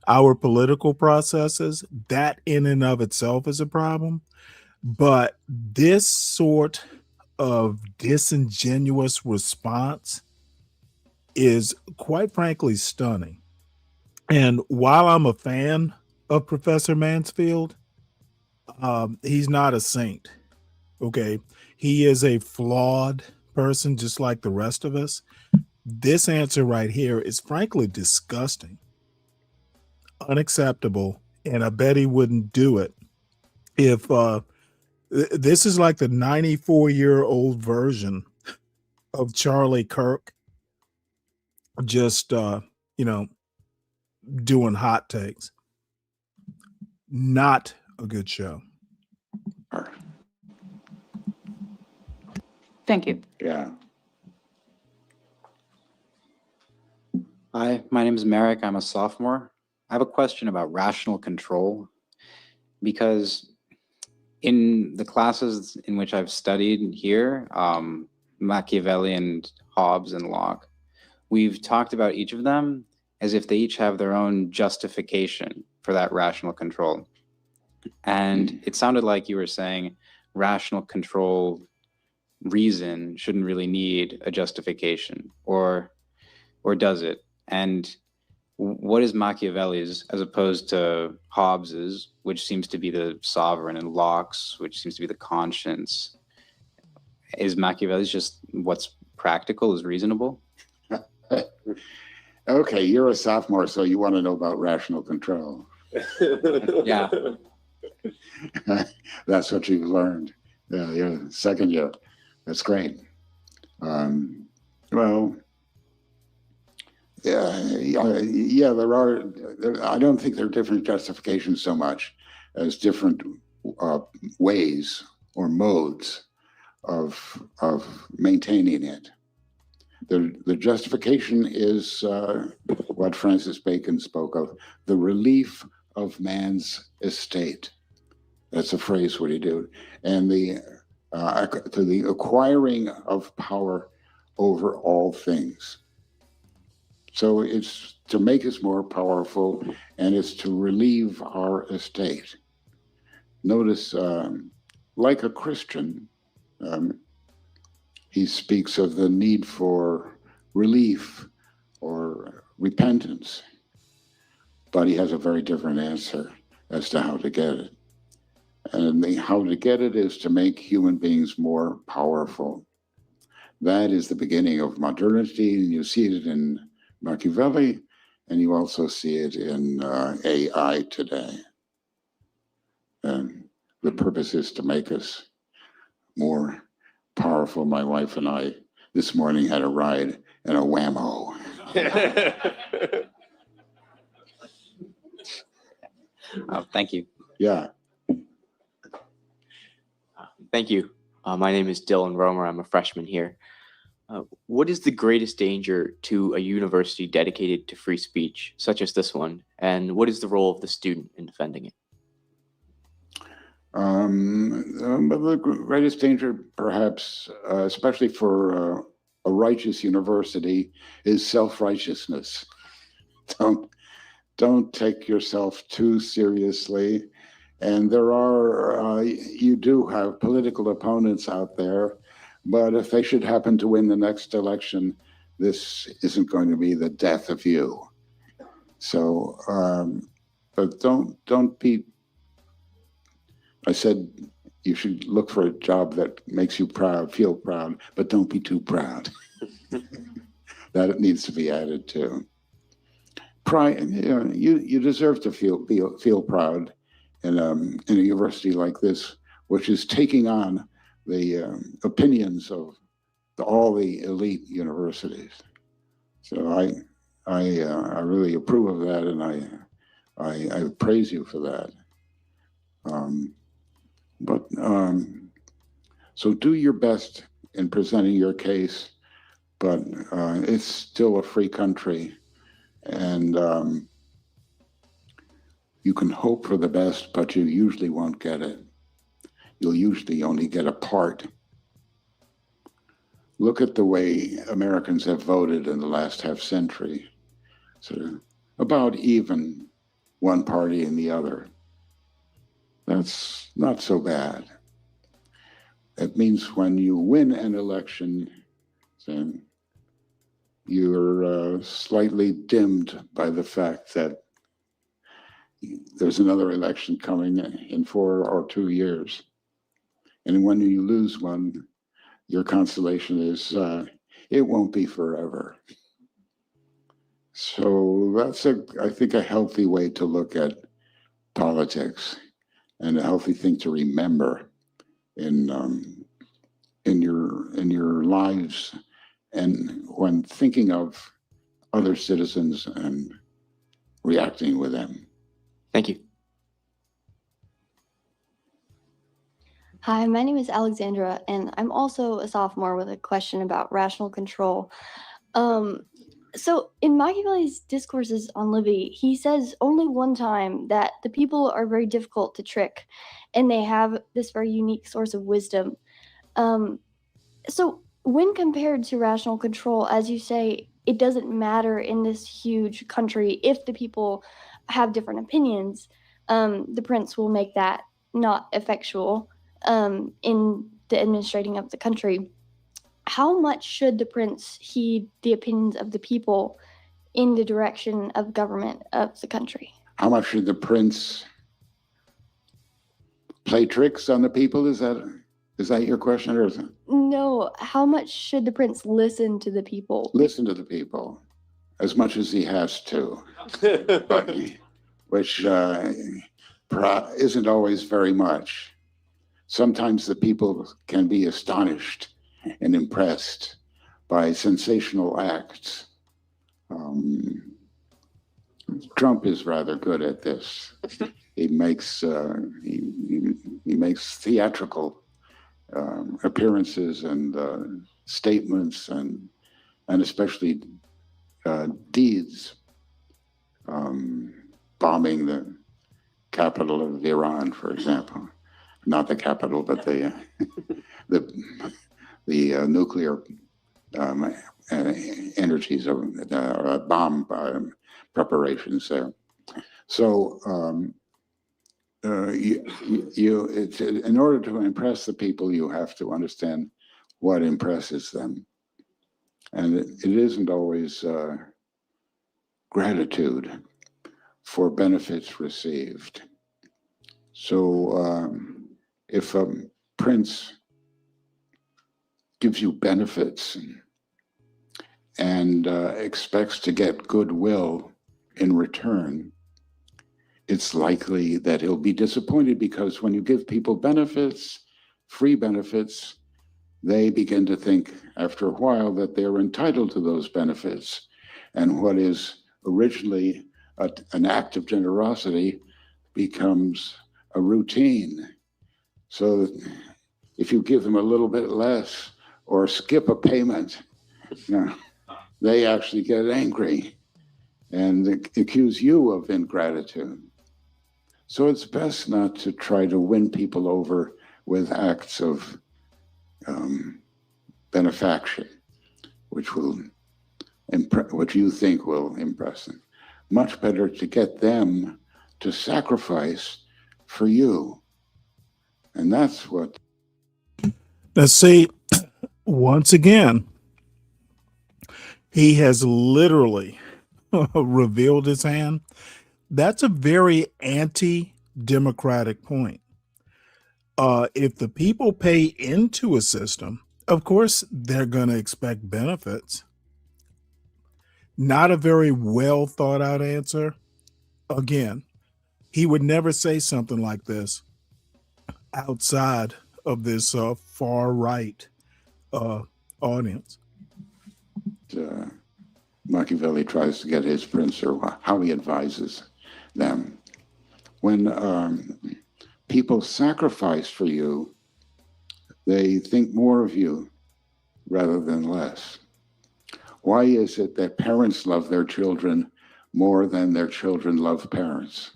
our political processes. That in and of itself is a problem. But this sort of disingenuous response is quite frankly stunning. And while I'm a fan of Professor Mansfield, he's not a saint. Okay. He is a flawed person, just like the rest of us. This answer right here is frankly disgusting, unacceptable. And I bet he wouldn't do it if this is like the 94-year-old version of Charlie Kirk, just doing hot takes. Not a good show. Thank you. Yeah. Hi, my name is Merrick. I'm a sophomore. I have a question about rational control, because in the classes in which I've studied here, Machiavelli and Hobbes and Locke, we've talked about each of them as if they each have their own justification for that rational control. And it sounded like you were saying rational control reason shouldn't really need a justification, or does it? And what is Machiavelli's as opposed to Hobbes's, which seems to be the sovereign, and Locke's, which seems to be the conscience? Is Machiavelli's just what's practical is reasonable? Okay, you're a sophomore, so you want to know about rational control. Yeah. That's what you've learned. Yeah, you're second year. That's great. Well, yeah, there are. I don't think there are different justifications so much as different ways or modes of maintaining it. The justification is what Francis Bacon spoke of, the relief of man's estate. That's a phrase what he did. And the acquiring of power over all things. So it's to make us more powerful, and it's to relieve our estate. Notice, like a Christian, he speaks of the need for relief or repentance, but he has a very different answer as to how to get it. And how to get it is to make human beings more powerful. That is the beginning of modernity, and you see it in Machiavelli, and you also see it in AI today. And the purpose is to make us more powerful. My wife and I this morning had a ride in a Whammo. Oh, thank you. Yeah. Thank you. My name is Dylan Romer. I'm a freshman here. What is the greatest danger to a university dedicated to free speech, such as this one, and what is the role of the student in defending it? The greatest danger, perhaps, especially for a righteous university, is self-righteousness. Don't take yourself too seriously. And there are, you do have political opponents out there, but if they should happen to win the next election, this isn't going to be the death of you. So, but don't be, I said you should look for a job that makes you proud, feel proud, but don't be too proud. That needs to be added to. Pride, you deserve to feel proud in a university like this, which is taking on the opinions of all the elite universities. So I really approve of that, and I praise you for that. So do your best in presenting your case, but it's still a free country, and you can hope for the best, but you usually won't get it. You'll usually only get a part. Look at the way Americans have voted in the last half century. So about even one party and the other. That's not so bad. It means when you win an election, then you're slightly dimmed by the fact that there's another election coming in 4 or 2 years. And when you lose one, your consolation is it won't be forever. So that's, I think, a healthy way to look at politics, and a healthy thing to remember in your lives, and when thinking of other citizens and reacting with them. Thank you. Hi, my name is Alexandra, and I'm also a sophomore with a question about rational control. So in Machiavelli's discourses on Livy, he says only one time that the people are very difficult to trick, and they have this very unique source of wisdom. So when compared to rational control, as you say, it doesn't matter in this huge country if the people have different opinions. The prince will make that not effectual in the administrating of the country. How much should the prince heed the opinions of the people in the direction of government of the country? How much should the prince play tricks on the people? Is that your question, or is it? No, how much should the prince listen to the people? Listen to the people as much as he has to, but, which isn't always very much. Sometimes the people can be astonished and impressed by sensational acts. Trump is rather good at this. He makes he makes theatrical appearances and statements and especially deeds, bombing the capital of Iran, for example. Not the capital, but the nuclear energies of bomb preparations there. So in order to impress the people, you have to understand what impresses them, and it isn't always gratitude for benefits received. So if a prince gives you benefits and expects to get goodwill in return, it's likely that he'll be disappointed, because when you give people benefits, free benefits, they begin to think after a while that they're entitled to those benefits. And what is originally an act of generosity becomes a routine. So if you give them a little bit less or skip a payment, they actually get angry and accuse you of ingratitude. So it's best not to try to win people over with acts of benefaction, which you think will impress them. Much better to get them to sacrifice for you. And that's what. Let's see, once again, he has literally revealed his hand. That's a very anti-democratic point. If the people pay into a system, of course, they're going to expect benefits. Not a very well thought out answer. Again, he would never say something like this outside of this far right audience. Machiavelli tries to get his prince, or how he advises them. When people sacrifice for you, they think more of you rather than less. Why is it that parents love their children more than their children love parents?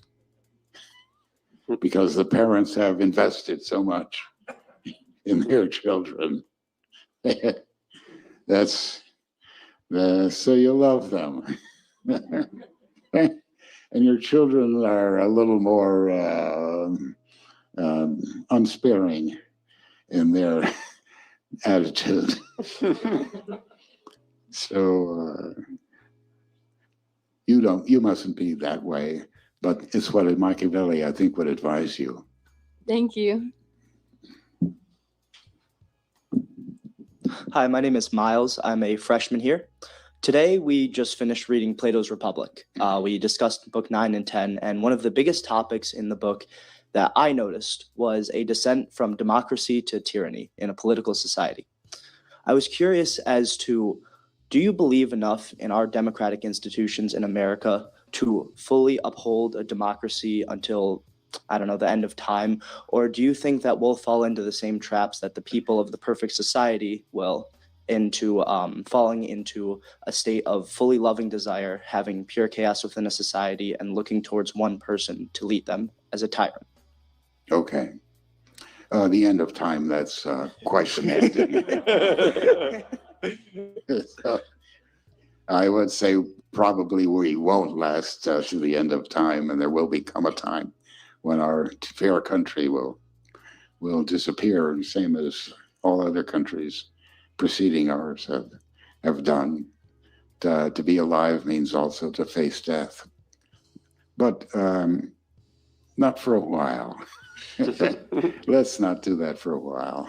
Because the parents have invested so much in their children. That's so you love them. And your children are a little more unsparing in their attitude. So you mustn't be that way, but it's what Machiavelli, I think, would advise you. Thank you. Hi, my name is Miles. I'm a freshman here. Today, we just finished reading Plato's Republic. We discussed book 9 and 10, and one of the biggest topics in the book that I noticed was a descent from democracy to tyranny in a political society. I was curious as to, do you believe enough in our democratic institutions in America to fully uphold a democracy until, I don't know, the end of time? Or do you think that we'll fall into the same traps that the people of the perfect society will, into falling into a state of fully loving desire, having pure chaos within a society, and looking towards one person to lead them as a tyrant? Okay. The end of time, that's quite semantic. I would say probably we won't last to the end of time, and there will become a time when our fair country will disappear, same as all other countries preceding ours have done. To be alive means also to face death, but not for a while. Let's not do that for a while.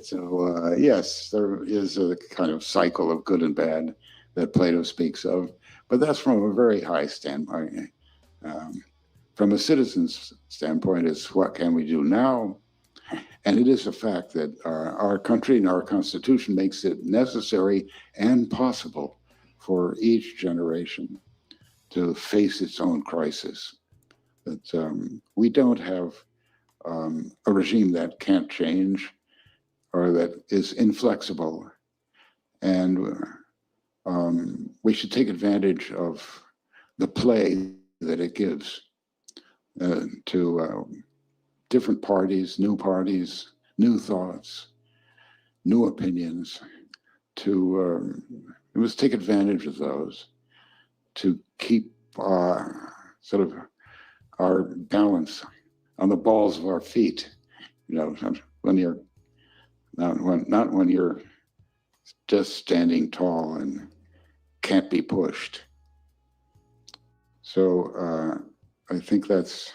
So yes, there is a kind of cycle of good and bad that Plato speaks of, but that's from a very high standpoint. From a citizen's standpoint, it's what can we do now? And it is a fact that our country and our Constitution makes it necessary and possible for each generation to face its own crisis. That we don't have a regime that can't change or that is inflexible. And we should take advantage of the play that it gives to different parties, new thoughts, new opinions. We must take advantage of those to keep sort of our balance on the balls of our feet. You know, when you're not when you're just standing tall and can't be pushed. So I think that's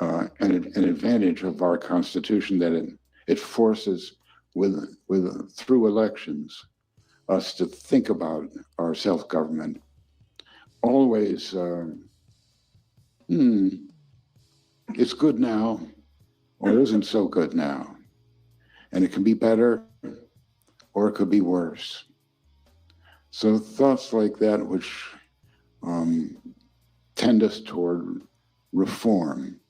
an advantage of our Constitution, that it forces through elections us to think about our self-government. Always, it's good now, or it isn't so good now. And it can be better, or it could be worse. So thoughts like that, which tend us toward reform,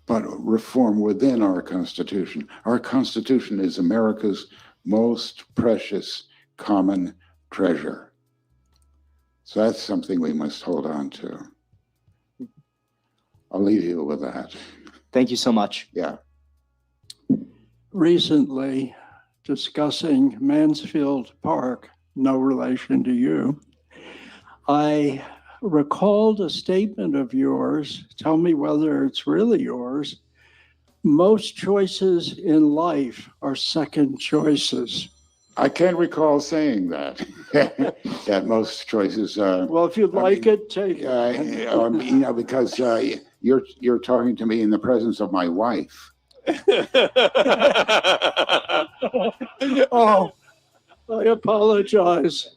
but reform within our Constitution. Our Constitution is America's most precious common treasure. So that's something we must hold on to. I'll leave you with that. Thank you so much. Yeah. Recently, discussing Mansfield Park, no relation to you, I recalled a statement of yours. Tell me whether it's really yours. Most choices in life are second choices. I can't recall saying that. That most choices. Well, if you'd like it, take it. Because you're talking to me in the presence of my wife. Oh, I apologize.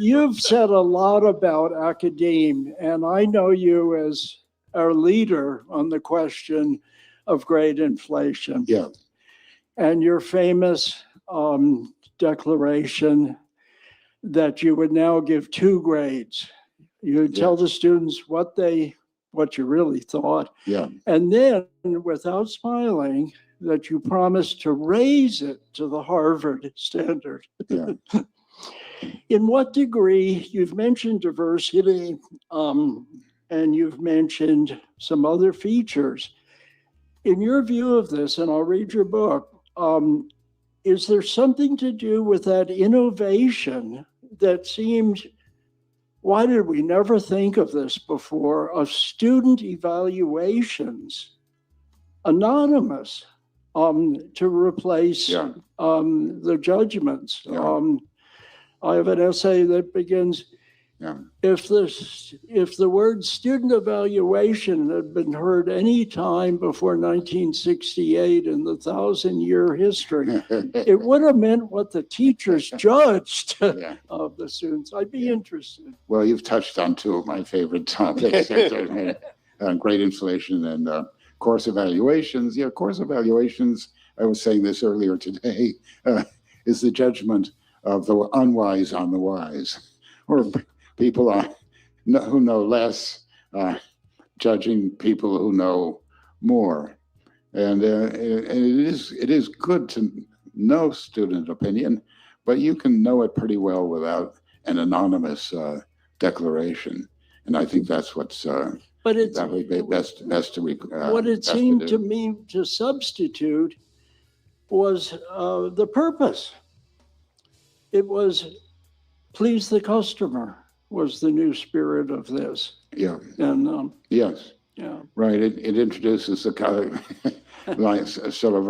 You've said a lot about academe, and I know you as our leader on the question of grade inflation. Yeah. And your famous declaration that you would now give 2 grades. You would tell the students what you really thought. Yeah. And then, without smiling, that you promised to raise it to the Harvard standard. Yeah. In what degree, you've mentioned diversity, and you've mentioned some other features. In your view of this, and I'll read your book, is there something to do with that innovation that seemed, why did we never think of this before, of student evaluations, anonymous, to replace the judgments? Yeah. I have an essay that begins, if the word student evaluation had been heard any time before 1968 in the 1,000-year history, it would have meant what the teachers judged of the students. I'd be interested. Well, you've touched on 2 of my favorite topics, grade inflation and course evaluations. Yeah, course evaluations, I was saying this earlier today, is the judgment of the unwise on the wise, or people who know less, judging people who know more. And it is good to know student opinion, but you can know it pretty well without an anonymous declaration. And I think that's what's but it's, that would be best to what it seemed to me to substitute was the purpose. It was please the customer was the new spirit of this. Yeah. And yes. Yeah. Right. It introduces the kind of like sort of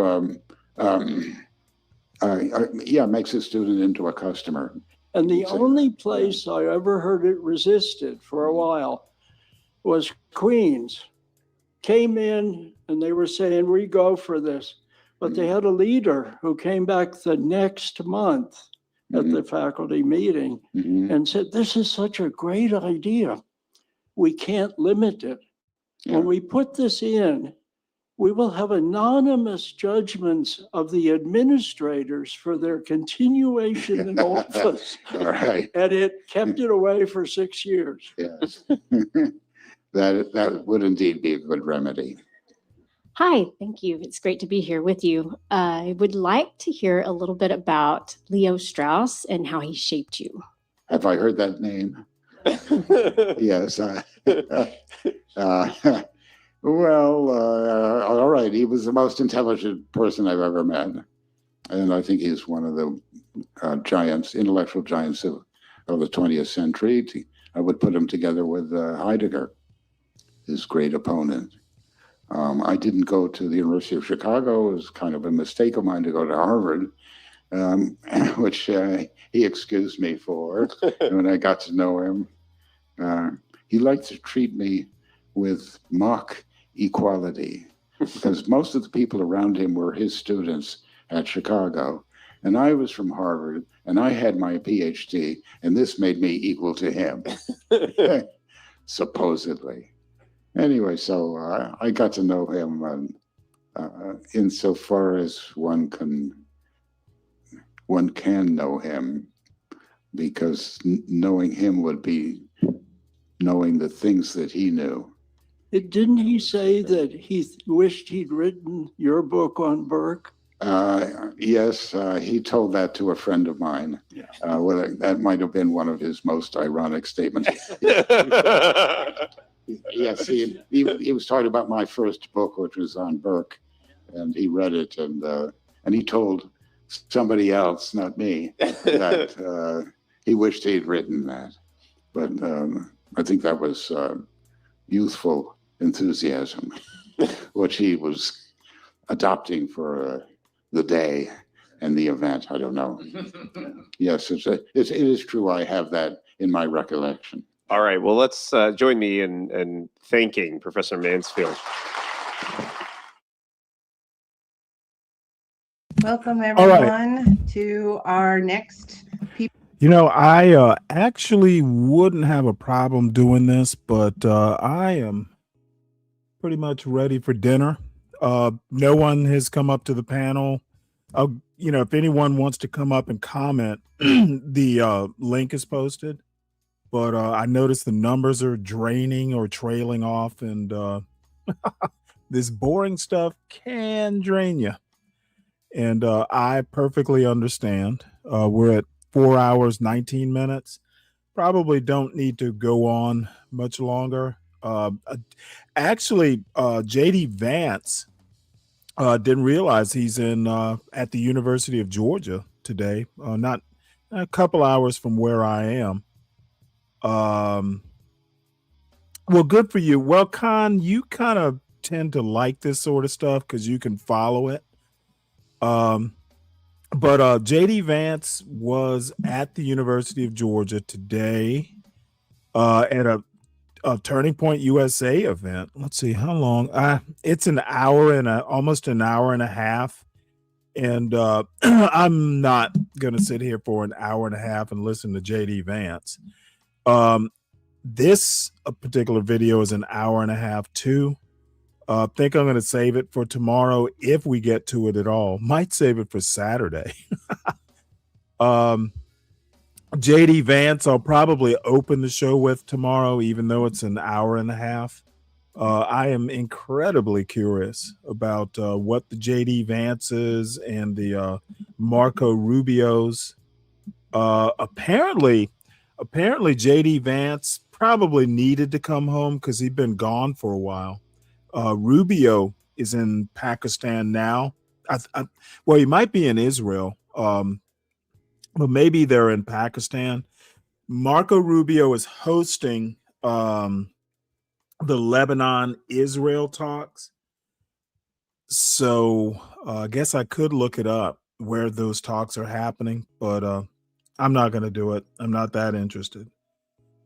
makes a student into a customer. And the only place I ever heard it resisted for a while was Queens. Came in and they were saying, we go for this. But they had a leader who came back the next month at the faculty meeting and said, this is such a great idea. We can't limit it. When we put this in, we will have anonymous judgments of the administrators for their continuation in office. All right. And it kept it away for 6 years. Yes. That would indeed be a good remedy. Hi, thank you. It's great to be here with you. I would like to hear a little bit about Leo Strauss and how he shaped you. Have I heard that name? Yes. All right. He was the most intelligent person I've ever met. And I think he's one of the giants, intellectual giants of the 20th century. I would put him together with Heidegger, his great opponent. I didn't go to the University of Chicago. It was kind of a mistake of mine to go to Harvard, which he excused me for when I got to know him. He liked to treat me with mock equality because most of the people around him were his students at Chicago. And I was from Harvard and I had my PhD, and this made me equal to him, supposedly. Anyway, so I got to know him insofar as one can know him, because knowing him would be knowing the things that he knew. Didn't he say that he wished he'd written your book on Burke? Yes, he told that to a friend of mine. Yeah. Well, that might have been one of his most ironic statements. Yes, he was talking about my first book, which was on Burke, and he read it, and he told somebody else, not me, that he wished he'd written that. But I think that was youthful enthusiasm, which he was adopting for the day and the event. I don't know. Yes, it is true. I have that in my recollection. All right. Well, let's join me in thanking Professor Mansfield. Welcome, All right. everyone, to our next people. You know, I actually wouldn't have a problem doing this, but I am pretty much ready for dinner. No one has come up to the panel. You know, if anyone wants to come up and comment, the link is posted. But I noticed the numbers are draining or trailing off, and this boring stuff can drain you. And I perfectly understand. We're at 4 hours, 19 minutes. Probably don't need to go on much longer. Actually, JD Vance didn't realize he's in at the University of Georgia today, not a couple hours from where I am. Well, good for you. Well, Khan, you kind of tend to like this sort of stuff because you can follow it. But JD Vance was at the University of Georgia today at a Turning Point USA event. Let's see how long. It's an hour and almost an hour and a half. And I'm not going to sit here for an hour and a half and listen to JD Vance. This particular video is an hour and a half too. I think I'm going to save it for tomorrow if we get to it at all. Might save it for Saturday. JD Vance, I'll probably open the show with tomorrow, even though it's an hour and a half. I am incredibly curious about what the JD Vances and the Marco Rubios. Apparently JD Vance probably needed to come home because he'd been gone for a while. Rubio is in Pakistan now. Well, he might be in Israel, but maybe they're in Pakistan. Marco Rubio is hosting the Lebanon-Israel talks. So I guess I could look it up where those talks are happening, but I'm not going to do it. I'm not that interested.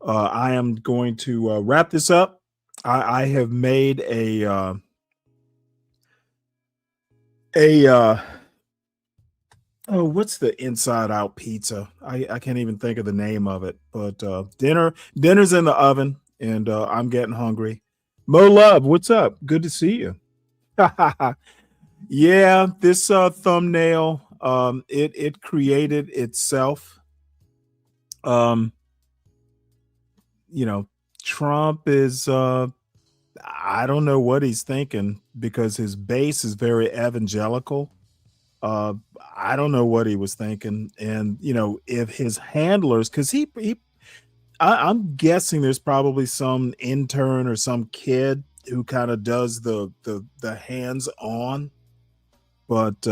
I am going to wrap this up. I have made a what's the inside out pizza? I can't even think of the name of it, but dinner's in the oven, and I'm getting hungry. Mo Love, what's up? Good to see you. Yeah, this thumbnail, it created itself. You know, Trump is I don't know what he's thinking because his base is very evangelical. I don't know what he was thinking. And you know, if his handlers, because I'm guessing there's probably some intern or some kid who kind of does the hands on, but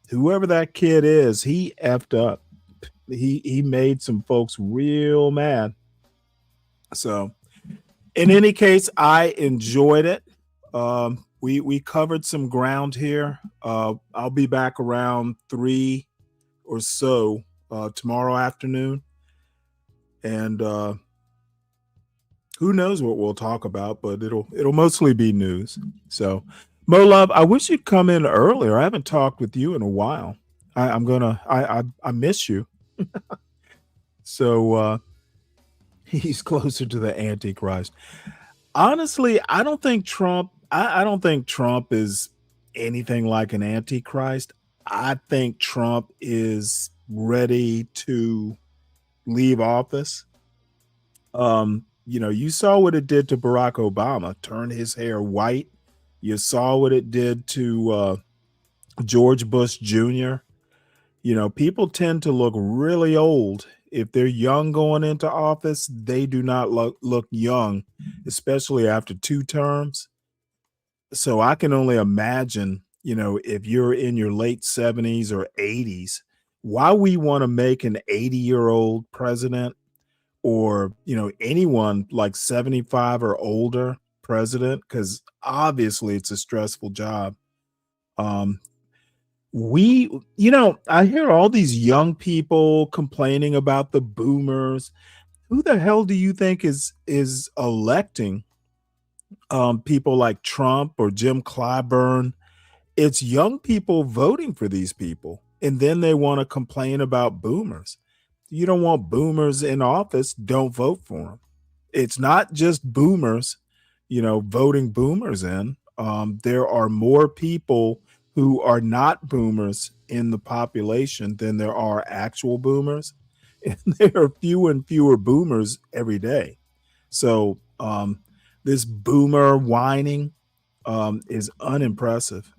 whoever that kid is, he effed up. He made some folks real mad. So in any case, I enjoyed it. We covered some ground here. I'll be back around 3 or so tomorrow afternoon. And who knows what we'll talk about, but it'll mostly be news. So Mo Love, I wish you'd come in earlier. I haven't talked with you in a while. I miss you. So he's closer to the Antichrist. Honestly, I don't think Trump is anything like an Antichrist. I think Trump is ready to leave office. You You saw what it did to Barack Obama, turned his hair white. You saw what it did to George Bush Jr. People tend to look really old. If they're young going into office, they do not look young, especially after 2 terms. So I can only imagine, if you're in your late 70s or 80s, why we want to make an 80-year-old president or, anyone like 75 or older president, because obviously it's a stressful job. I hear all these young people complaining about the boomers. Who the hell do you think is electing people like Trump or Jim Clyburn? It's young people voting for these people, and then they want to complain about boomers. You don't want boomers in office, don't vote for them. It's not just boomers, voting boomers in. There are more people who are not boomers in the population than there are actual boomers. And there are fewer and fewer boomers every day. So this boomer whining is unimpressive.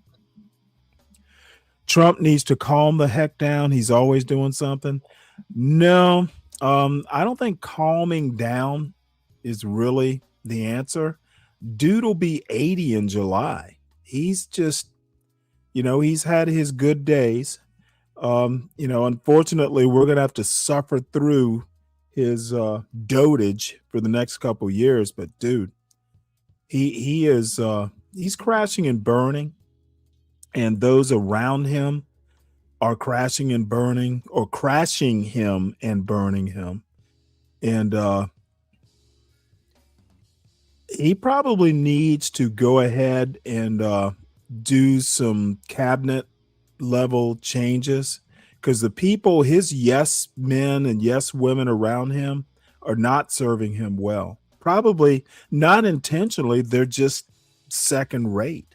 Trump needs to calm the heck down. He's always doing something. No, I don't think calming down is really the answer. Dude will be 80 in July. He's just, he's had his good days. Unfortunately, we're going to have to suffer through his dotage for the next couple years. But dude, he's crashing and burning. And those around him are crashing and burning, or crashing him and burning him. And he probably needs to go ahead and do some cabinet level changes, because the people, his yes men and yes women around him, are not serving him well. Probably not intentionally. They're just second rate.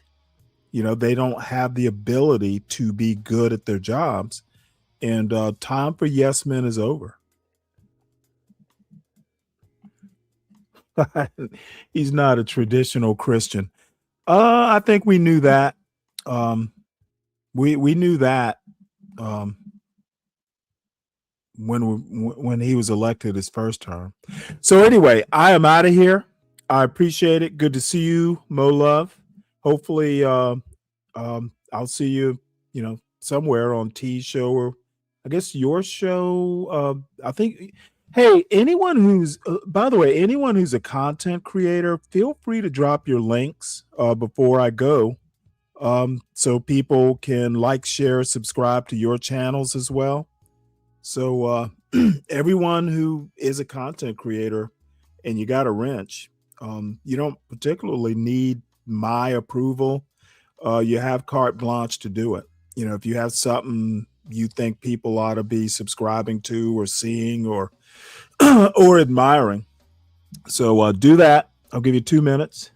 They don't have the ability to be good at their jobs. And time for yes men is over. He's not a traditional Christian. I think we knew that. We knew that when he was elected his first term. So anyway, I am out of here. I appreciate it. Good to see you, Mo Love. Hopefully, I'll see you, somewhere on T's show, or I guess your show. I think. Hey, anyone who's, by the way, anyone who's a content creator, feel free to drop your links before I go, so people can like, share, subscribe to your channels as well. So everyone who is a content creator and you got a wrench, you don't particularly need my approval. You have carte blanche to do it. If you have something you think people ought to be subscribing to or seeing or or admiring, so do that. I'll give you 2 minutes.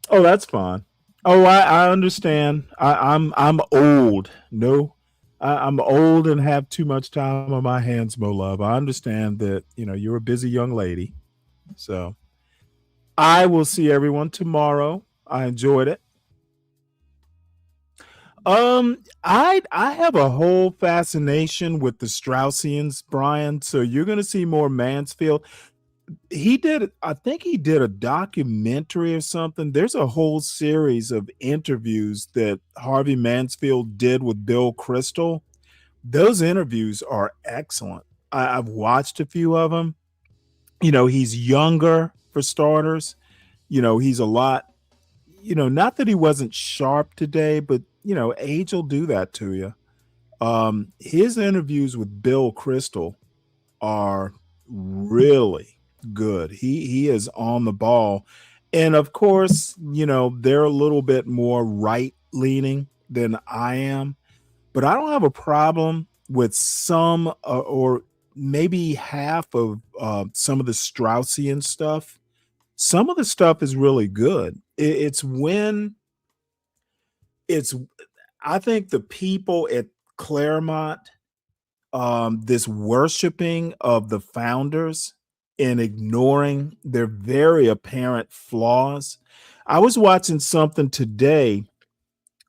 Oh, that's fine. Oh, I understand. I'm old. No, I'm old and have too much time on my hands, Mo Love. I understand that you're a busy young lady. So I will see everyone tomorrow. I enjoyed it. I have a whole fascination with the Straussians, Brian. So you're going to see more Mansfield. I think he did a documentary or something. There's a whole series of interviews that Harvey Mansfield did with Bill Kristol. Those interviews are excellent. I've watched a few of them. He's younger for starters. He's a lot, not that he wasn't sharp today, but age will do that to you. His interviews with Bill Kristol are really good. He is on the ball. And of course, they're a little bit more right leaning than I am, but I don't have a problem with some or maybe half of some of the Straussian stuff. Some of the stuff is really good. I think the people at Claremont, this worshiping of the founders, in ignoring their very apparent flaws. I was watching something today.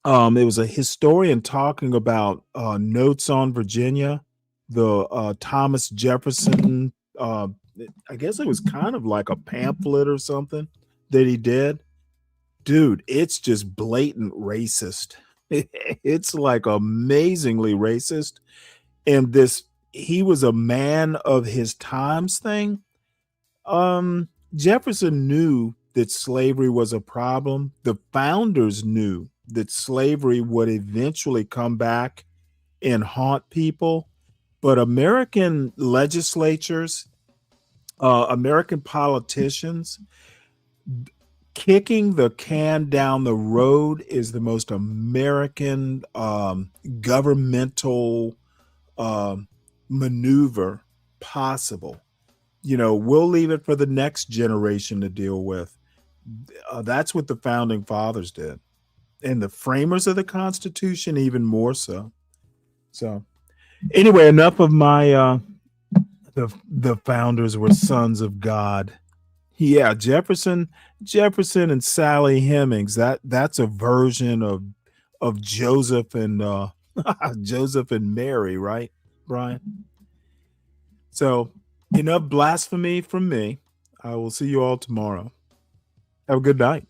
It was a historian talking about Notes on Virginia, the Thomas Jefferson. I guess it was kind of like a pamphlet or something that he did. Dude, it's just blatant racist. It's like amazingly racist. And this, he was a man of his times thing. Jefferson knew that slavery was a problem. The founders knew that slavery would eventually come back and haunt people. But American legislatures, American politicians, kicking the can down the road is the most American governmental maneuver possible. We'll leave it for the next generation to deal with. That's what the founding fathers did, and the framers of the Constitution even more so. So, anyway, enough of my the founders were sons of God. Yeah, Jefferson and Sally Hemings. That's a version of Joseph and Joseph and Mary, right, Brian? So, enough blasphemy from me. I will see you all tomorrow. Have a good night.